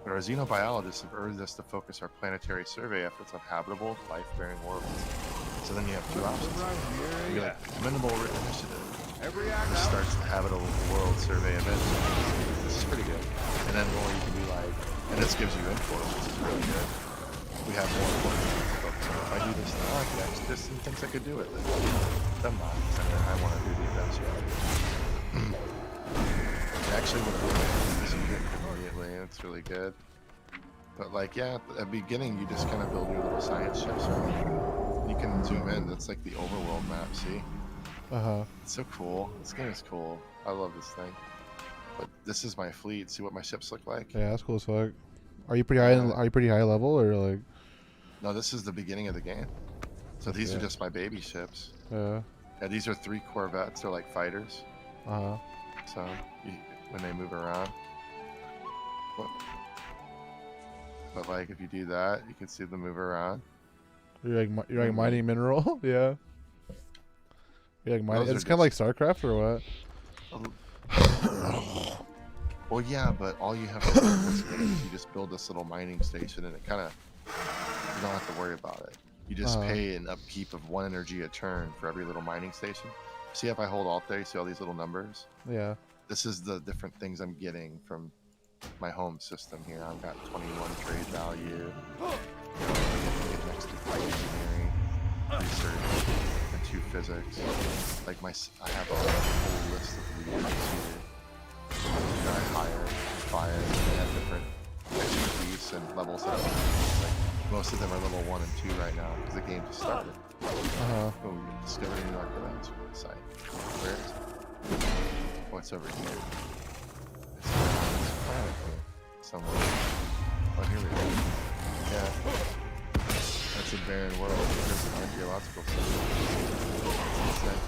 but our xenobiologists have urged us to focus our planetary survey efforts on habitable, life-bearing worlds. So then you have two options. You get a commendable written initiative. This starts the habitable world survey event. This is pretty good. And then more you can be like, and this gives you info, which is really good. We have more important things to focus on. If I do this now, I could actually, there's some things I could do with it. I'm not, and then I want to do the adventure. I actually would have zoom in immediately, and it's really good. But like, yeah, at the beginning, you just kind of build your little science ships around. You can zoom in, that's like the overworld map, see? It's so cool. This game is cool. I love this thing. But this is my fleet. See what my ships look like? Yeah, that's cool as fuck. Are you pretty high? Are you pretty high level or like? No, this is the beginning of the game. So these are just my baby ships. Yeah. Yeah, these are 3 Corvettes. They're like fighters. So when they move around. But like if you do that, you can see them move around. You're like mining mineral. Yeah. You're like mining. Those It's are kind of like StarCraft or what? Well, yeah, but all you have to do is you just build this little mining station, and it kind of you don't have to worry about it. You just pay an upkeep of 1 energy a turn for every little mining station. See if I hold Alt there, you see all these little numbers? Yeah. This is the different things I'm getting from my home system here. I've got 21 trade value. I get next to 3 engineering, research, and 2 physics. Like I have a whole list of leaders here that I hire, fire. They have different expertise and levels of like most of them are level 1 and 2 right now because the game just started. Oh, we discovered a new archaeology site. Where is it? What's over here? It's planet here. Somewhere. Oh, here we go. Yeah. That's a barren world. There's an archaeological site.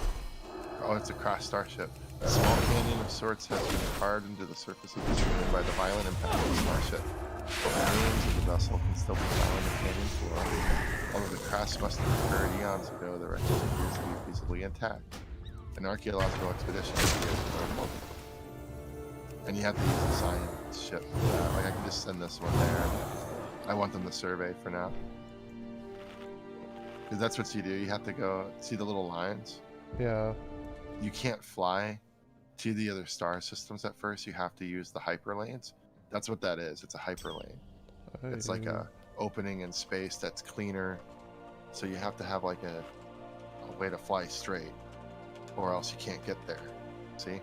Oh, it's a cross starship. A small canyon of sorts has been carved into the surface of the moon by the violent impact of the starship. The ruins of the vessel can still be found on the canyon floor. Although the crash must have occurred eons ago, the wreckage appears to be feasibly intact. An archaeological expedition is here. And you have to use the science ship for that. Like I can just send this one there. I want them to survey for now. Because that's what you do. You have to go see the little lines. Yeah. You can't fly to the other star systems at first. You have to use the hyperlanes. That's what that is. It's a hyperlane. It's like a opening in space that's cleaner. So you have to have like a way to fly straight, or else you can't get there. See?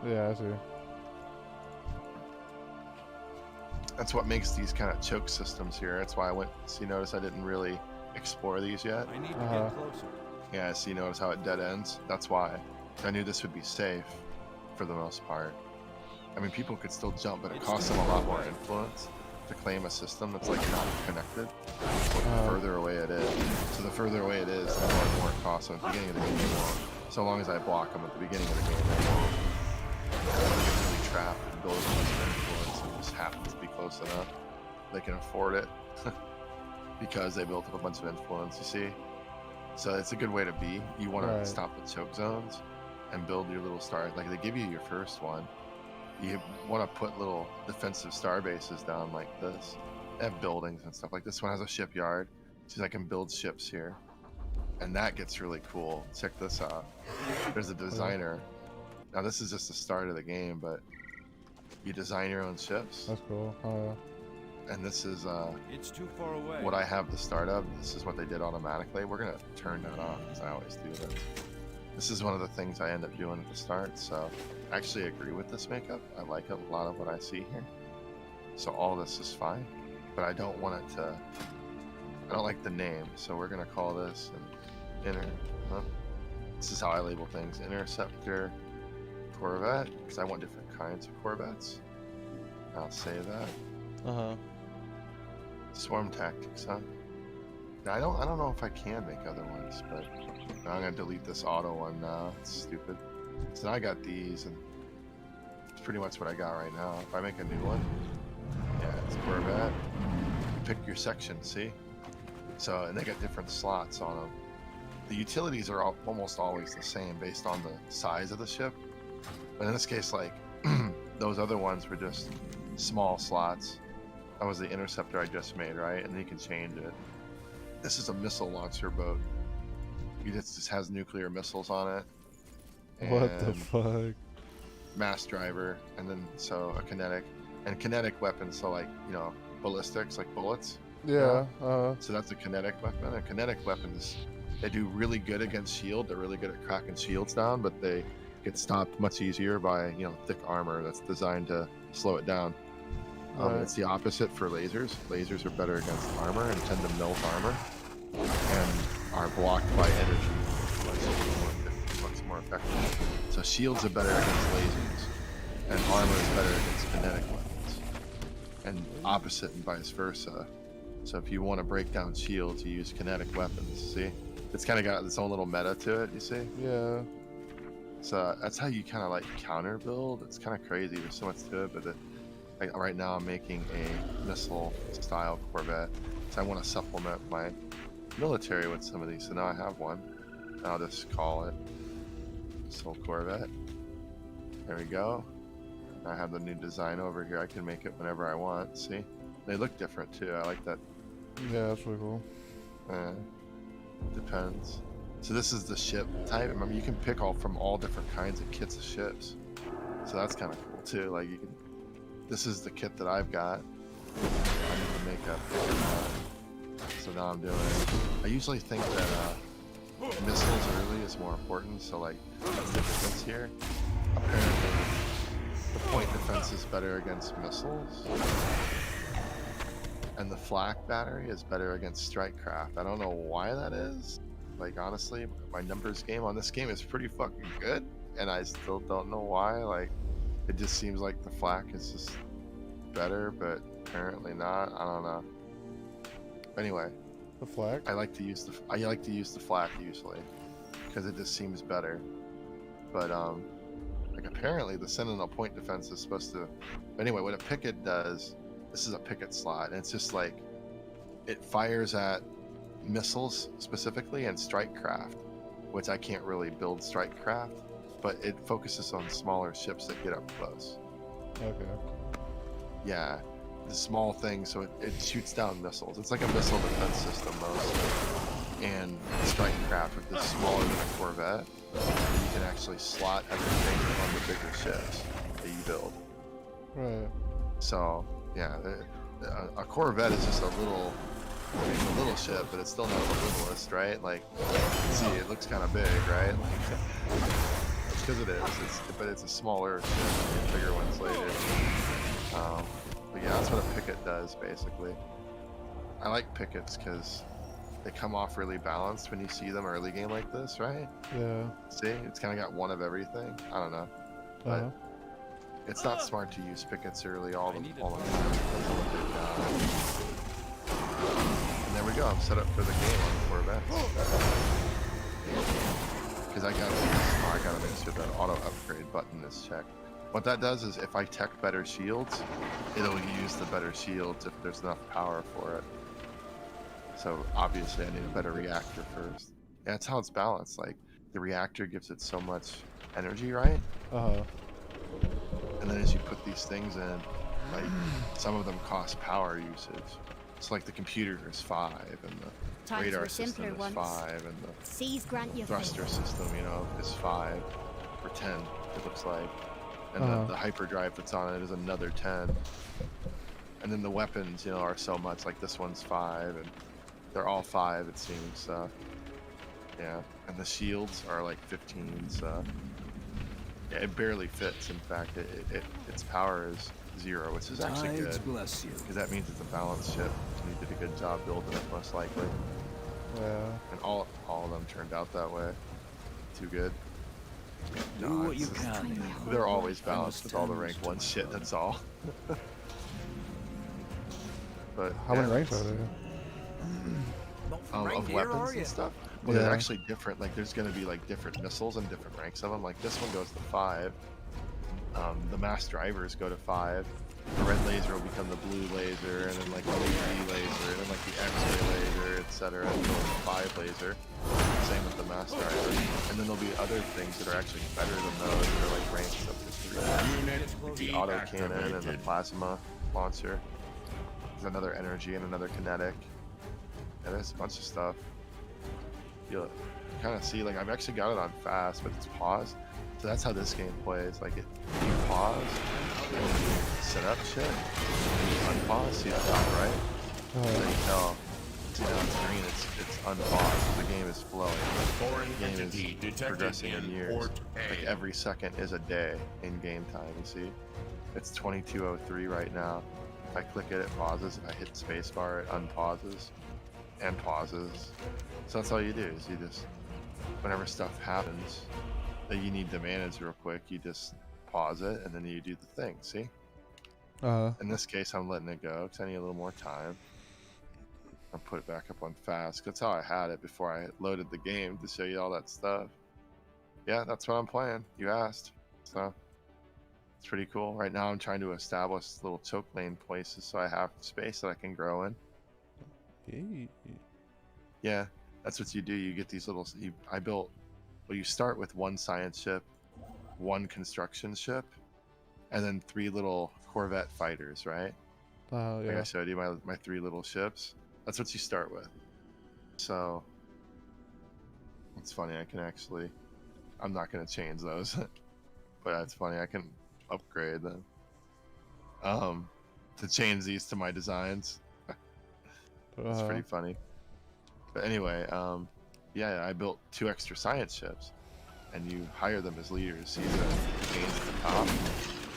Yeah, I see. That's what makes these kind of choke systems here. That's why I went. So you notice I didn't really explore these yet. I need to get closer. Yeah, so you notice how it dead ends? That's why. I knew this would be safe for the most part. I mean, people could still jump, but it costs them a lot more influence to claim a system that's like not connected. The further away it is. So the further away it is, the more and more it costs. So at the beginning of the game, they won't. So long as I block them at the beginning of the game, they won't. They get really trapped and build a bunch of influence and just happens to be close enough. They can afford it because they built up a bunch of influence, you see? So it's a good way to be. You want to stop the choke zones and build your little star. Like they give you your first one. You want to put little defensive star bases down like this. They have buildings and stuff. Like this one has a shipyard. So I can build ships here. And that gets really cool. Check this out. There's a designer. Now this is just the start of the game, but you design your own ships. That's cool. And this is it's too far away. What I have the start of. This is what they did automatically. We're gonna turn that off because I always do this. This is one of the things I end up doing at the start. So I actually agree with this makeup. I like a lot of what I see here. So all this is fine, but I don't want it to. I don't like the name, so we're gonna call this an this is how I label things: Interceptor, Corvette, because I want different kinds of Corvettes. I'll say that. Swarm tactics, huh? Now, I don't know if I can make other ones, but I'm gonna delete this auto one now. It's stupid. So now I got these, and it's pretty much what I got right now. If I make a new one, yeah, it's Corvette. Pick your section, see? So, and they got different slots on them. The utilities are almost always the same based on the size of the ship. But in this case, like, those other ones were just small slots. That was the interceptor I just made, right? And then you can change it. This is a missile launcher boat. It just has nuclear missiles on it. What the fuck? Mass driver, and then so a kinetic. And kinetic weapons, so like, you know, ballistics, like bullets. Yeah. So that's a kinetic weapon. And kinetic weapons, they do really good against shield. They're really good at cracking shields down, but they get stopped much easier by, you know, thick armor that's designed to slow it down. It's the opposite for lasers. Lasers are better against armor and tend to melt armor, and are blocked by energy, much more effective. So shields are better against lasers, and armor is better against kinetic weapons, and opposite and vice versa. So if you want to break down shields, you use kinetic weapons. See, it's kind of got its own little meta to it. You see? Yeah. So that's how you kind of like counter build. It's kind of crazy. There's so much to it, but like right now I'm making a missile style Corvette. So I want to supplement my military with some of these. So now I have one. And I'll just call it Missile Corvette. There we go. I have the new design over here. I can make it whenever I want. See? They look different too. I like that. Yeah, that's really cool. Depends. So this is the ship type. Remember, you can pick from all different kinds of kits of ships. So that's kind of cool too. Like you can. This is the kit that I've got. I need to make a. So now I'm doing. I usually think that missiles early is more important. So like that's the difference here. Apparently, the point defense is better against missiles. And the flak battery is better against strike craft. I don't know why that is. Like honestly, my numbers game on this game is pretty fucking good, and I still don't know why. Like, it just seems like the flak is just better, but apparently not. I don't know. Anyway, the flak. I like to use the flak usually because it just seems better. But like apparently the Sentinel point defense is supposed to. Anyway, what a picket does. This is a picket slot, and it's just like it fires at missiles specifically and strike craft, which I can't really build strike craft, but it focuses on smaller ships that get up close. Okay. Yeah, the small thing, so it shoots down missiles. It's like a missile defense system mostly, and strike craft with this smaller than a Corvette. You can actually slot everything on the bigger ships that you build. Right. So. Yeah, a Corvette is just a little ship, but it's still not the littlest, right? Like, see, it looks kind of big, right? Like, it's because it is. But it's a smaller ship, bigger ones later. But yeah, that's what a picket does, basically. I like pickets because they come off really balanced when you see them early game like this, right? Yeah. See, it's kind of got one of everything. I don't know, but it's not smart to use pickets early all the time. That's what they've done. And there we go. I'm set up for the game on 4 events. Because I gotta make sure that auto upgrade button is checked. What that does is if I tech better shields, it'll use the better shields if there's enough power for it. So obviously I need a better reactor first. Yeah, that's how it's balanced. Like the reactor gives it so much energy, right? And then as you put these things in, like some of them cost power usage. So like the computer is 5, and the radar system is 5, and the thruster system, you know, is 5 or 10. It looks like, and the hyperdrive that's on it is another 10. And then the weapons, you know, are so much. Like this one's 5, and they're all 5, it seems. So yeah, and the shields are like 15. So yeah, it barely fits. In fact, its power is 0, which is actually good. Because that means it's a balanced ship. And you did a good job building it, most likely. Yeah. And all of them turned out that way. Too good. Do what you can. They're always balanced with all the rank 1 shit. That's all. But how many ranks are there? Of weapons and stuff. Well, they're actually different. Like there's gonna be like different missiles and different ranks of them. Like this one goes to 5. The mass drivers go to 5. The red laser will become the blue laser, and then like the UV laser, and then like the X-ray laser, etc. And the 5 laser. Same with the mass driver. And then there'll be other things that are actually better than those that are like ranks up to 3. Like the auto cannon and the plasma launcher. There's another energy and another kinetic. And there's a bunch of stuff. You'll kind of see, like I've actually got it on fast, but it's paused. So that's how this game plays. Like you pause, and then you set up shit, and you unpause, see the top right? And then you tell, see now it's green, it's unpaused. The game is flowing. The game is progressing in years. Like every second is a day in game time, you see? It's 22:03 right now. If I click it, it pauses. If I hit spacebar, it unpauses and pauses. So that's all you do, is you just, whenever stuff happens that you need to manage real quick, you just pause it and then you do the thing, see? In this case, I'm letting it go because I need a little more time. I'll put it back up on fast. That's how I had it before I loaded the game, to show you all that stuff. Yeah, that's what I'm playing. You asked. So it's pretty cool. Right now I'm trying to establish little choke lane places so I have space that I can grow in. Yeah, that's what you do. You get these little, you start with 1 science ship, 1 construction ship, and then 3 little Corvette fighters, right? Yeah. Like I showed you my 3 little ships. That's what you start with. So it's funny, I'm not gonna change those. But it's funny, I can upgrade them. To change these to my designs. It's pretty funny. But anyway, yeah, I built 2 extra science ships, and you hire them as leaders. See the gains at the top,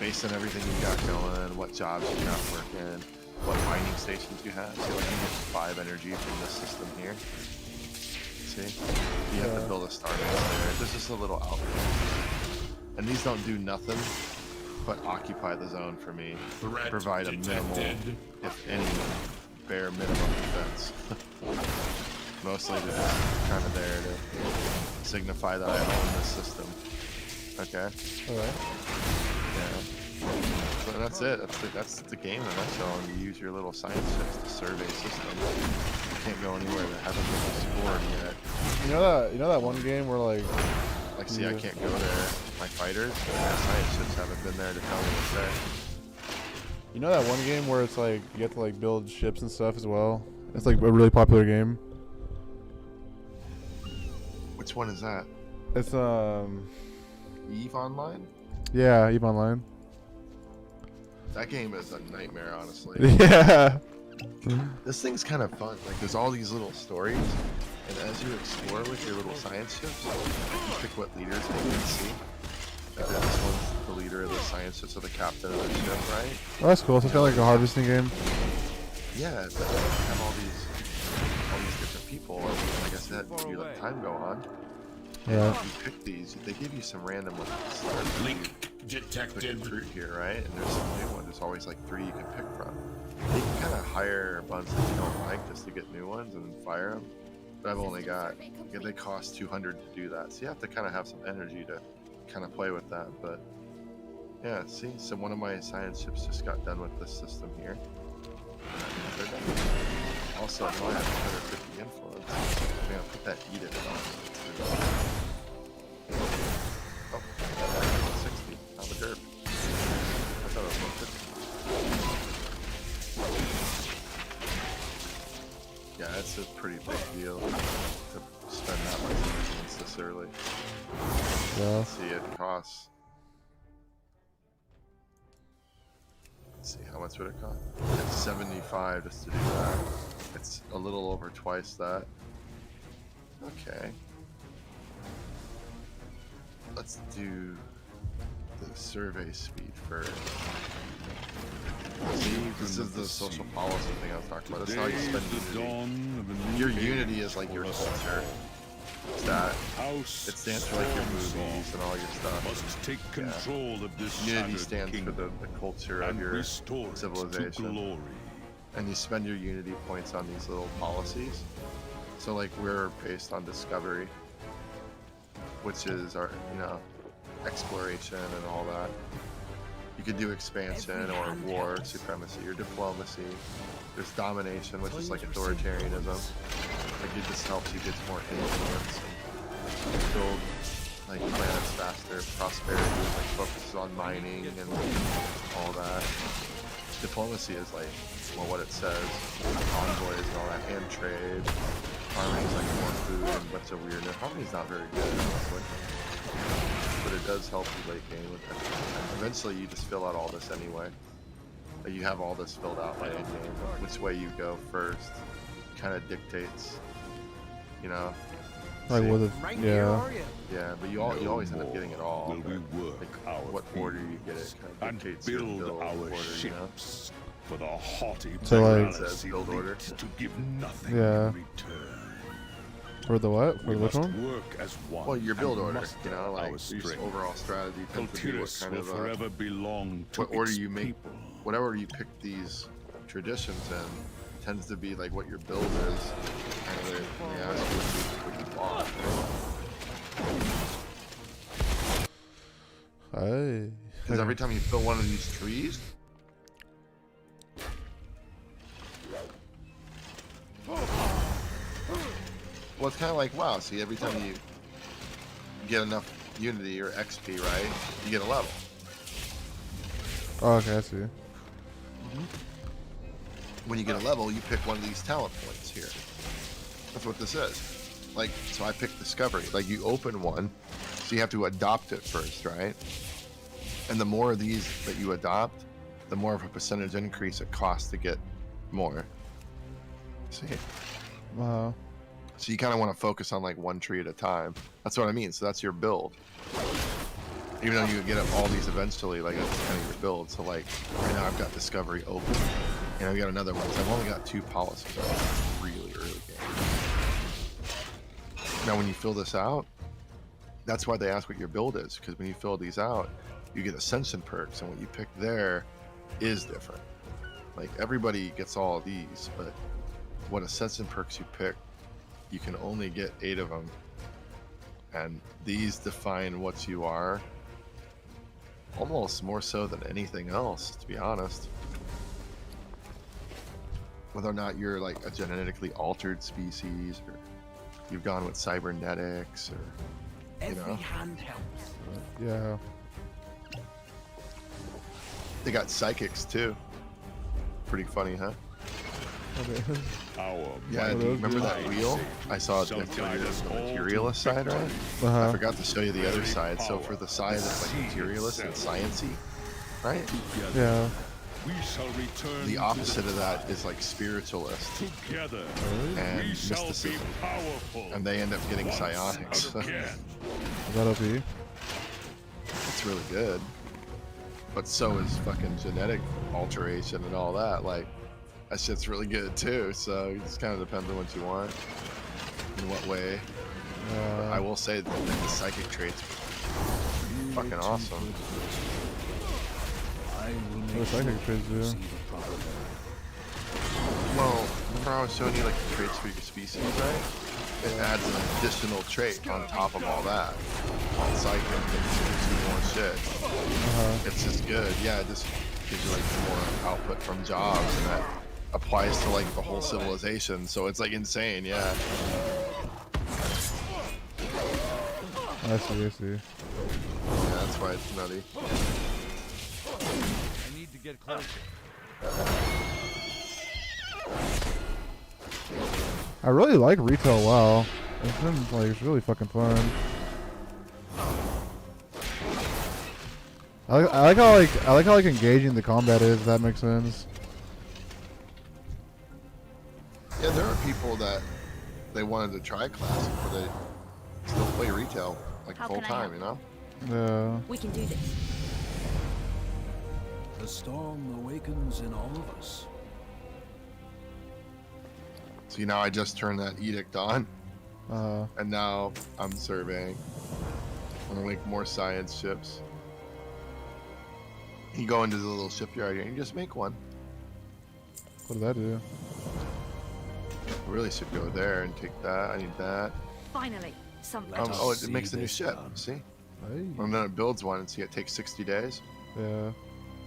based on everything you got going, what jobs you got working, what mining stations you have. So like you get 5 energy from this system here. See, you have to build a star base there. There's just a little outfit, and these don't do nothing but occupy the zone for me. Provide a minimal, if any, bare minimum defense. Mostly just kind of there to signify that I own this system. Okay. Alright. Yeah. So that's it. That's the game in a nutshell. And you use your little science ships to survey systems. You can't go anywhere that hasn't been explored yet. You know that one game where like see, I can't go there. My fighters, my science ships haven't been there to tell me what's there. You know that one game where it's like you have to like build ships and stuff as well? It's like a really popular game. Which one is that? It's Eve Online? Yeah, Eve Online. That game is a nightmare, honestly. Yeah. This thing's kind of fun. Like there's all these little stories, and as you explore with your little science ships, you pick what leaders they can see. Like this one's the leader of the science ships, or the captain of the ship, right? Oh, that's cool. So it's kind of like a harvesting game. Yeah, but you have all these different people, watch that time go on. Yeah. If you pick these, they give you some random ones at the start. Link detected. Through here, right? And there's some new ones. There's always like 3 you can pick from. You can kind of hire a bunch that you don't like just to get new ones and then fire them. But I've only got, they cost 200 to do that. So you have to kind of have some energy to kind of play with that. But yeah, see, so one of my science ships just got done with this system here. They're done. Also, now I have 150 influence. I'm gonna put that edict on. Oh, that had 160. I'm a derp. I thought it was 150. Yeah, that's a pretty big deal to spend that much influence this early. Yeah. Let's see, it costs. Let's see, how much would it cost? It's 75 just to do that. It's a little over twice that. Okay. Let's do the survey speed first. See, this is the social policy thing I was talking about. That's how you spend unity. Your unity is like your culture. It's that. It stands for like your movies and all your stuff. Must take control of this unity stands for the culture of your civilization. And you spend your unity points on these little policies. So like we're based on discovery, which is our, exploration and all that. You could do expansion or war, supremacy, or diplomacy. There's domination, which is like authoritarianism. Like it just helps you get more influence and build like planets faster. Prosperity like focuses on mining and all that. Diplomacy is like, well, what it says, envoys and all that, and trade. Harmony's like more food and a bunch of weirdness. Harmony's not very good, honestly. But it does help you late game with that. Eventually you just fill out all this anyway. You have all this filled out by end game. Which way you go first kind of dictates, Like with it, yeah. Yeah, but you always end up getting it all. Like what order you get it kind of dictates your build order, ships for the haughty So like, says build order. To give nothing yeah. in return. For the what? For We the which must one? work as one. Well, your build and order, muster like our your strength. overall strategy tends to be what Kultiris kind will of forever belong to what order its you make, people. whatever you pick these traditions in, tends to be like what your build is. Kind of what you want. Hey. Because every time you fill one of these trees, well, it's kind of like WoW. See, every time you get enough unity or XP, right, you get a level. Oh, okay, I see. When you get a level, you pick one of these talent points here. That's what this is. Like, so I picked Discovery. Like, you open one, so you have to adopt it first, right? And the more of these that you adopt, the more of a percentage increase it costs to get more. See? Wow. So you kind of want to focus on like one tree at a time. That's what I mean. So that's your build. Even though you get all these eventually, like that's kind of your build. So like right now I've got Discovery open, and I've got another one. So I've only got 2 policies. Really early game. Now when you fill this out, that's why they ask what your build is, because when you fill these out, you get ascension perks, and what you pick there is different. Like everybody gets all of these, but what ascension perks you pick, you can only get 8 of them, and these define what you are almost more so than anything else, to be honest. Whether or not you're like a genetically altered species, or you've gone with cybernetics, or Every hand helps. Yeah. They got psychics too. Pretty funny, huh? Yeah, do you remember that wheel? I saw it next to the materialist side, right? I forgot to show you the other side. So for the side that's like materialist and sciencey, right? Yeah. The opposite of that is like spiritualist and mysticism, and they end up getting psionics. That'll be. It's really good, but so is fucking genetic alteration and all that. Like that shit's really good too. So it just kind of depends on what you want. in what way. But I will say that the psychic traits are fucking awesome. What do psychic traits do? Well, remember I was showing you like the traits for your species, right? It adds an additional trait on top of all that. On psychic, it gives you more shit. It's just good. Yeah, it just gives you like more output from jobs, and that applies to like the whole civilization. So it's like insane, yeah. I see, I see. Yeah, that's why it's nutty. I need to get closer. I really like retail WoW. It's been like it's really fucking fun. I like how like engaging the combat is. If that makes sense. Yeah, there are people that they wanted to try classic, but they still play retail like How full can I time, help? you know? Yeah. We can do this. The storm awakens in all of us. See, now I just turned that edict on, and now I'm surveying. I'm gonna make more science ships. You go into the little shipyard here and you just make one. What does that do? I really should go there and take that. I need that. Finally, something. Oh, it makes a new ship. See? Hey. And then it builds one, and see, it takes 60 days. Yeah.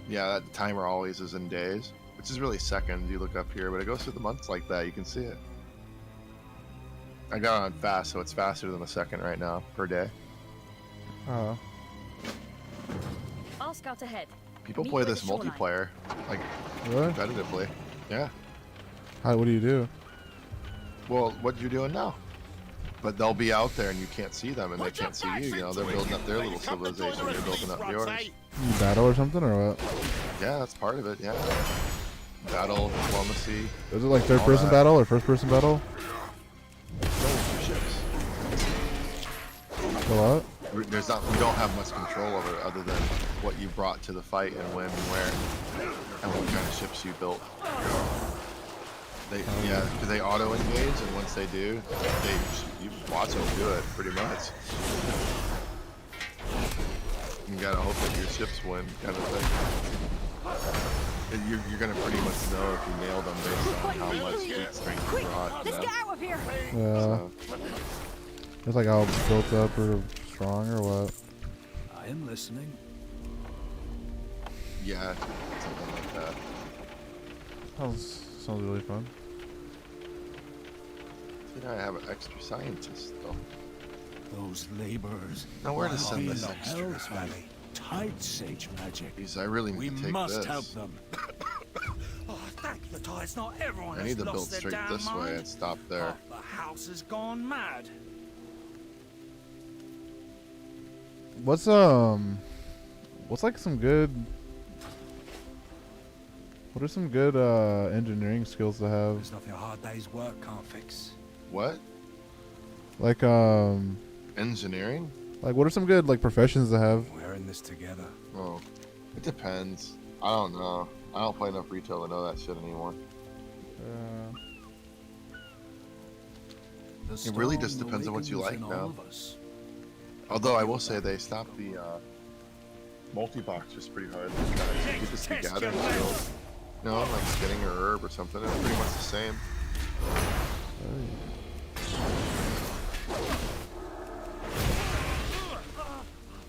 Yeah, that timer always is in days, which is really seconds. You look up here, but it goes through the months like that. You can see it. I got it on fast, so it's faster than a second right now per day. I'll scout ahead. People Meet play with this the shoreline. multiplayer, like Really? competitively. Yeah. How? What do you do? Well, what you're doing now. But they'll be out there and you can't see them, and they can't see you. You know, they're building up their little civilization. You're building up yours. You battle or something or what? Yeah, that's part of it. Yeah. Battle, diplomacy. Is it like third all person that. battle or first person battle? Ships. A lot? There's not. We don't have much control over it other than what you brought to the fight and when and where, and what kind of ships you built. Yeah, because they auto engage, and once they do, you watch them do it pretty much. You gotta hope that your ships win, kind of thing. And you're gonna pretty much know if you nailed them based on how much fleet strength you brought. Let's get out of here. Yeah. So, It's like how built up or strong or what? I am listening. yeah, something like that. Sounds really fun. See, now I have an extra scientist though. Those laborers. Now where to are send in this the extra? Hell's Valley. Tide Sage magic. Because I really need We to take must this. help them. Oh, thank the tides, not everyone I has need to lost build their straight damn this way mind. and stop there. Half the house has gone mad. What's like some good? What are some good engineering skills to have? There's nothing a hard day's work can't fix. What? Like engineering? Like what are some good like professions to have? We're in this together. Oh, it depends. I don't know. I don't play enough retail to know that shit anymore. It really just depends on what you like now. Although I will say they stopped the multi-box just pretty hard. You could just be gathering skills. No, like getting a herb or something. It's pretty much the same.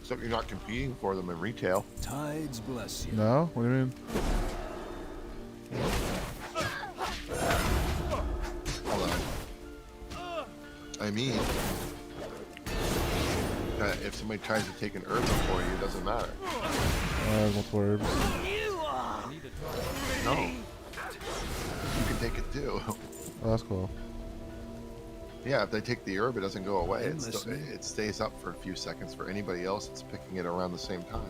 Except you're not competing for them in retail. Tides bless you. No? What do you mean? Hold on. I mean, if somebody tries to take an herb before you, it doesn't matter. Multiple herbs. No. You can take it too. Oh, that's cool. Yeah, if they take the herb, it doesn't go away. It stays up for a few seconds. For anybody else that's picking it around the same time,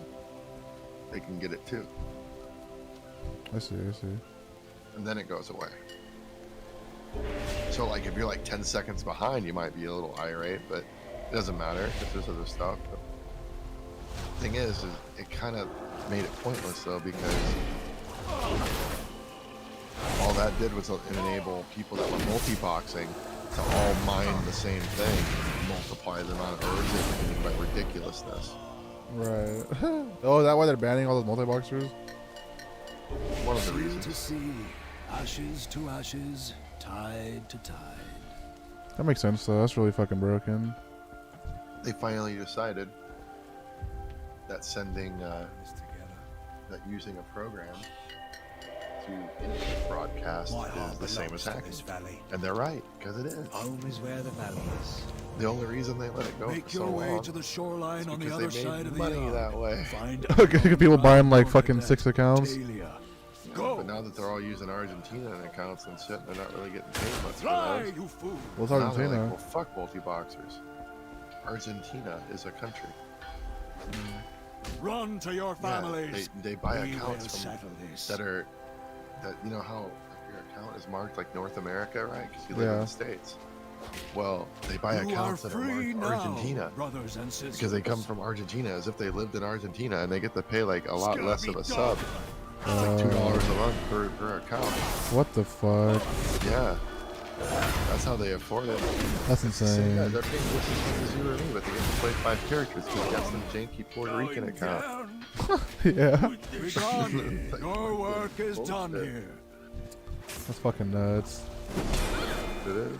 they can get it too. I see. And then it goes away. So, like, if you're like 10 seconds behind, you might be a little irate, but it doesn't matter if there's other stuff. But the thing is it kind of made it pointless, though, because all that did was enable people that were multi-boxing to all mine the same thing, multiply the amount of herbs they're getting by ridiculousness. Right. Oh, is that why they're banning all those multi-boxers? One of the Sea reasons. to sea, ashes to ashes, tide to tide. That makes sense though. That's really fucking broken. They finally decided that sending, that using a program to instant broadcast is the same as hacking. And they're right, because it is. Home is where the valley is. The only reason they let it go Make for so your way long to the shoreline is on the because other they made side of the money yard. that way. Find Okay, people buying like fucking 6 accounts. Go. But now that they're all using Argentina accounts and shit, they're not really getting paid much Fly, for those. you fool. What's Now they're Argentina? Like, well, fuck multi-boxers. Argentina is a country. Run to your families. Yeah, they buy We accounts will from settle this. that you know how like, your account is marked like North America, right? Because you live in Yeah. the States. Well, they buy You accounts are that are free marked now, Argentina brothers and sisters. because they come from Argentina as if they lived in Argentina, and they get to pay like a lot less of a sub. It's like $2 a month per account. What the fuck? Yeah. That's how they afford it. That's insane. Yeah, they're paying just as much as you or me, but they get to play 5 characters because that's some janky Puerto Rican account. Yeah. Be gone. Your work is done Bullshit. here. That's fucking nuts. It is.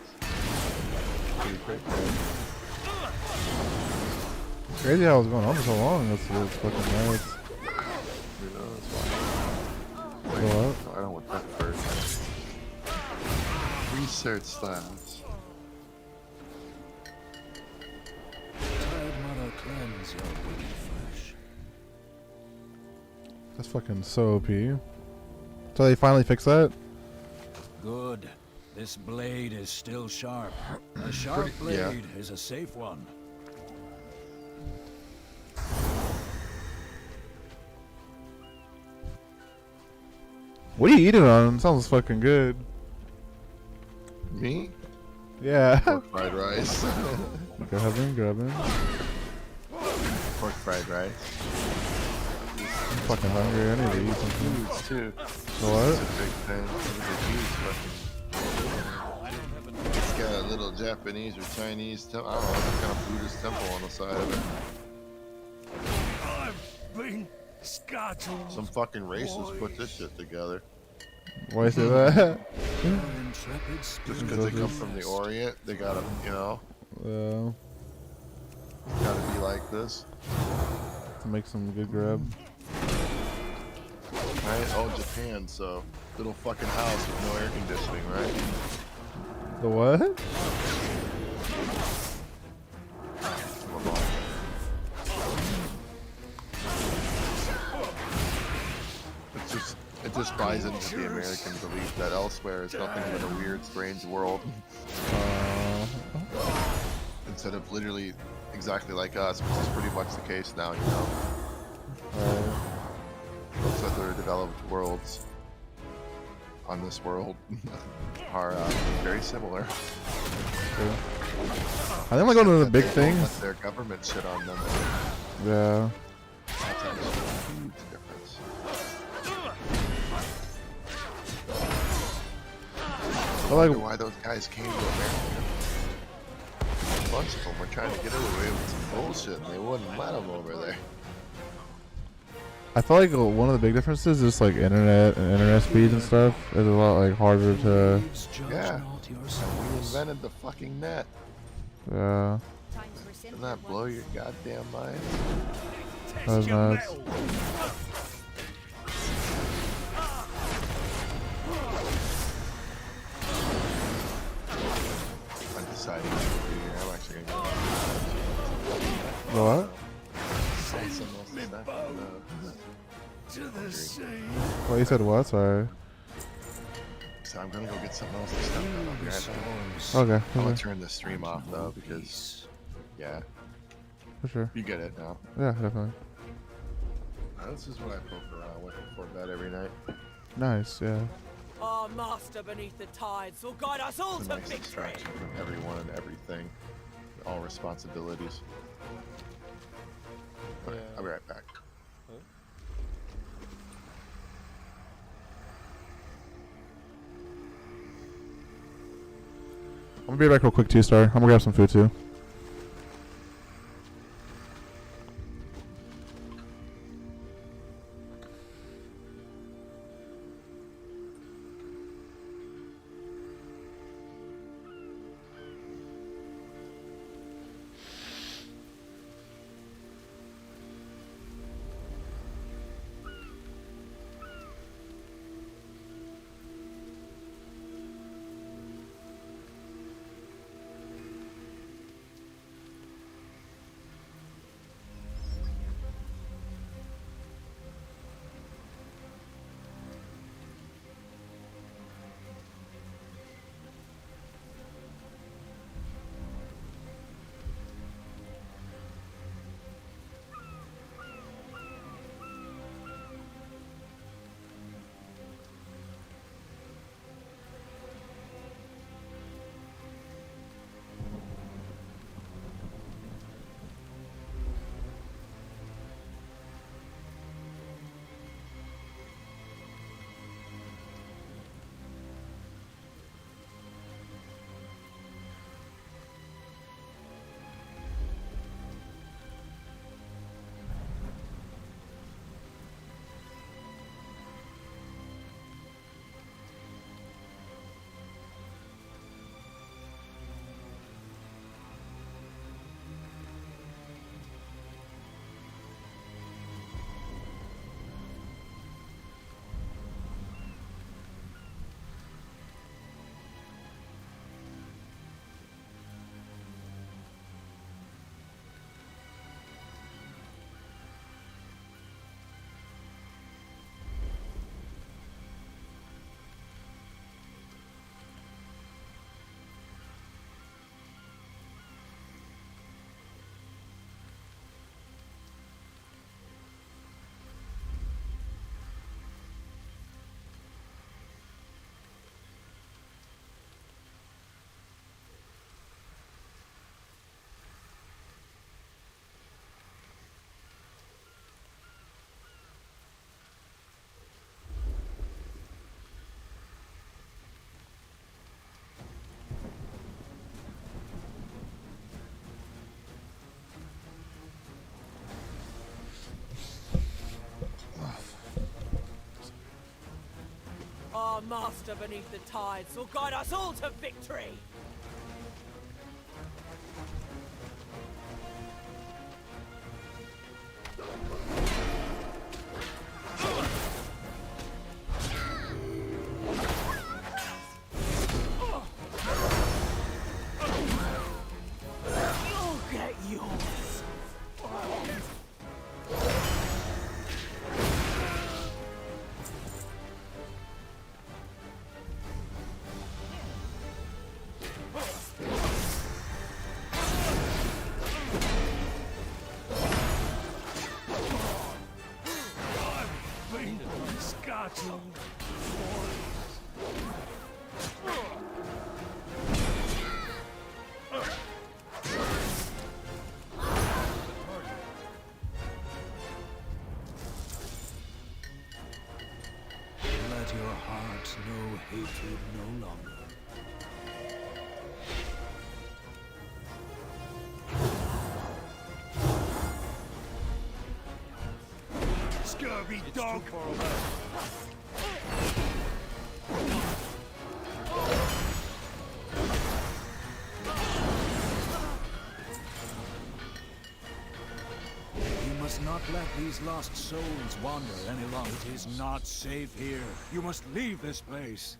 Pretty quick, Crazy how it was going on for so long. That's fucking nuts. Who knows why? So what? I don't want that first. Research slabs. Tide Mother, cleanse your wicked flesh. That's fucking so OP. So they finally fixed that? Good. This blade is still sharp. A sharp blade is a safe one. What are you eating on? Sounds fucking good. Me? Yeah. Pork fried rice. Grabbing. Pork fried rice. I'm fucking hungry. I need to eat something. Foods too. What? It's a big fan. It's got a little Japanese or Chinese, I don't know, some kind of Buddhist temple on the side of it. I've been scattered. Some fucking racists put this shit together. Why say that? Just because they come from the Orient, they gotta, you know, gotta be like this. To make some good grab. Right? Oh, Japan, so little fucking house with no air conditioning, right? The what? It just buys into the American belief that elsewhere is nothing but a weird, strange world. Instead of literally exactly like us, which is pretty much the case now, you know. Most other developed worlds on this world are very similar. I think I'm going to the big things. Let their government shit on them. Yeah. That's actually a huge difference. I wonder why those guys came to America. A bunch of them were trying to get away with some bullshit, and they wouldn't let them over there. I feel like one of the big differences is like internet and internet speeds and stuff is a lot like harder to. Yeah. And we invented the fucking net. Yeah. Doesn't that blow your goddamn mind? That was nuts. I'm deciding what to do here. I'm actually gonna What? sell some of this stuff. To the sea. Well, you said what? Sorry. So I'm gonna go get something else to stuff. I'll be right back. Okay. I'm gonna Okay. turn the stream off though because, yeah. For sure. You get it now. Yeah, definitely. This is what I poke around with before bed every night. Nice. Yeah. Our master beneath the tides will guide us all It's a to nice victory. distraction from everyone and everything, all responsibilities. Okay, I'll be right back. I'm gonna be back real quick, T-Star. I'm gonna grab some food too. Our master beneath the tides will guide us all to victory! You'll get yours! Let your heart know hatred no longer. Scurvy dog! You must not let these lost souls wander any longer. It is not safe here. You must leave this place.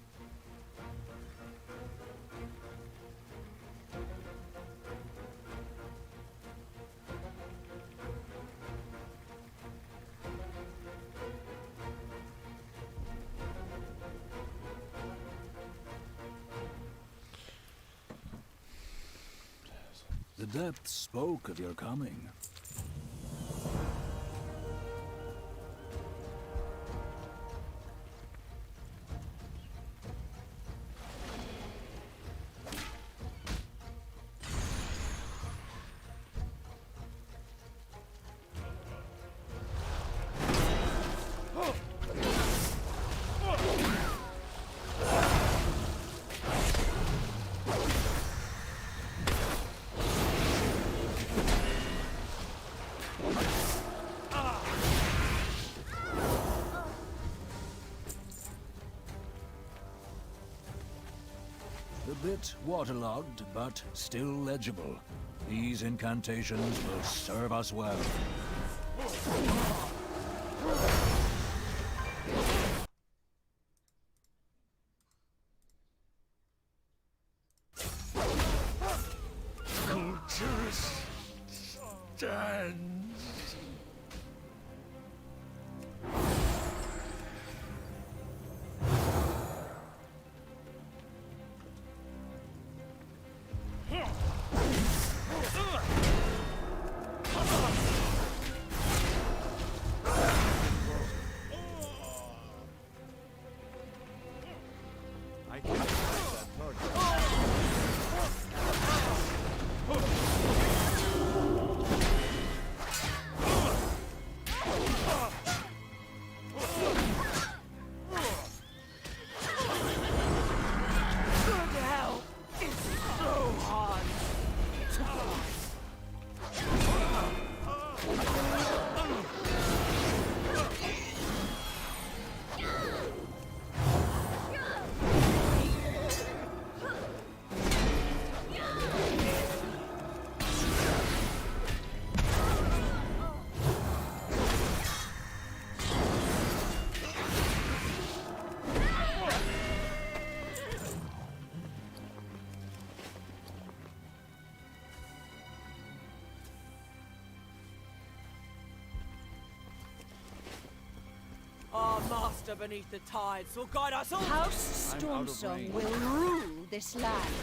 The depths spoke of your coming. bit waterlogged, but still legible. These incantations will serve us well. Cultures stand. I can't find that target. Good hell! It's so hard! Our master beneath the tides will guide us all. House Stormsong will rule this land.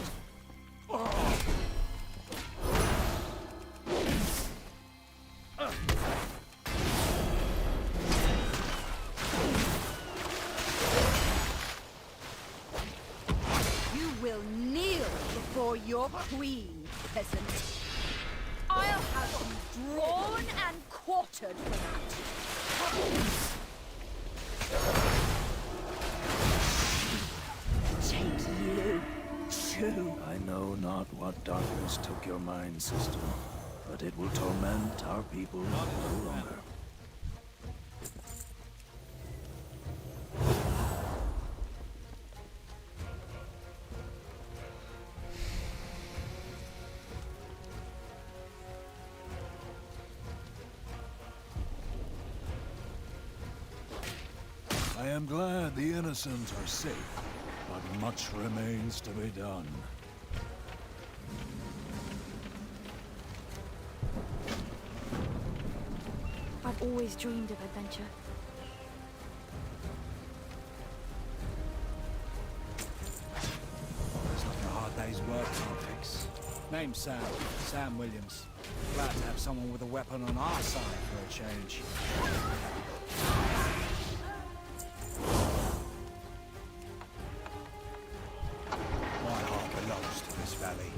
You will kneel before your queen, peasant. I'll have you drawn and quartered for that. Take you, too. I know not what darkness took your mind, sister, but it will torment our people no longer. I am glad the innocent are safe, but much remains to be done. I've always dreamed of adventure. It's not a hard day's work, Cortex. Name's Sam. Sam Williams. Glad to have someone with a weapon on our side for a change. My heart belongs to this valley.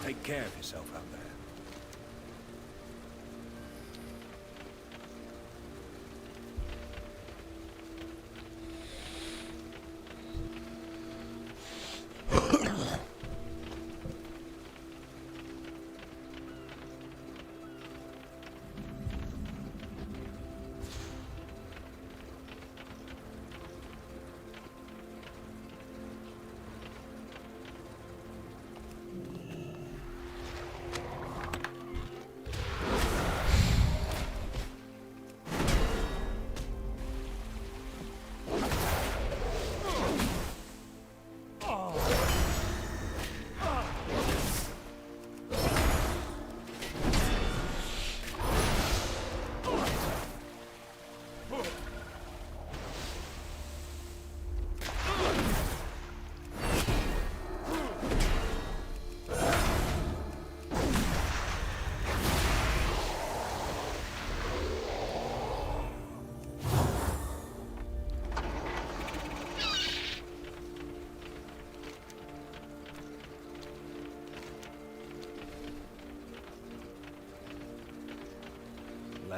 Take care of yourself out there.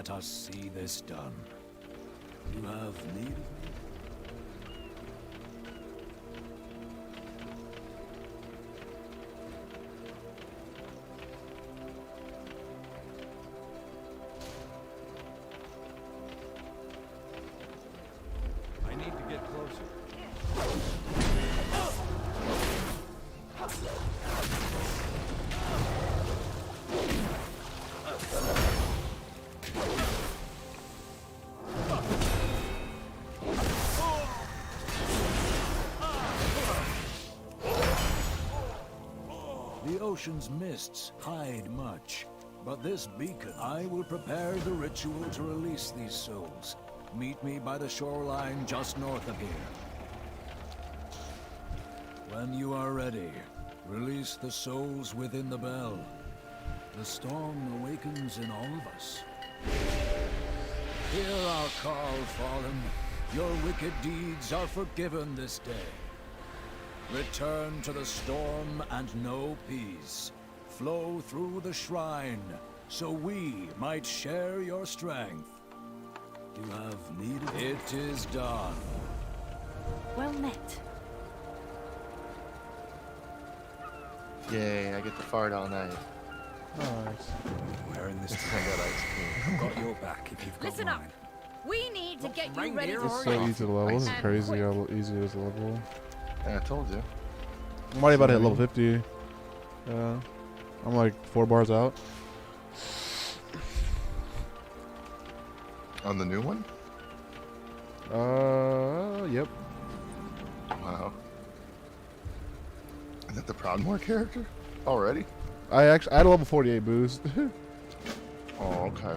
Let us see this done. You have need of me? I need to get closer. The ocean's mists hide much, but this beacon, I will prepare the ritual to release these souls. Meet me by the shoreline just north of here. When you are ready, release the souls within the bell. The storm awakens in all of us. Hear our call, fallen. Your wicked deeds are forgiven this day. Return to the storm and know peace. Flow through the shrine, so we might share your strength. You have need of it. It is done. Well met. Yay, I get to fart all night. Nice. Wearing this I got ice cream. I've got your back if you've got Listen mine. up. We need to get you ready to It's so easy to level. This is crazy how easy it is to level. Yeah, I told you. I'm already about to hit level 50. I'm like 4 bars out. On the new one? Yep. Wow. Is that the Proudmoore character? Already? I had a level 48 boost. Oh, okay.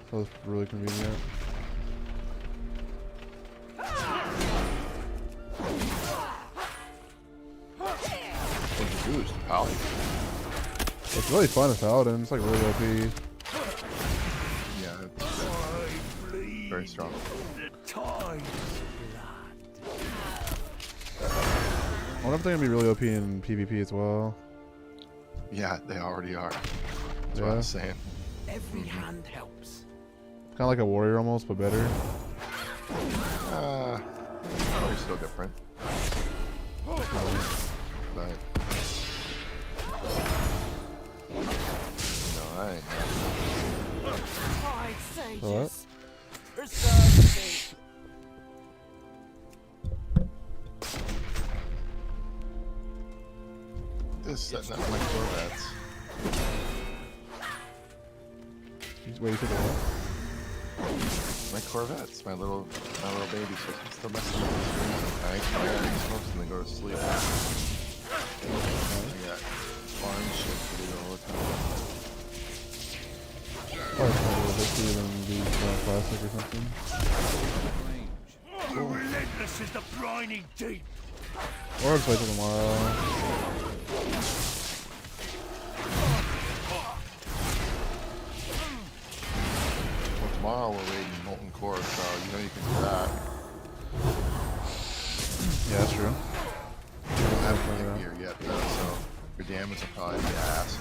So it's really convenient. What's the boost? Pal? It's really fun as Paladin. It's like really OP. Yeah, it's very strong. I wonder if they're gonna be really OP in PvP as well. Yeah, they already are. That's what I was saying. Every hand helps. Kind of like a warrior almost, but better. Probably still different. But no, I ain't Tide sages. What? Preserve me. This setting up my Corvettes. Wait, you said what? My Corvettes, my little baby system, still messing with the screen. I ain't smokes and then go to sleep. I got farm shit to do all the time. Probably a little bit easier than the classic or something. Relentless is the briny deep. Or I'll play till tomorrow. Well, tomorrow we're raiding Molten Core, so you know you can do that. Yeah, that's true. We don't have any gear yet, though, so your damage will probably be ass.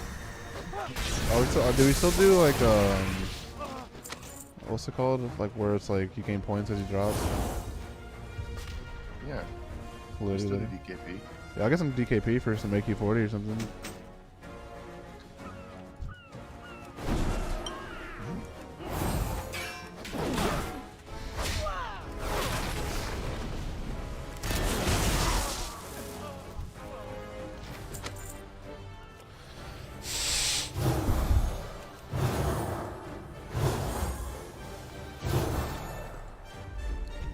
Do we still do like what's it called? Like where it's like you gain points as you drop? Yeah. Literally. Still do DKP. Yeah, I got some DKP for some AQ40 or something.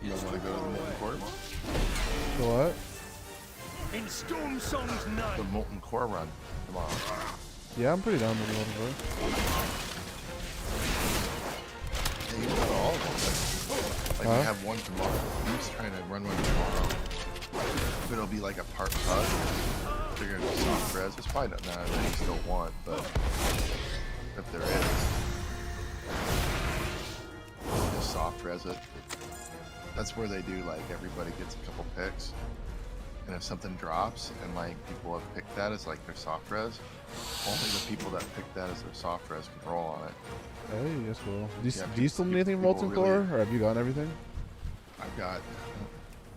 You don't want to go to the Molten Core? The what? In Storm Song's The name. Molten Core run tomorrow. Yeah, I'm pretty down with the Molten Core. Yeah, you can go to all of them. Like, you have one tomorrow. I'm just trying to run one tomorrow. But it'll be like a part cut. They're gonna do soft res. There's probably not that many still want, but if there is, just soft res it. That's where they do like everybody gets a couple picks. and if something drops and like people have picked that as like their soft res, only the people that picked that as their soft res can roll on it. Hey, that's cool. Do Yeah, you still need anything from Molten Core, or have you gotten everything? I've got.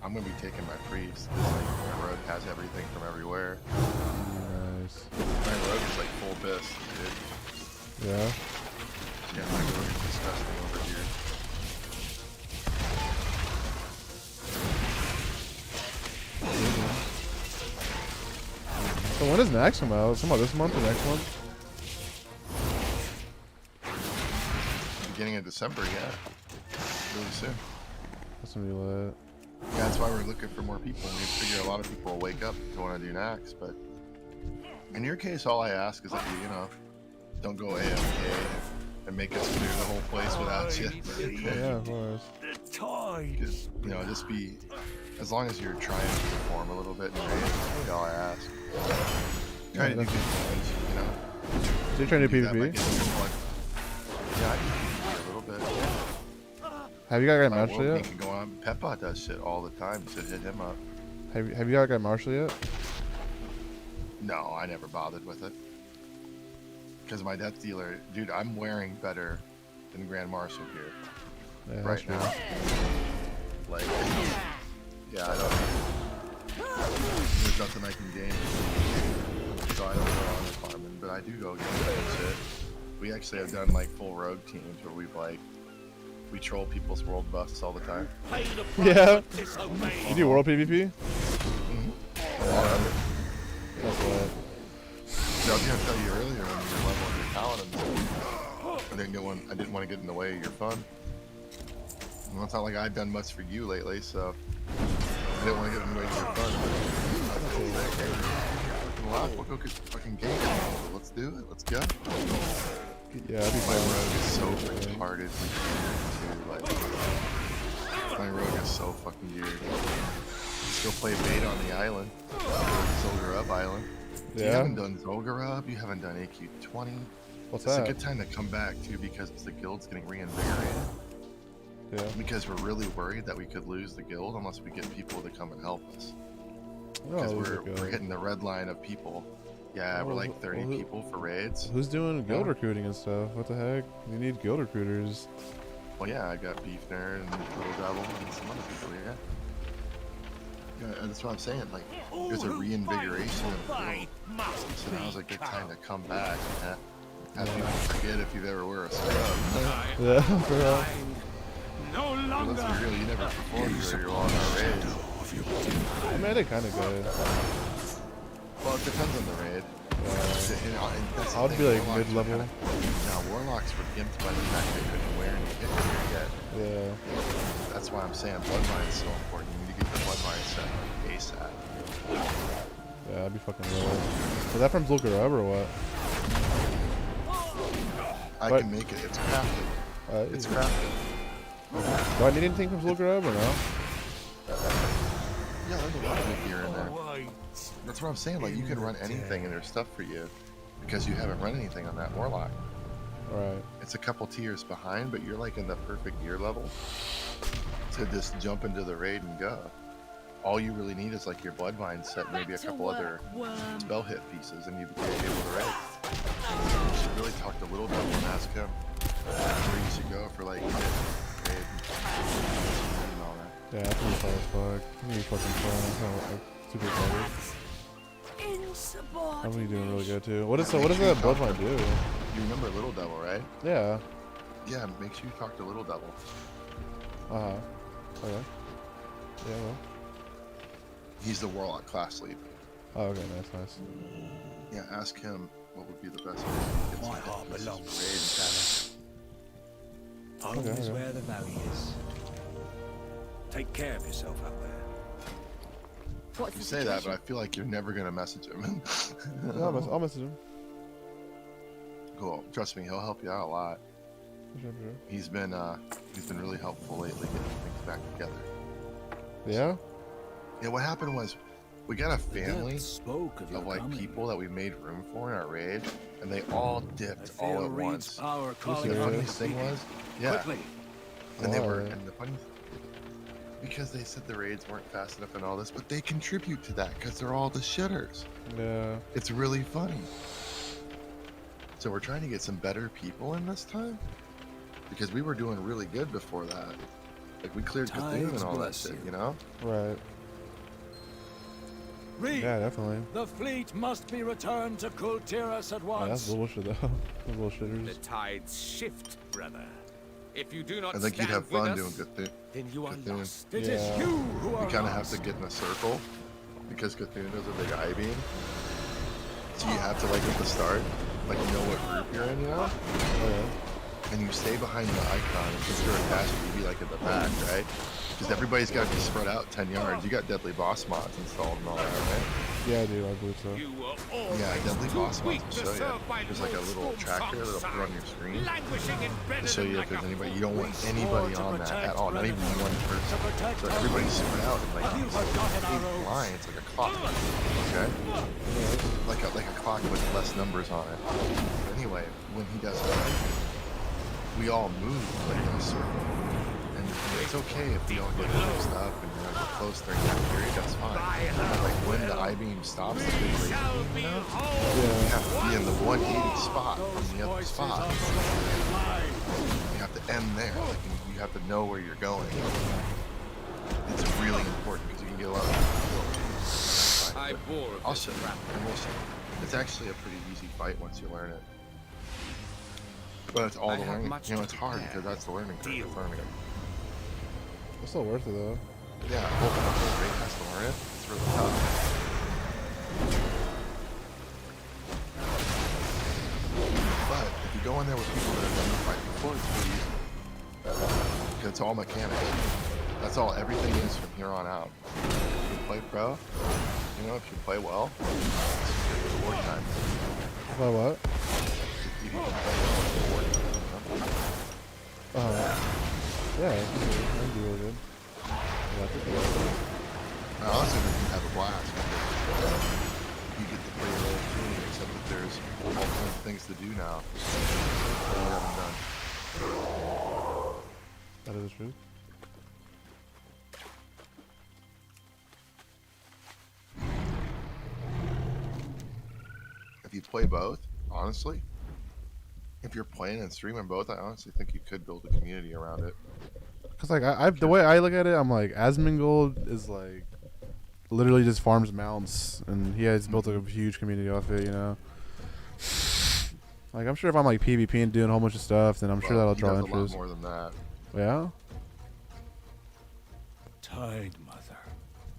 I'm gonna be taking my priest. This like my rogue has everything from everywhere. Nice. My rogue is like full bist, dude. Yeah. Yeah, my rogue is disgusting over here. So when is next come out? Come out this month or next month? Beginning of December, yeah. Really soon. That's gonna be lit. Yeah, that's why we're looking for more people. We figure a lot of people will wake up to want to do Nax, but in your case, all I ask is that you know, don't go AFK and make us clear the whole place without you. Yeah, of course. Just, you know, just be, as long as you're trying to perform a little bit in raid, that's all I ask. Try to do good things, you know. So you're trying to do PvP? Yeah, I do PvP a little bit. Yeah. Have you got a guy My Marshall world yet? can go on. Peppa does shit all the time, so hit him up. Have you got a guy Marshall yet? No, I never bothered with it. Because my death dealer, dude, I'm wearing better than Grand Marshal gear Yeah, right that's now. Like, yeah, I don't. There's nothing I can gain. So I don't go on the farming, but I do go get shit. We actually have done like full rogue teams where we've like, we troll people's world buffs all the time. Yeah. You do world PvP? That's lit. So I was gonna tell you earlier when you were leveling your paladin, I didn't want to get in the way of your fun. Well, it's not like I've done much for you lately, so I didn't want to get in the way of your fun. We'll go get fucking game. Let's do it. Let's go. Yeah, I'd be my fine. rogue is so retarded too. Like, my rogue is so fucking geared. Still play bait on the island. Zolgarub Island. Yeah. You haven't done Zolgarub, you haven't done AQ20. What's it's that? a good time to come back too because the guild's getting reinvigorated. Yeah. Because we're really worried that we could lose the guild unless we get people to come and help us. Oh, Because we're hitting the red line of people. Yeah, we're like 30 people for raids. Who's doing guild recruiting and stuff? What the heck? You need guild recruiters. Well, yeah, I got Beef Nerd and Little Devil and some other people, yeah. Yeah, that's what I'm saying. Like, there's a reinvigoration of the guild. So now's a good time to come back and have people forget if you've ever wore a scrub. Yeah, for real. No longer. Let's be real, you never performed very well on our raids. I made it kind of good. Well, it depends on the raid. You know, and that's the I'll thing, be like Warlocks mid-level. Now, Warlocks were gimped by the fact they couldn't wear any hit gear yet. Yeah. That's why I'm saying Bloodline is so important. You need to get the Bloodline set ASAP. Yeah, I'd be fucking real. Is that from Zul'Gurub or what? I can make it. It's crafted. It's crafted. Do I need anything from Zul'Gurub or no? Yeah, there's a lot of good gear in there. That's what I'm saying. Like, you can run anything and there's stuff for you because you haven't run anything on that Warlock. Right. It's a couple tiers behind, but you're like in the perfect gear level to just jump into the raid and go. All you really need is like your Bloodvine set, maybe a couple other spell hit pieces, and you'd be able to raid. You should really talk to Little Devil and ask him where you should go for like raid and all that. Yeah, that's really far as fuck. I'm gonna be fucking fun. I'm super excited. I'm gonna be doing really good too. What does that Bloodline do? You remember Little Devil, right? Yeah. Yeah, make sure you talk to Little Devil. Okay. Yeah, well. He's the Warlock class lead. Oh, okay, nice. Yeah, ask him what would be the best way to get My heart belongs. Always where the value is. Take care of yourself out there. You say that, but I feel like you're never gonna message him. Yeah, I'll message him. Cool. Trust me, he'll help you out a lot. Sure. He's been really helpful lately getting things back together. Yeah? Yeah, what happened was we got a family of like people that we made room for in our raid, and they all dipped all at once. The funniest thing was, yeah. And they were, and the funny Because they said the raids weren't fast enough and all this, but they contribute to that because they're all the shitters. Yeah. It's really funny. So we're trying to get some better people in this time, because we were doing really good before that. Like we cleared Cthulhu and all that shit, you know? Right. Reed, Yeah, definitely. the fleet must be returned to Kultiras at Yeah, once. that's bullshit though. Those bullshitters. The tides shift, brother. If you do not I think you'd stand have fun with doing us, Cthulhu. then you are lost. It is you who are You kind of have lost. to get in a circle, because Cthulhu does a big eye beam. So you have to, like, at the start, like, you know what group you're in, you know? And you stay behind the icon, and since you're a caster, you'd be, like, at the back, right? Because everybody's got to be spread out 10 yards. You got Deadly Boss mods installed and all that, right? Yeah, I do. I believe so. Yeah, Deadly Boss mods will show you. There's like a little tracker that'll put on your screen to show you if there's anybody. You don't want anybody on that at all, not even one person. So everybody's spread out in like these big line. It's like a clock. Okay? Like a clock with less numbers on it. But anyway, when he does that, we all move like in a circle. And it's okay if we all get mixed up and you're not close during that period, that's fine. But like when the I-beam stops, the big laser beam, you know? You have to be in the 180 spot from the other spot. You have to end there. Like you have to know where you're going. It's really important because you can get a lot of I'll show you. And we'll show you. It's actually a pretty easy fight once you learn it. But it's all the learning. You know, it's hard because that's the learning curve. It's learning it. It's still worth it though. Yeah, the whole raid has to learn it. It's really tough. But if you go in there with people that have done the fight before, it's pretty easy. Because it's all mechanics. That's all everything is from here on out. If you play pro, you know, if you play well, it's the war time. Play what? If you can play well, it's the war time, you know? Yeah, I can do really good. Yeah, I think I honestly think you have a blast because you get to play a little too, except that there's all kinds of things to do now that you haven't done. that is the truth. If you play both, honestly, if you're playing and streaming both, I honestly think you could build a community around it. Cause like the way I look at it, I'm like Asmongold is like literally just farms mounts, and he has built a huge community off it. You know, like I'm sure if I'm like PvP and doing a whole bunch of stuff, then I'm sure that'll draw interest. A lot more than that. Yeah. Tide Mother.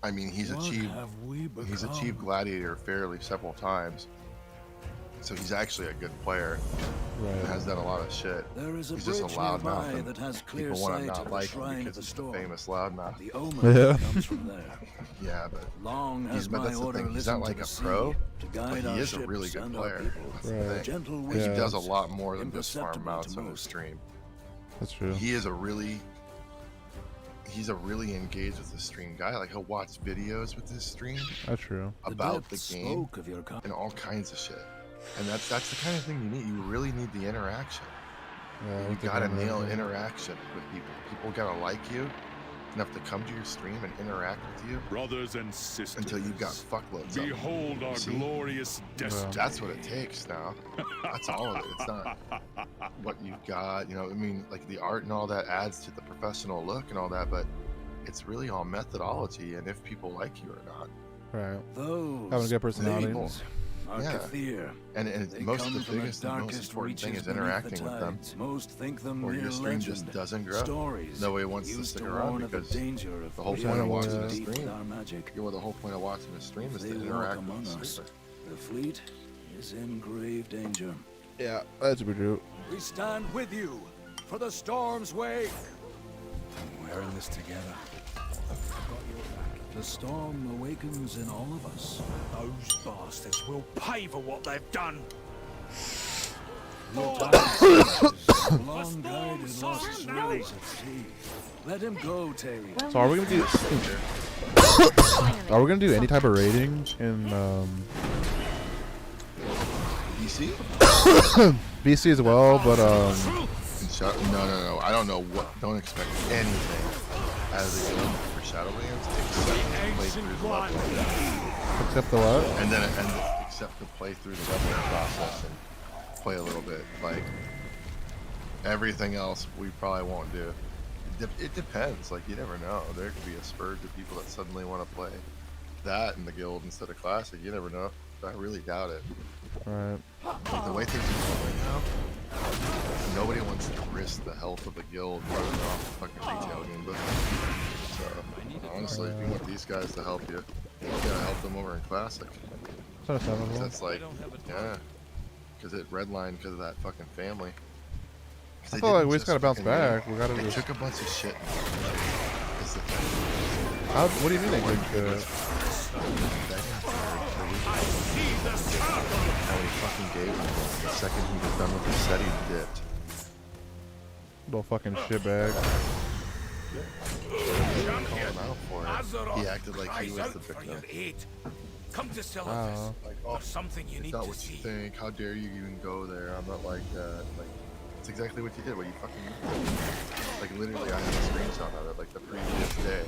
I mean, he's achieved Gladiator fairly several times. So he's actually a good player. Right. And has done a lot of shit. There is a He's just a bridge loudmouth, nearby and that has clear people want sight to to not the like him shrine because of the he's storm. the famous loudmouth. The omen comes from there. Yeah, but Long has but my that's the order thing. He's not listened like to a the pro, sea to but guide he our is a really ships good and our player. people. That's the thing. Gentle He does a winds, lot more than just farm imperceptible mounts to on his most. stream. That's true. He's a really engaged with the stream guy. Like he'll watch videos with his stream. That's true. About the game and all kinds of shit. And that's the kind of thing you need. You really need the interaction. Yeah, You gotta nail interaction with people. People gotta like you enough to come to your stream and interact with you. Brothers and sisters, until you've got fuckloads of them. behold our See? glorious destiny. That's what it takes now. That's all of it. It's not what you've got. You know, I mean, like the art and all that adds to the professional look and all that, but it's really all methodology and if people like you or not. Right. Those having a good personality. labels are Yeah. Kathir. And They most come the from the biggest and most darkest important thing reaches is beneath the interacting with them. tides. Most think them Or your mere stream just legend. doesn't grow. Stories Nobody wants to used stick to around warn of the because danger of the whole being point of watching too a deep with stream. our magic. Yeah, well, the whole point of watching a stream is They to walk interact among with the us. streamer. The fleet is in grave danger. Yeah, that's pretty true. We stand with you for the storm's wake. We're in this together. The storm awakens in all of us. Those bastards will pay for what they've done. Long guided lost souls at sea. Let him go, Terry. So are we gonna do? Are we gonna do any type of rating in BC? BC as well, but No. I don't know what. Don't expect anything. as a guild for Shadowlands, except to play through the level. Except the what? And then except to play through the leveling process and play a little bit. Like everything else, we probably won't do. It depends. Like you never know. There could be a spurge of people that suddenly want to play that in the guild instead of classic. You never know. I really doubt it. Right. Like the way things are going right now, nobody wants to risk the health of the guild running off the fucking retail game. But so honestly, if you want these guys to help you, you gotta help them over in classic. That's like, yeah, because it redlined because of that fucking family. I feel like we just gotta bounce back. We gotta They just. took a bunch of shit. Is the thing. What do you mean they took shit? How he fucking gave him the second he was done with his set, he dipped. Little fucking shitbag. Call him out for it. He acted like he was the victim. Come to sell Wow. Like, oh, something you it's need not to what you see. think. How dare you even go there? I'm not like that. Like, it's exactly what you did. What you fucking did. Like, literally, I have a screenshot of it. Like, the previous day,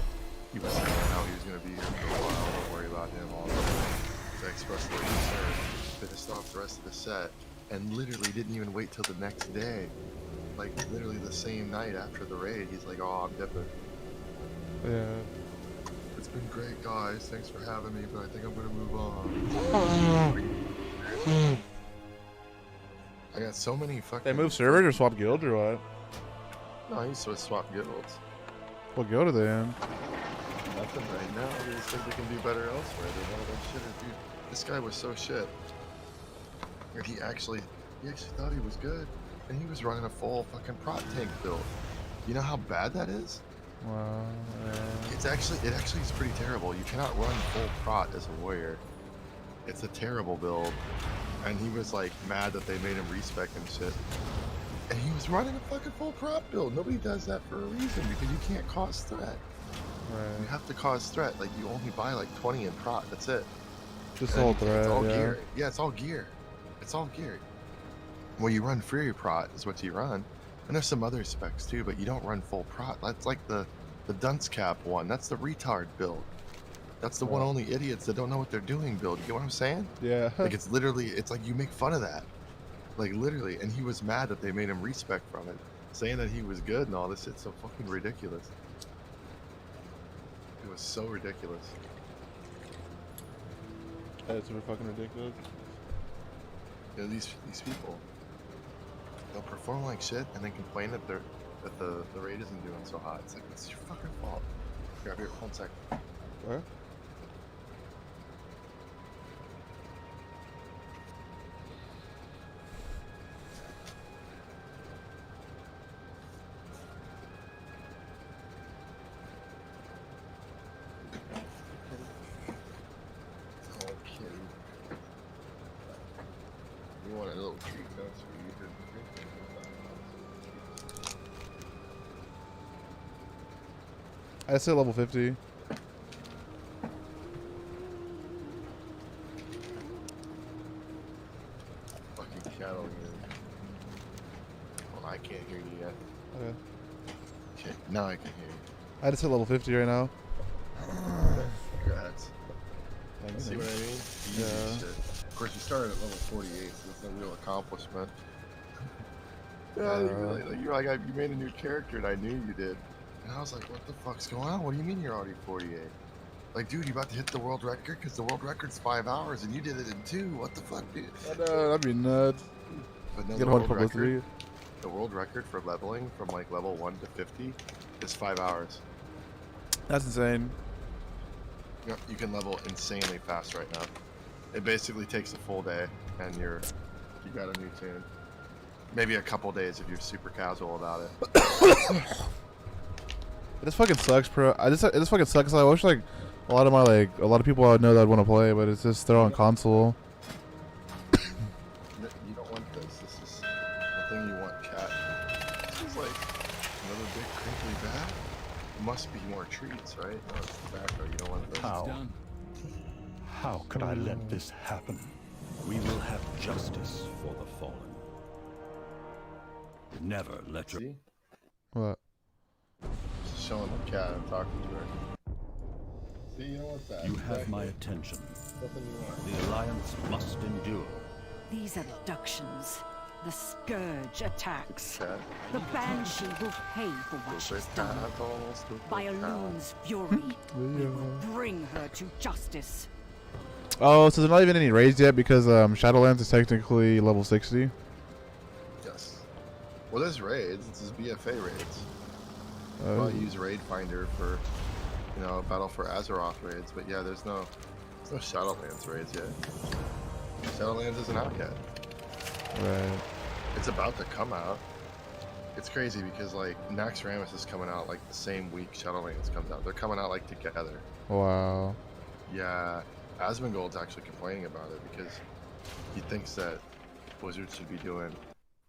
he was saying how he was going to be here for a while. Don't worry about him. All that. To express the concern. Finished off the rest of the set. And literally didn't even wait till the next day. Like, literally the same night after the raid, he's like, oh, I'm dipping. Yeah. It's been great, guys. Thanks for having me, but I think I'm gonna move on. I got so many fucking. They move servers or swap guilds or what? No, I used to swap guilds. What guild are they in? Nothing right now. They just think they can do better elsewhere. They want that shit. Dude, this guy was so shit. And he actually thought he was good, and he was running a full fucking prot tank build. You know how bad that is? Wow. It actually is pretty terrible. You cannot run full prot as a warrior. It's a terrible build. And he was like mad that they made him respec and shit. And he was running a fucking full prot build. Nobody does that for a reason because you can't cause threat. You have to cause threat. Like you only buy like 20 in prot. That's it. Just all threat. It's all Yeah. gear. Yeah, it's all gear. It's all gear. Well, you run Fury prot is what you run. And there's some other specs too, but you don't run full prot. That's like the dunce cap one. That's the retard build. That's the one only idiots that don't know what they're doing build. You get what I'm saying? Yeah. Like it's literally, it's like you make fun of that. Like literally, and he was mad that they made him respec from it, saying that he was good and all this. It's so fucking ridiculous. It was so ridiculous. That's super fucking ridiculous. You know, these people, they'll perform like shit and then complain that the raid isn't doing so hot. It's like it's your fucking fault. Grab your 1 sec. What? Okay. You want a little treat notes for you to I say level 50. fucking cattle here. Well, I can't hear you yet. Okay. Okay, now I can hear you. I just hit level 50 right now. Congrats. See what I mean? Easy Yeah. shit. Of course, you started at level 48, so it's a real accomplishment. You're like, you made a new character, and I knew you did. And I was like, what the fuck's going on? What do you mean you're already 48? Like, dude, you about to hit the world record? Because the world record's 5 hours, and you did it in 2. What the fuck, dude? I know, that'd be nuts. But no, Get a lot of publicity. The world record for leveling from like level 1 to 50 is 5 hours. That's insane. You can level insanely fast right now. It basically takes a full day, and you got a new tune. Maybe a couple days if you're super casual about it. It just fucking sucks, bro. It just fucking sucks. I wish like a lot of people I know that want to play, but it's just they're on console. You don't want this. This is the thing you want, cat. This is like another big crinkly bat. Must be more treats, right? No, it's tobacco. You don't want this. How could I let this happen? We will have justice for the fallen. Never let your... What? showing the cat and talking to her. See, you know what's that? You have my attention. Nothing you want. The Alliance must endure. These abductions, the Scourge attacks. Cat. The Banshee will pay for what she's done. By Elune's fury, we will bring her to justice. Oh, so there's not even any raids yet because Shadowlands is technically level 60. Yes. Well, there's raids. This is BFA raids. I'll use Raid Finder for, you know, Battle for Azeroth raids. But yeah, there's no Shadowlands raids yet. Shadowlands isn't out yet. Right. It's about to come out. It's crazy because like Naxxramas is coming out like the same week Shadowlands comes out. They're coming out like together. Wow. Yeah, Asmongold's actually complaining about it because he thinks that Blizzard should be doing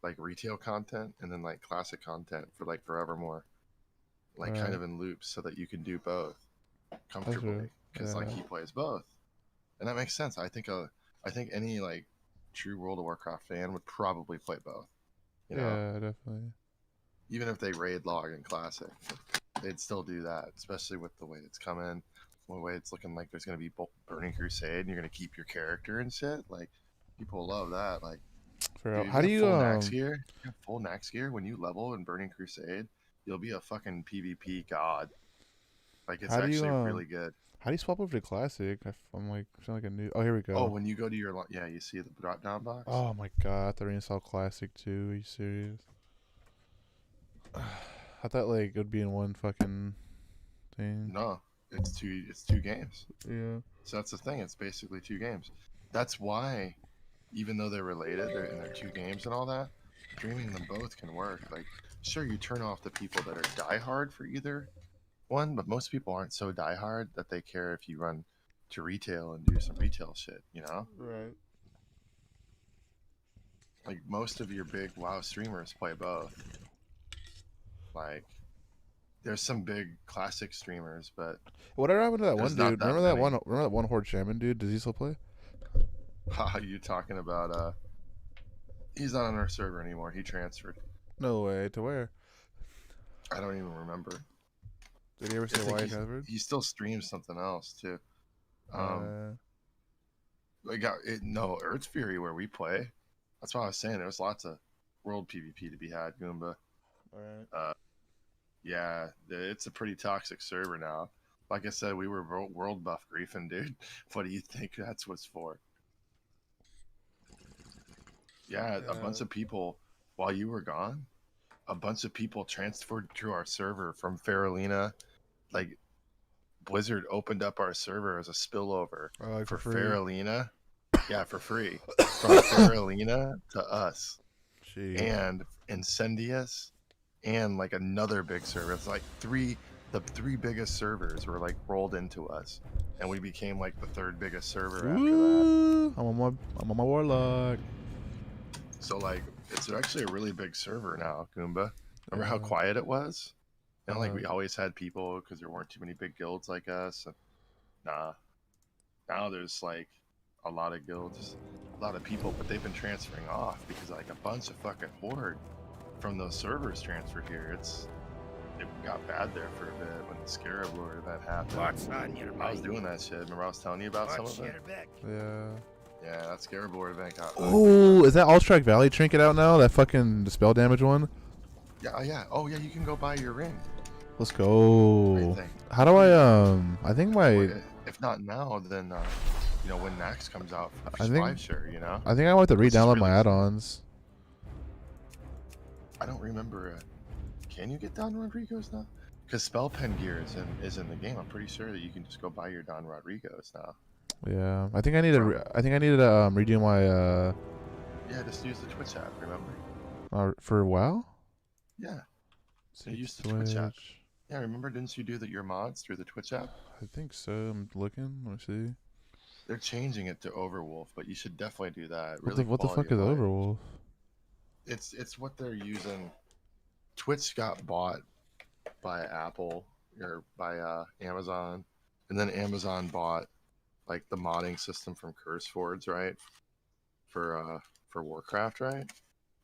like retail content and then like classic content for like forevermore, like kind of in loops, so that you can do both comfortably. Because like he plays both, and that makes sense. I think any like true World of Warcraft fan would probably play both. You know? Yeah, definitely. Even if they raid log in classic, they'd still do that, especially with the way it's coming, the way it's looking like there's gonna be Burning Crusade, and you're gonna keep your character and shit. Like people love that. Like, For dude, how do you full Nax gear? You have full Nax gear when you level in Burning Crusade, you'll be a fucking PvP god. Like it's actually really good. How do you swap over to classic? I'm like feeling like a new. Oh, here we go. Oh, when you go to your you see the drop down box. Oh my god, I reinstall classic too. Are you serious? I thought like it would be in one fucking thing. No, it's two games. Yeah. So that's the thing. It's basically 2 games. That's why, even though they're related, they're 2 games and all that, streaming them both can work. Like, sure, you turn off the people that are diehard for either one, but most people aren't so diehard that they care if you run to retail and do some retail shit, you know? Right. Like, most of your big WoW streamers play both. Like, there's some big classic streamers, but whatever happened to that one there's not dude? that Remember that many. one? Remember that one Horde Shaman dude? Does he still play? You talking about? He's not on our server anymore. He transferred. No way. To where? I don't even remember. Did he ever say why he transferred? He still streams something else too. No, Earth Fury where we play. That's what I was saying. There's lots of world PvP to be had, Goomba. Alright. Yeah, it's a pretty toxic server now. Like I said, we were world buff griefing, dude. What do you think that's what's for? Yeah, a bunch of people, while you were gone, a bunch of people transferred to our server from Faralina. Like, Blizzard opened up our server as a spillover for free. Faralina. Yeah, for free. From Faralina to us. Jeez. And Incendius and like another big server. It's like the 3 biggest servers were like rolled into us, and we became like the 3rd biggest server after that. I'm on my warlock. So like it's actually a really big server now, Goomba. Remember how quiet it was? And like we always had people because there weren't too many big guilds like us. And, now there's like a lot of guilds, a lot of people, but they've been transferring off because like a bunch of fucking Horde from those servers transferred here. It got bad there for a bit when the Scarab Lord event happened. What's on your mind? I was doing that shit. Remember I was telling you about some What's of it? your back? Yeah. Yeah, that Scarab Lord event got. Oh, is that Allstrike Valley trinket out now? That fucking spell damage one? Yeah. Oh yeah, you can go buy your ring. Let's go. How do I think my. If not now, then when Nax comes out for I think, 5 sure, you know. I think I want to Which is re-download really my add-ons. I don't remember. Can you get Don Rodrigo's now? Because Spell Pen gear is in the game. I'm pretty sure that you can just go buy your Don Rodrigo's now. Yeah, I think I need to. Redo my. Yeah, just use the Twitch app. Remember? For WoW. Yeah. So use the Twitch app. Yeah, remember? Didn't you do your mods through the Twitch app? I think so. I'm looking. Let me see. They're changing it to Overwolf, but you should definitely do that. What the fuck is Overwolf? It's what they're using. Twitch got bought by Apple or by Amazon, and then Amazon bought like the modding system from CurseForge, right? For Warcraft, right?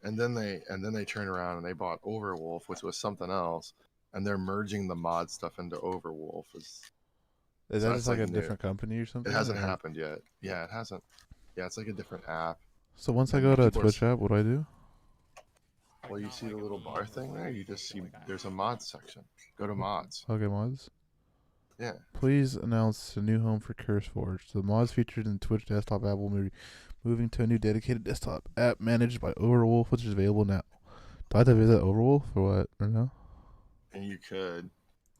And then they turned around and they bought Overwolf, which was something else. And they're merging the mod stuff into Overwolf. Is So that that's just like a new. different company or something? It hasn't or- happened yet. Yeah, it hasn't. Yeah, it's like a different app. So once I And go to people are Twitch app, what do I do? Well, you see the little bar thing there? You just see there's a mods section. Go to mods. Okay, mods. Yeah. Please announce a new home for CurseForge. The mods featured in the Twitch desktop app will be moving to a new dedicated desktop app managed by Overwolf, which is available now. Do I have to visit Overwolf or what? Or no? And you could.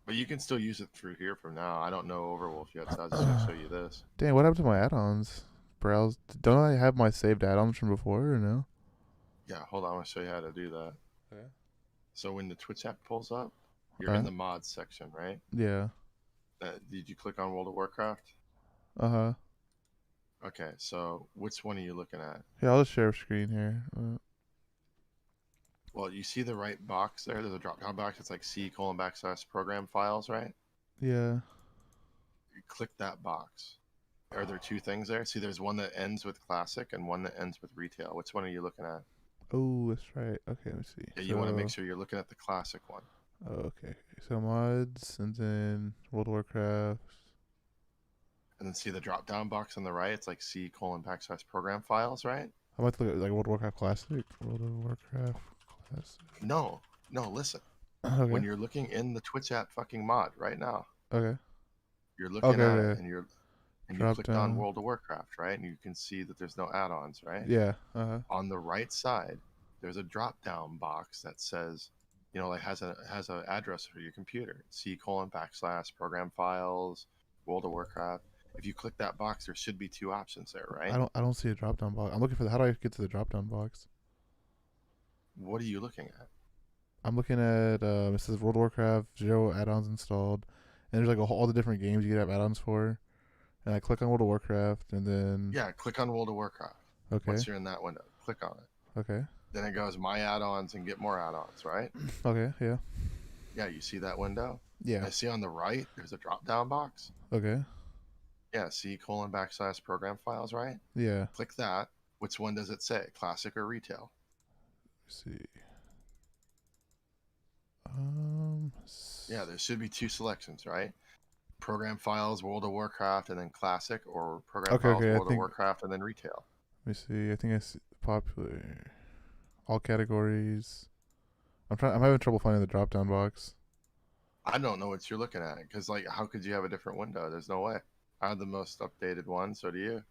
But you can still use it through here from now. I don't know Overwolf yet, so I was just going to show you this. Dang, what happened to my add-ons? Browse. Don't I have my saved add-ons from before or no? Yeah, hold on. I want to show you how to do that. Okay. So when the Twitch app pulls up, you're in the mods section, right? Yeah. Did you click on World of Warcraft? Uh-huh. Okay, so which one are you looking at? Yeah, I'll just share screen here. Well, you see the right box there? There's a drop-down box. It's like C:\program files, right? Yeah. You click that box. Are there two things there? See, there's one that ends with classic and one that ends with retail. Which one are you looking at? Oh, that's right. Okay, let me see. Yeah, you want to make sure you're looking at the classic one. Oh, okay. So mods, and then World of Warcraft. And then see the drop-down box on the right? It's like C:\program files, right? I might look at like World of Warcraft Classic. World of Warcraft Classic. No, listen. Okay. When you're looking in the Twitch app fucking mod right now, Okay. you're looking at Okay. it and you Drop clicked on down. World of Warcraft, right? And you can see that there's no add-ons, right? Yeah. Uh-huh. On the right side, there's a drop-down box that says, you know, like has an address for your computer. C:\program files, World of Warcraft. If you click that box, there should be two options there, right? I don't see a drop down box. I'm looking for the, how do I get to the drop down box? What are you looking at? I'm looking at it says World of Warcraft 0 add-ons installed, and there's like all the different games you could have add-ons for. And I click on World of Warcraft, and then Yeah, click on World of Warcraft. Okay. Once you're in that window, click on it. Okay. Then it goes My Add-ons and Get More Add-ons, right? Okay. Yeah. Yeah, you see that window? Yeah. I see on the right, there's a drop-down box. Okay. Yeah, C:\program files, right? Yeah. Click that. Which one does it say, classic or retail? Let's see. Yeah, there should be two selections, right? Program files, World of Warcraft, and then classic, or program files, World of Warcraft, and then retail. Let me see. I think I see popular. All categories. I'm having trouble finding the drop down box. I don't know what you're looking at, because like, how could you have a different window? There's no way. I have the most updated one, so do you.